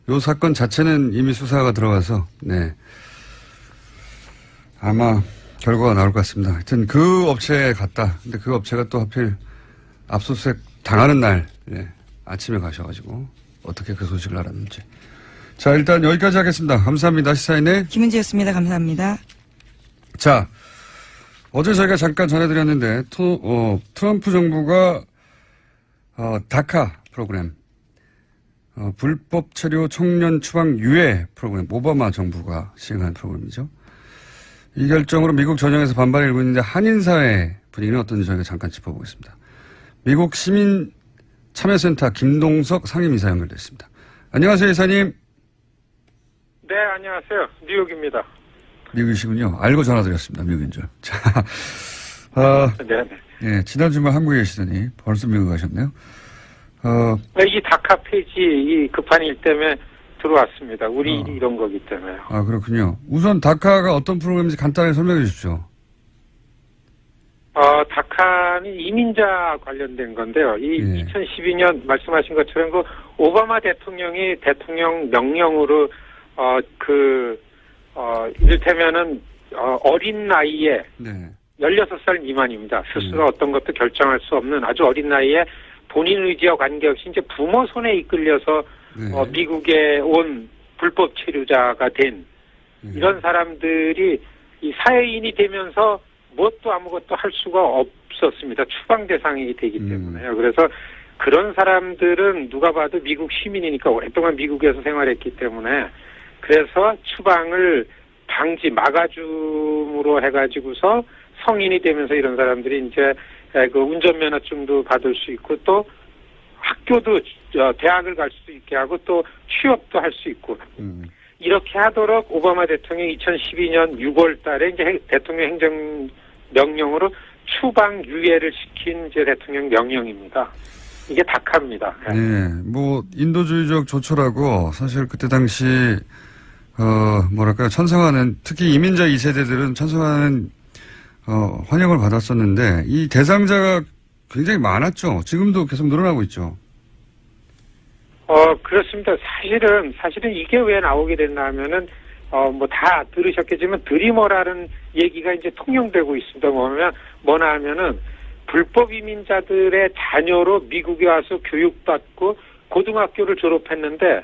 S1: 요 사건 자체는 이미 수사가 들어가서 아마 결과가 나올 것 같습니다. 하여튼 그 업체에 갔다. 근데 그 업체가 또 하필 압수수색 당하는 날 아침에 가셔가지고 어떻게 그 소식을 알았는지 자, 일단 여기까지 하겠습니다. 감사합니다. 시사인의
S2: 김은지였습니다. 감사합니다.
S1: 자, 어제 저희가 잠깐 전해드렸는데 트럼프 정부가 다카 프로그램, 불법 체류 청년 추방 유예 프로그램, 오바마 정부가 시행한 프로그램이죠. 이 결정으로 미국 전역에서 반발이 일고 있는데 한인사회 분위기는 어떤지 저희가 잠깐 짚어보겠습니다. 미국 시민참여센터 김동석 상임이사 연결됐습니다. 안녕하세요, 이사님.
S3: 네, 안녕하세요. 뉴욕입니다.
S1: 미국이시군요. 알고 전화드렸습니다. 미국인 줄. 자,
S3: 네.
S1: 예, 지난 주말 한국에 계시더니 벌써 미국 가셨네요.
S3: 이 다카 폐지 이 급한 일 때문에 들어왔습니다. 우리 일이 이런 거기 때문에요.
S1: 아, 그렇군요. 우선 다카가 어떤 프로그램인지 간단히 설명해 주십시오.
S3: 다카는 이민자 관련된 건데요. 2012년 말씀하신 것처럼 그 오바마 대통령이 대통령 명령으로 이를테면은 어린 나이에
S1: 네.
S3: 16살 미만입니다. 스스로 어떤 것도 결정할 수 없는 아주 어린 나이에 본인 의지와 관계없이 이제 부모 손에 이끌려서 미국에 온 불법 체류자가 된 이런 사람들이 이 사회인이 되면서 무엇도 아무것도 할 수가 없었습니다. 추방 대상이 되기 때문에요. 그래서 그런 사람들은 누가 봐도 미국 시민이니까 오랫동안 미국에서 생활했기 때문에 그래서 추방을 막아줌으로 해가지고서 성인이 되면서 이런 사람들이 이제 그 운전면허증도 받을 수 있고 또 학교도 대학을 갈 수 있게 하고 또 취업도 할 수 있고 이렇게 하도록 오바마 대통령이 2012년 6월 달에 이제 대통령 행정 명령으로 추방 유예를 시킨 이제 대통령 명령입니다. 이게 다카입니다.
S1: 네, 뭐 인도주의적 조처라고 사실 그때 당시 찬성하는 특히 이민자 2세대들은 찬성하는 환영을 받았었는데 이 대상자가 굉장히 많았죠. 지금도 계속 늘어나고 있죠.
S3: 그렇습니다. 사실은 이게 왜 나오게 됐나 하면은 다 들으셨겠지만 드리머라는 얘기가 이제 통용되고 있습니다. 뭐냐 하면은 불법 이민자들의 자녀로 미국에 와서 교육받고 고등학교를 졸업했는데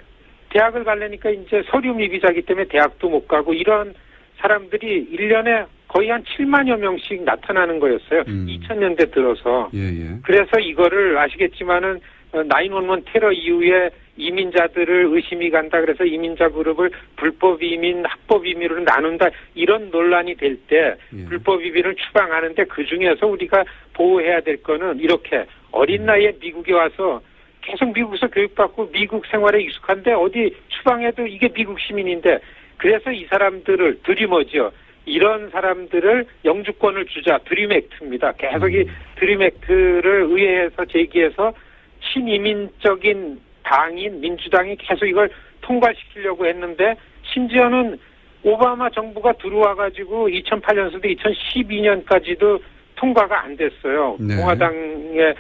S3: 대학을 가려니까 이제 서류 미비자기 때문에 대학도 못 가고 이런 사람들이 1년에 거의 한 7만여 명씩 나타나는 거였어요. 2000년대 들어서.
S1: 예.
S3: 그래서 이거를 아시겠지만은 911 테러 이후에 이민자들을 의심이 간다. 그래서 이민자 그룹을 불법 이민, 합법 이민으로 나눈다. 이런 논란이 될 때 불법 이민을 추방하는데 그중에서 우리가 보호해야 될 거는 이렇게 어린 나이에 미국에 와서 계속 미국에서 교육받고 미국 생활에 익숙한데 어디 추방해도 이게 미국 시민인데 그래서 이 사람들을 드리머죠. 이런 사람들을 영주권을 주자. 드림 액트입니다. 계속 이 드림 액트를 의회에서 제기해서 친이민적인 당인 민주당이 계속 이걸 통과시키려고 했는데 심지어는 오바마 정부가 들어와가지고 2008년부터 2012년까지도 통과가 안 됐어요.
S1: 네.
S3: 공화당의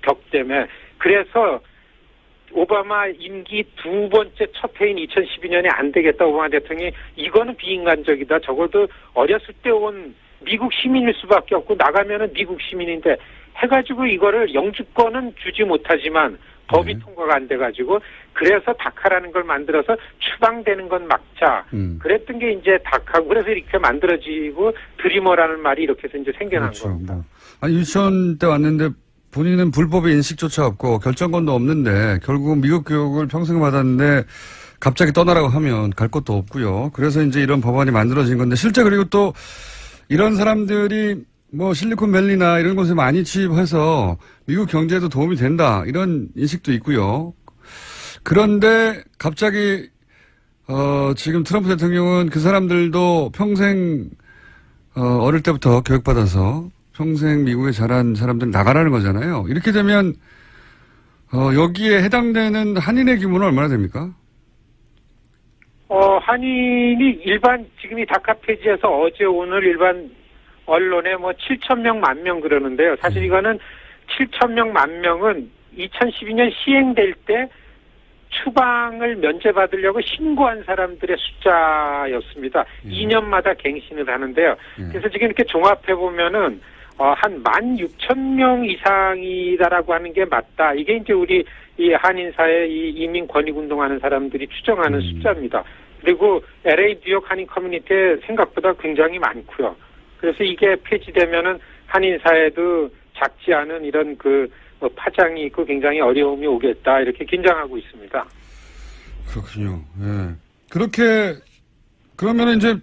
S3: 벽 때문에. 그래서 오바마 임기 두 번째 첫 해인 2012년에 안 되겠다. 오바마 대통령이 이거는 비인간적이다. 적어도 어렸을 때 온 미국 시민일 수밖에 없고 나가면은 미국 시민인데 해가지고 이거를 영주권은 주지 못하지만 법이 통과가 안 돼가지고 그래서 다카라는 걸 만들어서 추방되는 건 막자. 그랬던 게 이제 다카고 그래서 이렇게 만들어지고 드리머라는 말이 이렇게 해서 이제 생겨난
S1: 그렇죠.
S3: 겁니다.
S1: 아니 유치원 때 왔는데 본인은 불법의 인식조차 없고 결정권도 없는데 결국 미국 교육을 평생 받았는데 갑자기 떠나라고 하면 갈 곳도 없고요. 그래서 이제 이런 법안이 만들어진 건데 실제 그리고 또 이런 사람들이 뭐 실리콘밸리나 이런 곳에 많이 취입해서 미국 경제에도 도움이 된다 이런 인식도 있고요. 그런데 갑자기 지금 트럼프 대통령은 그 사람들도 평생 어릴 때부터 교육받아서 평생 미국에 자란 사람들 나가라는 거잖아요. 이렇게 되면 여기에 해당되는 한인의 규모는 얼마나 됩니까?
S3: 한인이 지금 이 다카 폐지에서 어제 오늘 일반 언론에 7,000명, 10,000명 그러는데요. 사실 이거는 7,000명, 10,000명은 2012년 시행될 때 추방을 면제받으려고 신고한 사람들의 숫자였습니다. 2년마다 갱신을 하는데요. 그래서 지금 이렇게 종합해보면은, 한 16,000명 이상이다라고 하는 게 맞다. 이게 이제 우리 이 한인사회 이 이민 권익 운동하는 사람들이 추정하는 숫자입니다. 그리고 LA 뉴욕 한인 커뮤니티에 생각보다 굉장히 많고요. 그래서 이게 폐지되면은 한인사회도 작지 않은 이런 파장이 있고 굉장히 어려움이 오겠다 이렇게 긴장하고 있습니다.
S1: 그렇군요. 예. 그러면 이제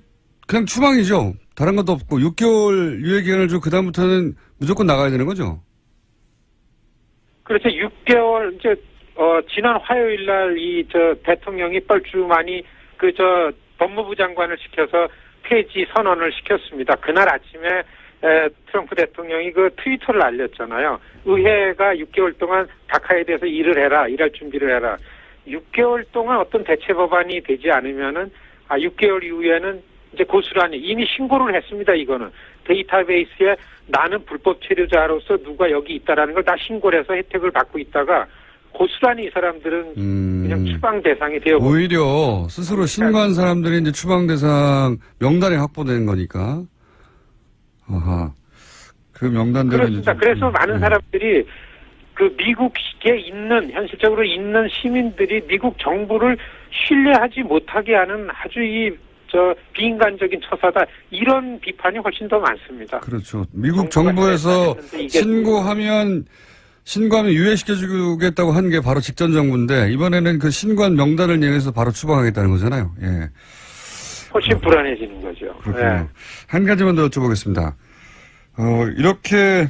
S1: 그냥 추방이죠. 다른 것도 없고 6개월 유예 기간을 주고 그다음부터는 무조건 나가야 되는 거죠?
S3: 그렇죠. 6개월 이제 지난 화요일 날 대통령이 뻘쭘하니 법무부 장관을 시켜서 폐지 선언을 시켰습니다. 그날 아침에 트럼프 대통령이 트위터를 알렸잖아요. 의회가 6개월 동안 다카에 대해서 일할 준비를 해라. 6개월 동안 어떤 대체 법안이 되지 않으면은 6개월 이후에는 이제 고스란히 이미 신고를 했습니다. 이거는 데이터베이스에 나는 불법 체류자로서 누가 여기 있다라는 걸 다 신고를 해서 혜택을 받고 있다가 고스란히 이 사람들은 그냥 추방 대상이 되어
S1: 오히려 스스로 신고한 사람들이 이제 추방 대상 명단에 확보되는 거니까. 아하. 그 명단대로
S3: 그렇습니다. 그래서 많은 사람들이 미국에 있는 현실적으로 있는 시민들이 미국 정부를 신뢰하지 못하게 하는 아주 비인간적인 처사다. 이런 비판이 훨씬 더 많습니다.
S1: 그렇죠. 미국 정부에서 신고하면 유예시켜주겠다고 한 게 바로 직전 정부인데 이번에는 그 신고한 명단을 이용해서 바로 추방하겠다는 거잖아요. 예.
S3: 훨씬 불안해지는 거죠.
S1: 그렇군요.
S3: 예.
S1: 한 가지만 더 여쭤보겠습니다. 이렇게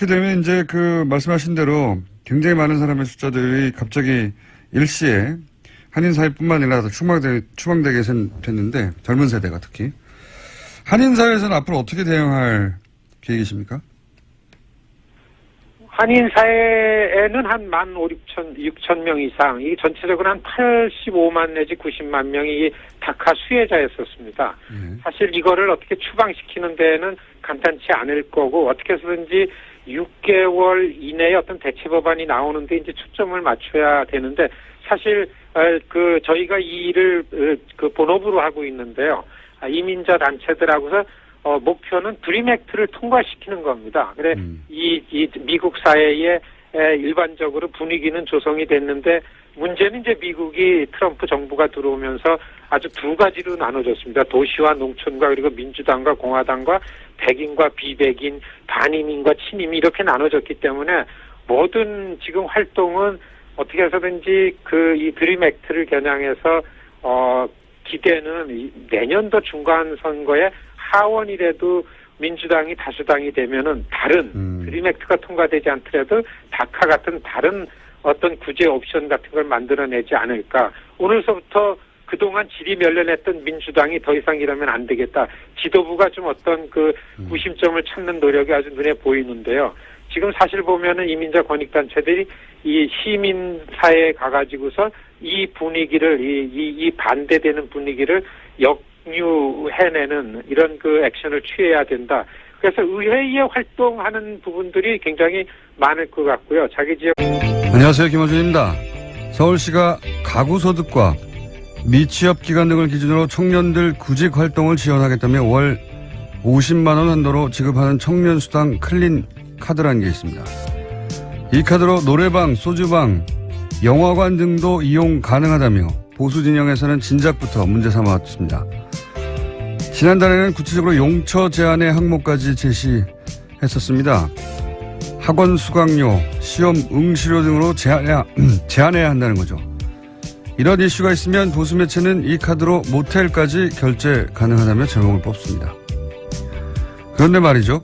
S1: 되면 이제 말씀하신 대로 굉장히 많은 사람의 숫자들이 갑자기 일시에 한인사회뿐만 아니라 추방되게 됐는데 젊은 세대가 특히 한인사회에서는 앞으로 어떻게 대응할 계획이십니까?
S3: 한인사회에는 한 15,000 명 이상, 이 전체적으로 한 85만 내지 90만 명이 다카 수혜자였었습니다. 사실 이거를 어떻게 추방시키는 데는 간단치 않을 거고 어떻게 해서든지 6개월 이내에 어떤 대체 법안이 나오는데 이제 초점을 맞춰야 되는데 사실 저희가 이 일을 본업으로 하고 있는데요. 이민자 단체들하고서 목표는 드림 액트를 통과시키는 겁니다. 그래 이 미국 사회에 일반적으로 분위기는 조성이 됐는데 문제는 이제 미국이 트럼프 정부가 들어오면서 아주 두 가지로 나눠졌습니다. 도시와 농촌과 그리고 민주당과 공화당과 백인과 비백인, 반이민과 친이민 이렇게 나눠졌기 때문에 모든 지금 활동은 어떻게 해서든지 이 드림 액트를 겨냥해서 기대는 내년도 중간 선거에 하원이라도 민주당이 다수당이 되면은 다른 드림 액트가 통과되지 않더라도 다카 같은 다른 어떤 구제 옵션 같은 걸 만들어내지 않을까. 오늘서부터 그동안 질이 멸련했던 민주당이 더 이상 이러면 안 되겠다. 지도부가 좀 어떤 구심점을 찾는 노력이 아주 눈에 보이는데요. 지금 사실 보면은 이민자 권익단체들이 이 시민사회에 가가지고서 이 분위기를, 이 반대되는 분위기를 역류해내는 이런 액션을 취해야 된다. 그래서 의회에 활동하는 부분들이 굉장히 많을 것 같고요. 자기 지역.
S1: 안녕하세요. 김호준입니다. 서울시가 가구소득과 미취업 기간 등을 기준으로 청년들 구직 활동을 지원하겠다며 월 50만 원 한도로 지급하는 청년수당 클린 카드라는 게 있습니다. 이 카드로 노래방, 소주방, 영화관 등도 이용 가능하다며 보수 진영에서는 진작부터 문제 삼아왔습니다. 지난달에는 구체적으로 용처 제한의 항목까지 제시했었습니다. 학원 수강료, 시험 응시료 등으로 제한해야 한다는 거죠. 이런 이슈가 있으면 보수 매체는 이 카드로 모텔까지 결제 가능하다며 제목을 뽑습니다. 그런데 말이죠.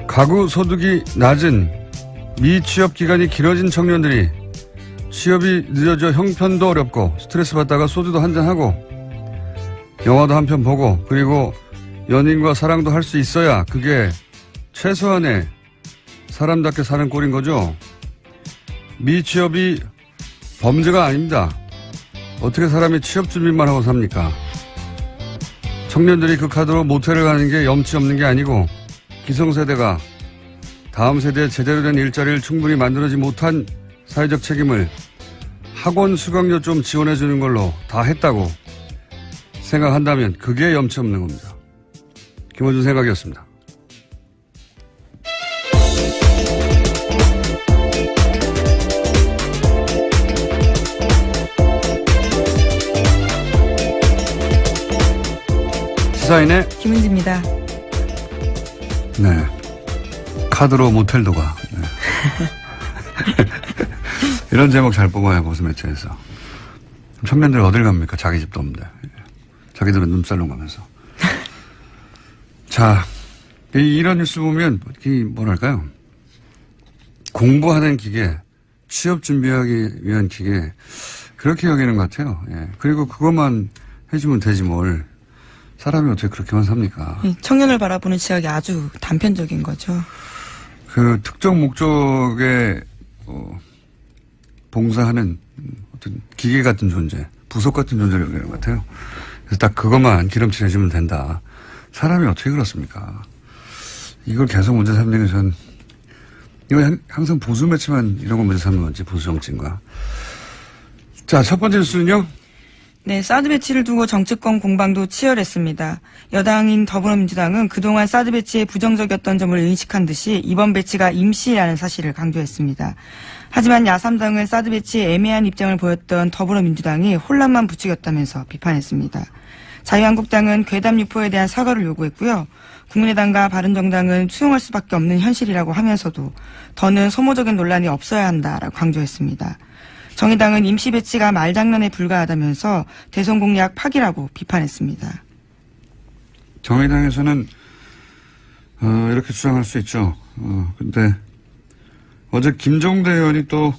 S1: 가구 소득이 낮은 미취업 기간이 길어진 청년들이 취업이 늦어져 형편도 어렵고 스트레스 받다가 소주도 한잔하고 영화도 한 편 보고 그리고 연인과 사랑도 할 수 있어야 그게 최소한의 사람답게 사는 꼴인 거죠. 미취업이 범죄가 아닙니다. 어떻게 사람이 취업 준비만 하고 삽니까? 청년들이 그 카드로 모텔을 가는 게 염치 없는 게 아니고 기성세대가 다음 세대에 제대로 된 일자리를 충분히 만들어지 못한 사회적 책임을 학원 수강료 좀 지원해 주는 걸로 다 했다고 생각한다면 그게 염치 없는 겁니다. 김호준 생각이었습니다. 시사인의
S2: 김은지입니다.
S1: 네. 카드로 모텔도 가. 네. 이런 제목 잘 뽑아요, 보수 매체에서. 청년들 어딜 갑니까? 자기 집도 없는데. 자기들은 눈살롱 가면서. 자, 이런 뉴스 보면, 뭐랄까요. 공부하는 기계, 취업 준비하기 위한 기계, 그렇게 여기는 것 같아요. 예. 그리고 그것만 해주면 되지 뭘. 사람이 어떻게 그렇게만 삽니까?
S2: 청년을 바라보는 시각이 아주 단편적인 거죠.
S1: 그 특정 목적에 봉사하는 어떤 기계 같은 존재, 부속 같은 존재를 여기는 것 같아요. 그래서 딱 그것만 기름칠 해주면 된다. 사람이 어떻게 그렇습니까? 이걸 계속 문제 삼는 게 전, 이거 항상 보수 매체만 이런 거 문제 삼는 건지, 보수 정치인가. 자, 첫 번째 뉴스는요?
S2: 네, 사드 배치를 두고 정치권 공방도 치열했습니다. 여당인 더불어민주당은 그동안 사드 배치에 부정적이었던 점을 인식한 듯이 이번 배치가 임시라는 사실을 강조했습니다. 하지만 야3당은 사드 배치에 애매한 입장을 보였던 더불어민주당이 혼란만 부추겼다면서 비판했습니다. 자유한국당은 괴담 유포에 대한 사과를 요구했고요. 국민의당과 바른정당은 수용할 수밖에 없는 현실이라고 하면서도 더는 소모적인 논란이 없어야 한다라고 강조했습니다. 정의당은 임시 배치가 말장난에 불과하다면서 대선 공약 파기라고 비판했습니다.
S1: 정의당에서는 이렇게 주장할 수 있죠. 근데 어제 김종대 의원이 또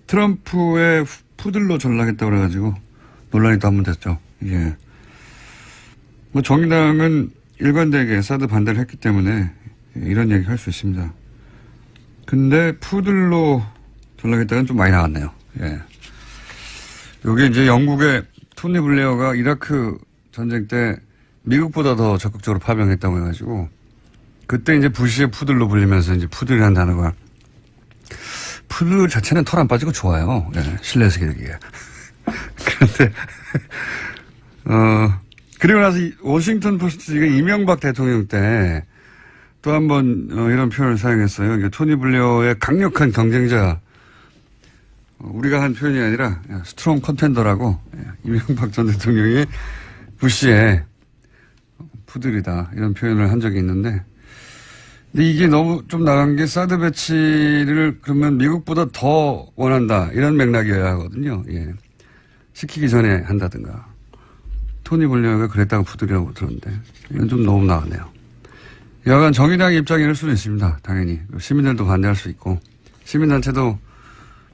S1: 트럼프의 푸들로 전락했다고 그래가지고 논란이 또 한 번 됐죠. 예. 뭐 정의당은 일관되게 사드 반대를 했기 때문에 이런 얘기 할 수 있습니다. 근데 푸들로 전락했다는 좀 많이 나왔네요. 예. 요게 이제 영국의 토니 블레어가 이라크 전쟁 때 미국보다 더 적극적으로 파병했다고 해가지고 그때 이제 부시의 푸들로 불리면서 이제 푸들이라는 단어가 푸들 자체는 털 안 빠지고 좋아요. 예. 실내에서 기르기에. 그런데 그리고 나서 워싱턴 포스트가 이명박 대통령 때 또 한 번 이런 표현을 사용했어요. 이게 토니 블레어의 강력한 경쟁자, 우리가 한 표현이 아니라 스트롱 컨텐더라고 이명박 전 대통령이 부시의 푸들이다 이런 표현을 한 적이 있는데, 근데 이게 너무 좀 나간 게 사드 배치를 그러면 미국보다 더 원한다 이런 맥락이어야 하거든요. 예. 시키기 전에 한다든가. 토니 블레어가 그랬다고 푸들이라고 들었는데 이건 좀 너무 나갔네요. 여간 정의당의 입장일 수도 있습니다. 당연히. 시민들도 반대할 수 있고 시민단체도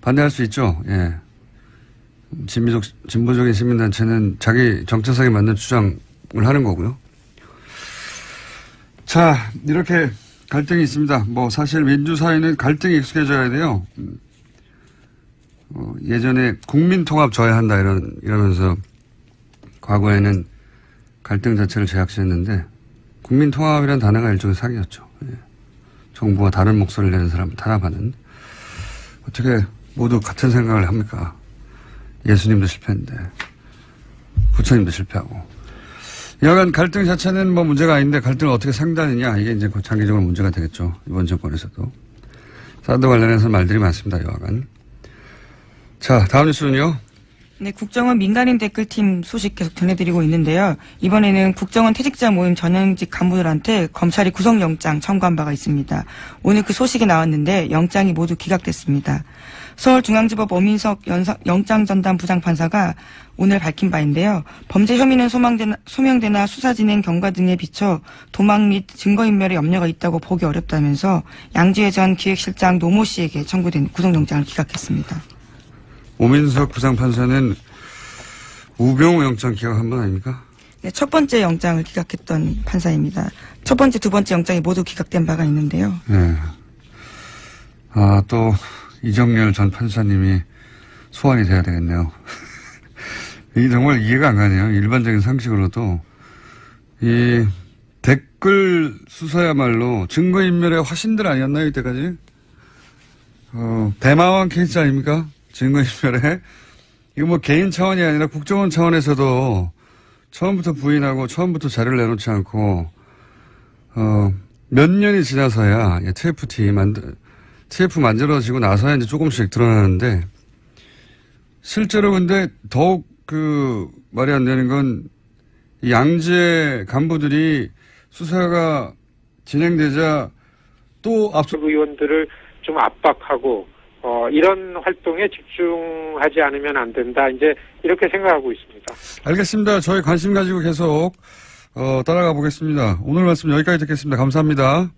S1: 반대할 수 있죠. 예. 진보적인 시민단체는 자기 정체성에 맞는 주장을 하는 거고요. 자, 이렇게 갈등이 있습니다. 뭐 사실 민주사회는 갈등이 익숙해져야 돼요. 예전에 국민통합 져야 한다 이러면서 과거에는 갈등 자체를 제약시했는데 국민통합이라는 단어가 일종의 사기였죠. 예. 정부와 다른 목소리를 내는 사람을 탄압하는. 어떻게 모두 같은 생각을 합니까? 예수님도 실패했는데 부처님도 실패하고. 여간 갈등 자체는 뭐 문제가 아닌데 갈등을 어떻게 상대하느냐 이게 이제 장기적으로 문제가 되겠죠. 이번 정권에서도. 사드 관련해서 말들이 많습니다. 여하간. 자, 다음 뉴스는요.
S2: 네, 국정원 민간인 댓글팀 소식 계속 전해드리고 있는데요. 이번에는 국정원 퇴직자 모임 전현직 간부들한테 검찰이 구속영장 청구한 바가 있습니다. 오늘 그 소식이 나왔는데 영장이 모두 기각됐습니다. 서울중앙지법 오민석 영장전담 부장판사가 오늘 밝힌 바인데요. 범죄 혐의는 소명되나 수사 진행 경과 등에 비춰 도망 및 증거인멸의 염려가 있다고 보기 어렵다면서 양지회 전 기획실장 노모 씨에게 청구된 구속영장을 기각했습니다.
S1: 오민석 부장판사는 우병우 영장 기각한 번 아닙니까?
S2: 네, 첫 번째 영장을 기각했던 판사입니다. 첫 번째, 두 번째 영장이 모두 기각된 바가 있는데요.
S1: 네. 아, 또 이정열 전 판사님이 소환이 돼야 되겠네요. 이게 정말 이해가 안 가네요. 일반적인 상식으로도 이 댓글 수사야말로 증거인멸의 화신들 아니었나요, 이때까지? 대마왕 케이스 아닙니까? 증거인멸에. 이거 뭐 개인 차원이 아니라 국정원 차원에서도 처음부터 부인하고 처음부터 자료를 내놓지 않고, 몇 년이 지나서야 TF 만들어지고 나서야 이제 조금씩 드러나는데, 실제로 근데 더욱 말이 안 되는 건 이 양재 간부들이 수사가 진행되자 또 앞서
S3: 의원들을 좀 압박하고 이런 활동에 집중하지 않으면 안 된다. 이제 이렇게 생각하고 있습니다.
S1: 알겠습니다. 저희 관심 가지고 계속 따라가 보겠습니다. 오늘 말씀 여기까지 듣겠습니다. 감사합니다.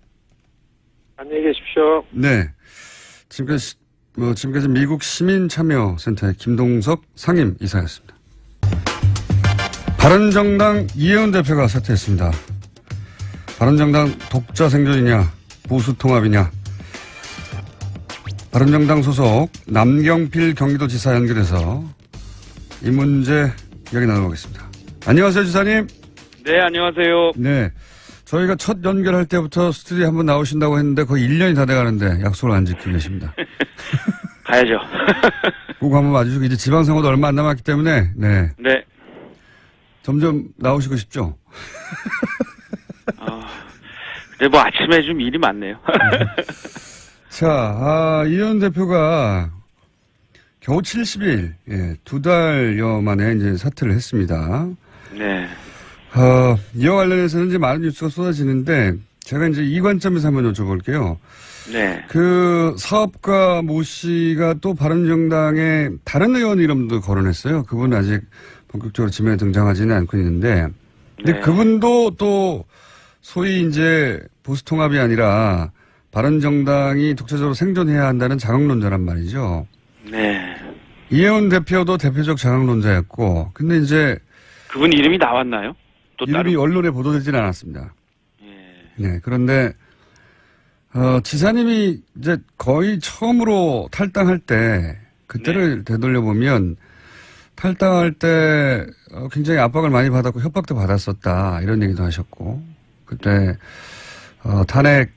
S3: 안녕히 계십시오.
S1: 네. 지금까지 미국 시민참여센터의 김동석 상임 이사였습니다. 바른정당 이혜원 대표가 사퇴했습니다. 바른정당 독자 생존이냐 보수 통합이냐. 바른정당 소속 남경필 경기도지사 연결해서 이 문제 이야기 나눠보겠습니다. 안녕하세요, 지사님.
S4: 네, 안녕하세요.
S1: 네. 저희가 첫 연결할 때부터 스튜디오에 한번 나오신다고 했는데 거의 1년이 다 돼가는데 약속을 안 지키고 계십니다.
S4: 가야죠.
S1: 꼭 한번 와주시고 이제 지방선거도 얼마 안 남았기 때문에 네.
S4: 네.
S1: 점점 나오시고 싶죠?
S4: 근데 뭐 아침에 좀 일이 많네요.
S1: 자, 이현 대표가 겨우 70일, 예, 2달여 만에 이제 사퇴를 했습니다.
S4: 네.
S1: 이와 관련해서는 이제 많은 뉴스가 쏟아지는데, 제가 이제 이 관점에서 한번 여쭤볼게요.
S4: 네.
S1: 그 사업가 모 씨가 또 바른정당의 다른 의원 이름도 거론했어요. 그분은 아직 본격적으로 지면에 등장하지는 않고 있는데, 근데
S4: 네.
S1: 그분도 또 소위 이제 보수 통합이 아니라 바른정당이 독자적으로 생존해야 한다는 자강론자란 말이죠.
S4: 네.
S1: 이혜원 대표도 대표적 자강론자였고, 근데 이제
S4: 그분 이름이 나왔나요? 또
S1: 이름이
S4: 따로?
S1: 언론에 보도되지는 않았습니다.
S4: 예.
S1: 네, 그런데 지사님이 이제 거의 처음으로 탈당할 때 그때를 되돌려 보면 탈당할 때 굉장히 압박을 많이 받았고 협박도 받았었다 이런 얘기도 하셨고 그때 탄핵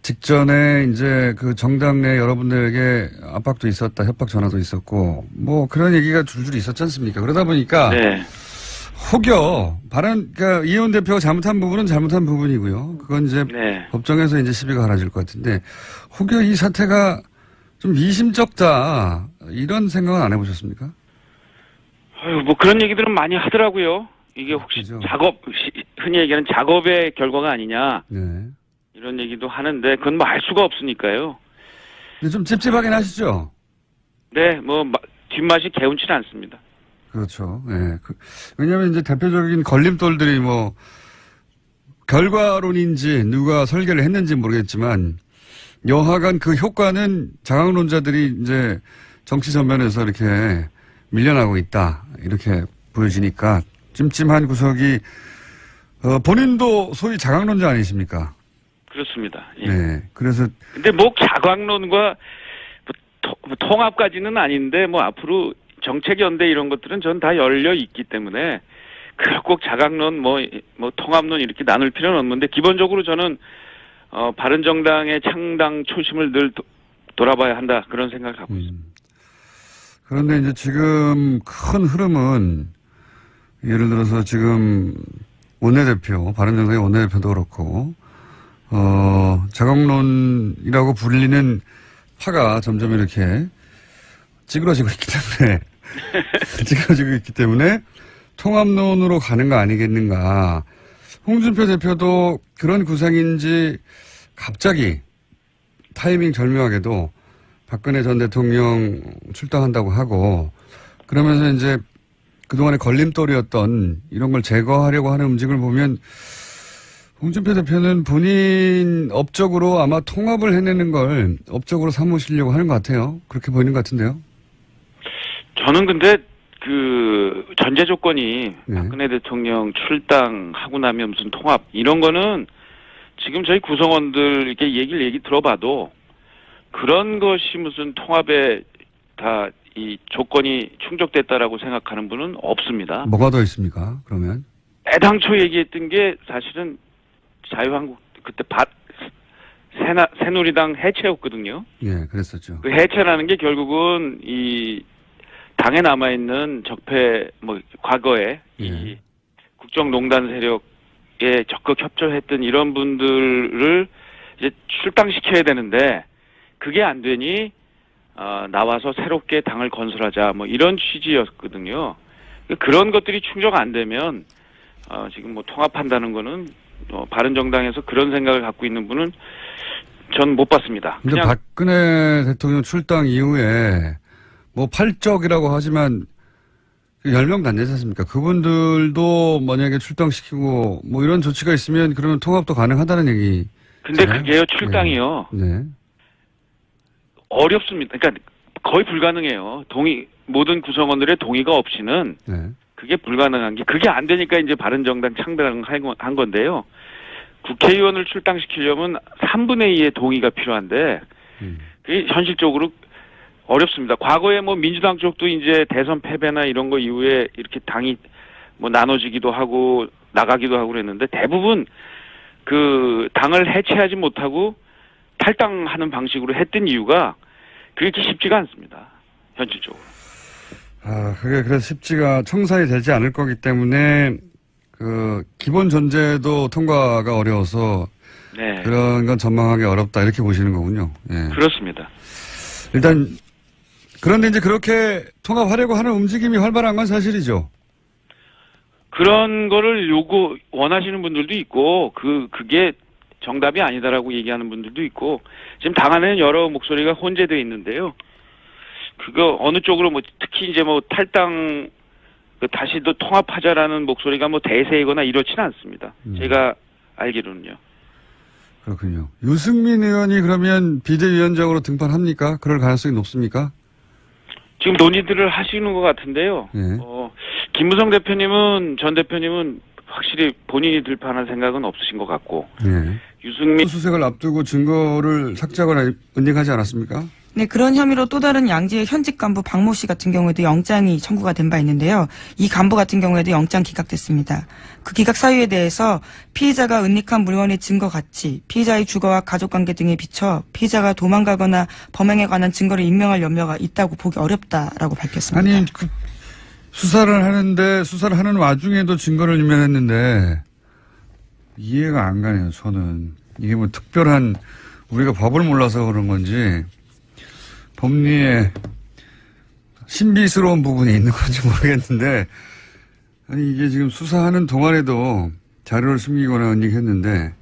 S1: 직전에 이제 그 정당 내 여러분들에게 압박도 있었다 협박 전화도 있었고 뭐 그런 얘기가 줄줄이 있었지 않습니까? 그러다 보니까
S4: 네.
S1: 혹여 그러니까 이혜원 대표가 잘못한 부분은 잘못한 부분이고요. 그건 이제
S4: 네.
S1: 법정에서 이제 시비가 갈라질 것 같은데 혹여 이 사태가 좀 미심쩍다 이런 생각은 안 해보셨습니까?
S4: 뭐 그런 얘기들은 많이 하더라고요. 이게 혹시
S1: 그죠.
S4: 흔히 얘기하는 작업의 결과가 아니냐
S1: 네.
S4: 이런 얘기도 하는데 그건 뭐 알 수가 없으니까요.
S1: 근데 좀 찝찝하긴 하시죠?
S4: 네, 뭐 뒷맛이 개운치는 않습니다.
S1: 그렇죠. 예. 왜냐하면 이제 대표적인 걸림돌들이 뭐 결과론인지 누가 설계를 했는지 모르겠지만 여하간 그 효과는 자강론자들이 이제 정치 전면에서 이렇게 밀려나고 있다 이렇게 보여지니까 찜찜한 구석이 본인도 소위 자강론자 아니십니까?
S4: 그렇습니다. 예.
S1: 네. 그래서
S4: 근데 뭐 자강론과 통합까지는 아닌데 뭐 앞으로 정책연대 이런 것들은 전 다 열려 있기 때문에 그걸 꼭 자강론 뭐 통합론 이렇게 나눌 필요는 없는데 기본적으로 저는 바른정당의 창당 초심을 늘 돌아봐야 한다 그런 생각을 갖고 있습니다.
S1: 그런데 이제 지금 큰 흐름은 예를 들어서 지금 원내대표 바른정당의 원내대표도 그렇고 자강론이라고 불리는 파가 점점 이렇게 찌그러지고 있기 때문에 통합론으로 가는 거 아니겠는가. 홍준표 대표도 그런 구상인지 갑자기 타이밍 절묘하게도 박근혜 전 대통령 출당한다고 하고 그러면서 이제 그동안의 걸림돌이었던 이런 걸 제거하려고 하는 움직임을 보면 홍준표 대표는 본인 업적으로 아마 통합을 해내는 걸 업적으로 삼으시려고 하는 것 같아요. 그렇게 보이는 것 같은데요.
S4: 저는 근데 그 전제 조건이
S1: 네.
S4: 박근혜 대통령 출당하고 나면 무슨 통합 이런 거는 지금 저희 구성원들 이렇게 얘기 들어봐도 그런 것이 무슨 통합에 다 이 조건이 충족됐다라고 생각하는 분은 없습니다.
S1: 뭐가 더 있습니까? 그러면
S4: 애당초 얘기했던 게 사실은 자유한국 그때 새누리당 해체였거든요.
S1: 예, 그랬었죠.
S4: 그 해체라는 게 결국은 이 당에 남아 있는 적폐 과거에 이 국정농단 세력에 적극 협조했던 이런 분들을 이제 출당시켜야 되는데 그게 안 되니 나와서 새롭게 당을 건설하자 이런 취지였거든요. 그런 것들이 충족 안 되면 지금 뭐 통합한다는 거는 바른정당에서 그런 생각을 갖고 있는 분은 전 못 봤습니다.
S1: 근데 박근혜 대통령 출당 이후에 뭐 팔적이라고 하지만 10명도 안 되지 않습니까? 그분들도 만약에 출당시키고 뭐 이런 조치가 있으면 그러면 통합도 가능하다는 얘기.
S4: 근데 그게요, 출당이요.
S1: 네.
S4: 어렵습니다. 그러니까 거의 불가능해요. 모든 구성원들의 동의가 없이는
S1: 네.
S4: 그게 불가능한 게, 그게 안 되니까 이제 바른정당 창당한 건데요. 국회의원을 출당시키려면 3분의 2의 동의가 필요한데, 그게 현실적으로 어렵습니다. 과거에 뭐 민주당 쪽도 이제 대선 패배나 이런 거 이후에 이렇게 당이 뭐 나눠지기도 하고 나가기도 하고 그랬는데, 대부분 그 당을 해체하지 못하고 탈당하는 방식으로 했던 이유가 그렇게 쉽지가 않습니다. 현실적으로.
S1: 그게 그래서 쉽지가 청산이 되지 않을 거기 때문에 그 기본 전제도 통과가 어려워서
S4: 네.
S1: 그런 건 전망하기 어렵다 이렇게 보시는 거군요. 예.
S4: 그렇습니다.
S1: 일단 그런데 이제 그렇게 통합하려고 하는 움직임이 활발한 건 사실이죠.
S4: 그런 거를 원하시는 분들도 있고, 그게 정답이 아니다라고 얘기하는 분들도 있고, 지금 당 안에는 여러 목소리가 혼재되어 있는데요. 그거 어느 쪽으로 뭐 특히 이제 뭐 탈당 다시 또 통합하자라는 목소리가 뭐 대세이거나 이렇지는 않습니다. 제가 알기로는요.
S1: 그렇군요. 유승민 의원이 그러면 비대위원장으로 등판합니까? 그럴 가능성이 높습니까?
S4: 지금 논의들을 하시는 것 같은데요.
S1: 네.
S4: 김무성 전 대표님은 확실히 본인이 들판할 생각은 없으신 것 같고,
S1: 네.
S4: 유승민
S1: 수색을 앞두고 증거를 삭제하거나 은닉하지 않았습니까?
S2: 네, 그런 혐의로 또 다른 양지의 현직 간부 박모 씨 같은 경우에도 영장이 청구가 된 바 있는데요. 이 간부 같은 경우에도 영장 기각됐습니다. 그 기각 사유에 대해서 피의자가 은닉한 물건의 증거 가치, 피의자의 주거와 가족관계 등에 비춰 피의자가 도망가거나 범행에 관한 증거를 인멸할 염려가 있다고 보기 어렵다라고 밝혔습니다.
S1: 아니, 수사를 하는 와중에도 증거를 인멸했는데 이해가 안 가네요, 저는. 이게 뭐 특별한 우리가 법을 몰라서 그런 건지 법리에 신비스러운 부분이 있는 건지 모르겠는데, 아니 이게 지금 수사하는 동안에도 자료를 숨기거나 은닉했는데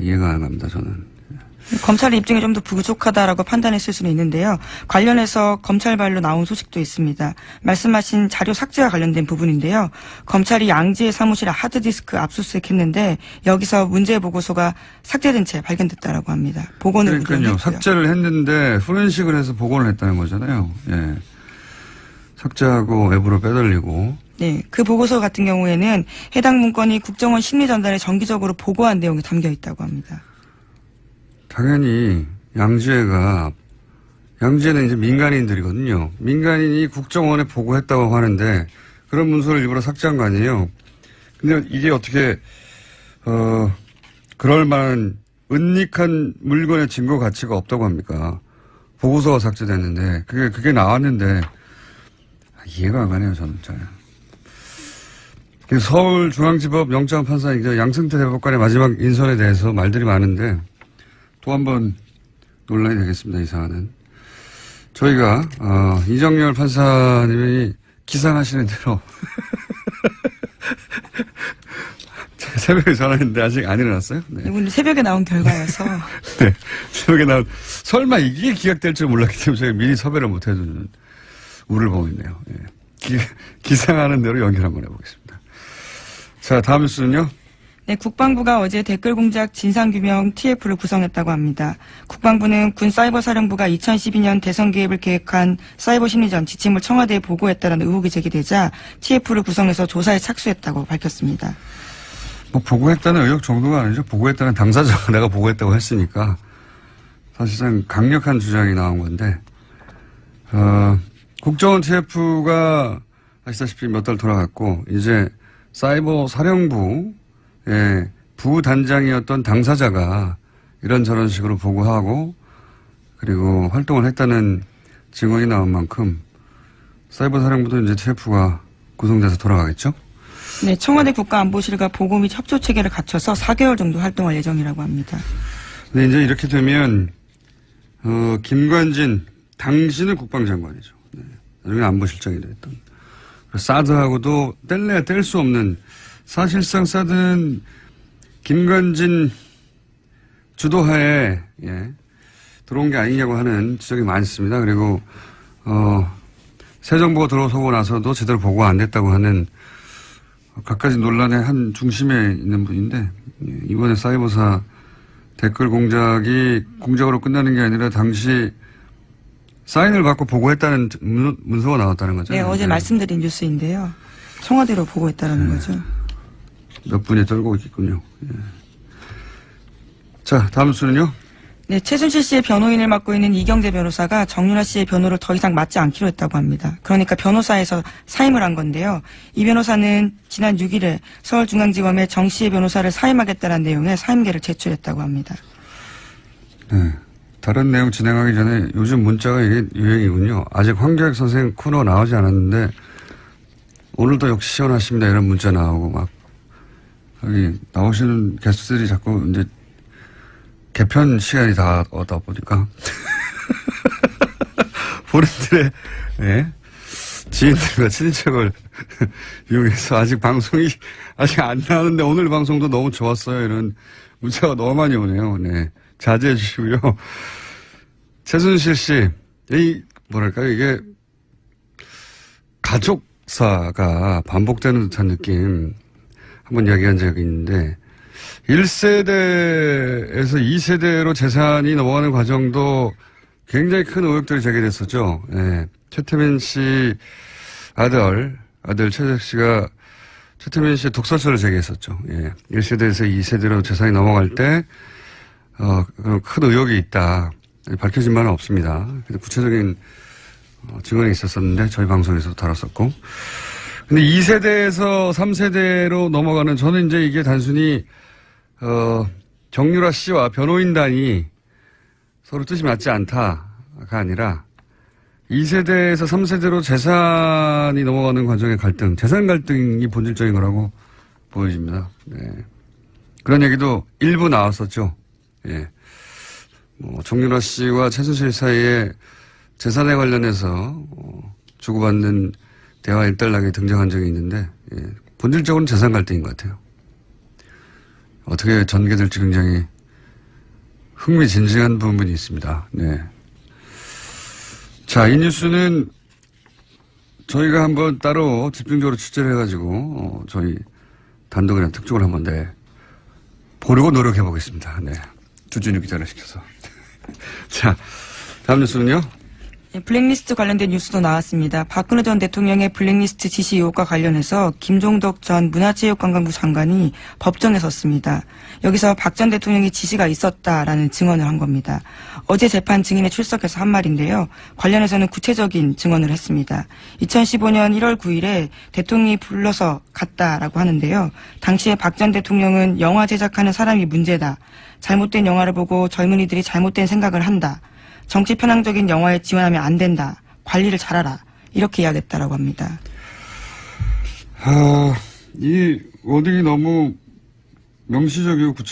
S1: 이해가 안 갑니다, 저는.
S2: 검찰의 입증이 좀 더 부족하다라고 판단했을 수는 있는데요. 관련해서 검찰발로 나온 소식도 있습니다. 말씀하신 자료 삭제와 관련된 부분인데요. 검찰이 양지의 사무실에 하드디스크 압수수색했는데 여기서 문제 보고서가 삭제된 채 발견됐다라고 합니다. 복원을
S1: 그러니까요. 삭제를 했는데 포렌식을 해서 복원을 했다는 거잖아요. 예. 삭제하고 외부로 빼돌리고.
S2: 네, 그 보고서 같은 경우에는 해당 문건이 국정원 심리전단에 정기적으로 보고한 내용이 담겨 있다고 합니다.
S1: 당연히 양지에는 이제 민간인들이거든요. 민간인이 국정원에 보고했다고 하는데 그런 문서를 일부러 삭제한 거 아니에요. 근데 이게 어떻게 그럴 만한 은닉한 물건의 증거 가치가 없다고 합니까? 보고서가 삭제됐는데 그게 나왔는데 이해가 안 가네요, 저는 잘. 서울중앙지법 영장판사 양승태 대법관의 마지막 인선에 대해서 말들이 많은데 또 한 번 논란이 되겠습니다, 이 사안은. 저희가, 이정열 판사님이 기상하시는 대로 새벽에 전화했는데 아직 안 일어났어요? 네.
S2: 이분은 새벽에 나온 결과여서.
S1: 네. 새벽에 설마 이게 기각될 줄 몰랐기 때문에 저희가 미리 섭외를 못 해주는 우를 보고 있네요. 예. 기상하는 대로 연결 한번 해보겠습니다. 자, 다음 뉴스는요?
S2: 네, 국방부가 어제 댓글 공작 진상규명 TF를 구성했다고 합니다. 국방부는 군사이버사령부가 2012년 대선 개입을 계획한 사이버 심리전 지침을 청와대에 보고했다는 의혹이 제기되자 TF를 구성해서 조사에 착수했다고 밝혔습니다.
S1: 뭐 보고했다는 의혹 정도가 아니죠. 보고했다는 당사자가 내가 보고했다고 했으니까 사실상 강력한 주장이 나온 건데 국정원 TF가 아시다시피 몇 달 돌아갔고 이제 사이버 사령부 부단장이었던 당사자가 이런저런 식으로 보고하고 그리고 활동을 했다는 증언이 나온 만큼 사이버 사령부도 이제 TF가 구성돼서 돌아가겠죠?
S2: 네, 청와대 국가안보실과 보고 및 협조 체계를 갖춰서 4개월 정도 활동할 예정이라고 합니다.
S1: 네, 이제 이렇게 되면 김관진 당신은 국방장관이죠. 네, 나중에 안보실장이 됐던 사드하고도 뗄래야 뗄 수 없는, 사실상 사드는 김관진 주도하에 들어온 게 아니냐고 하는 지적이 많습니다. 그리고 새 정부가 들어서고 나서도 제대로 보고가 안 됐다고 하는 갖가지 논란의 한 중심에 있는 분인데, 이번에 사이버사 댓글 공작이 공작으로 끝나는 게 아니라 당시 사인을 받고 보고했다는 문서가 나왔다는 거죠.
S2: 네, 어제 말씀드린 뉴스인데요. 청와대로 보고했다는 거죠.
S1: 몇 분이 떨고 있겠군요. 자, 다음 수는요.
S2: 네, 최순실 씨의 변호인을 맡고 있는 이경재 변호사가 정유라 씨의 변호를 더 이상 맡지 않기로 했다고 합니다. 그러니까 변호사에서 사임을 한 건데요. 이 변호사는 지난 6일에 서울중앙지검에 정 씨의 변호사를 사임하겠다는 내용의 사임계를 제출했다고 합니다.
S1: 네. 다른 내용 진행하기 전에 요즘 문자가 이게 유행이군요. 아직 황교익 선생 코너 나오지 않았는데 오늘도 역시 시원하십니다. 이런 문자 나오고 막 여기 나오시는 게스트들이 자꾸 이제 개편 시간이 다 오다 보니까 본인들의 지인들과 친인척을 이용해서 아직 방송이 아직 안 나오는데 오늘 방송도 너무 좋았어요. 이런 문자가 너무 많이 오네요. 네. 자제해 주시고요. 최순실 씨, 뭐랄까요, 이게 가족사가 반복되는 듯한 느낌 한번 이야기한 적이 있는데 1세대에서 2세대로 재산이 넘어가는 과정도 굉장히 큰 의혹들이 제기됐었죠. 최태민 씨 아들 최재석 씨가 최태민 씨의 독설서를 제기했었죠. 1세대에서 2세대로 재산이 넘어갈 때 그런 큰 의혹이 있다. 밝혀진 바는 없습니다. 근데 구체적인 증언이 있었었는데 저희 방송에서도 다뤘었고. 근데 2세대에서 3세대로 넘어가는, 저는 이제 이게 단순히 정유라 씨와 변호인단이 서로 뜻이 맞지 않다가 아니라 2세대에서 3세대로 재산이 넘어가는 과정의 갈등, 재산 갈등이 본질적인 거라고 보여집니다. 네. 그런 얘기도 일부 나왔었죠. 정유라 씨와 최순실 사이에 재산에 관련해서 주고받는 대화 일단락에 등장한 적이 있는데, 본질적으로는 재산 갈등인 것 같아요. 어떻게 전개될지 굉장히 흥미진진한 부분이 있습니다. 네. 자, 이 뉴스는 저희가 한번 따로 집중적으로 취재를 해가지고 저희 단독이나 특종을 한번 보려고 노력해 보겠습니다. 네. 주진우 기자를 시켜서. 자, 다음 뉴스는요?
S2: 블랙리스트 관련된 뉴스도 나왔습니다. 박근혜 전 대통령의 블랙리스트 지시 의혹과 관련해서 김종덕 전 문화체육관광부 장관이 법정에 섰습니다. 여기서 박 전 대통령이 지시가 있었다라는 증언을 한 겁니다. 어제 재판 증인에 출석해서 한 말인데요. 관련해서는 구체적인 증언을 했습니다. 2015년 1월 9일에 대통령이 불러서 갔다라고 하는데요. 당시에 박 전 대통령은 영화 제작하는 사람이 문제다. 잘못된 영화를 보고 젊은이들이 잘못된 생각을 한다. 정치 편향적인 영화에 지원하면 안 된다. 관리를 잘하라. 이렇게 이야기했다라고 합니다.
S1: 이 워딩이 너무 명시적이고 구체적이고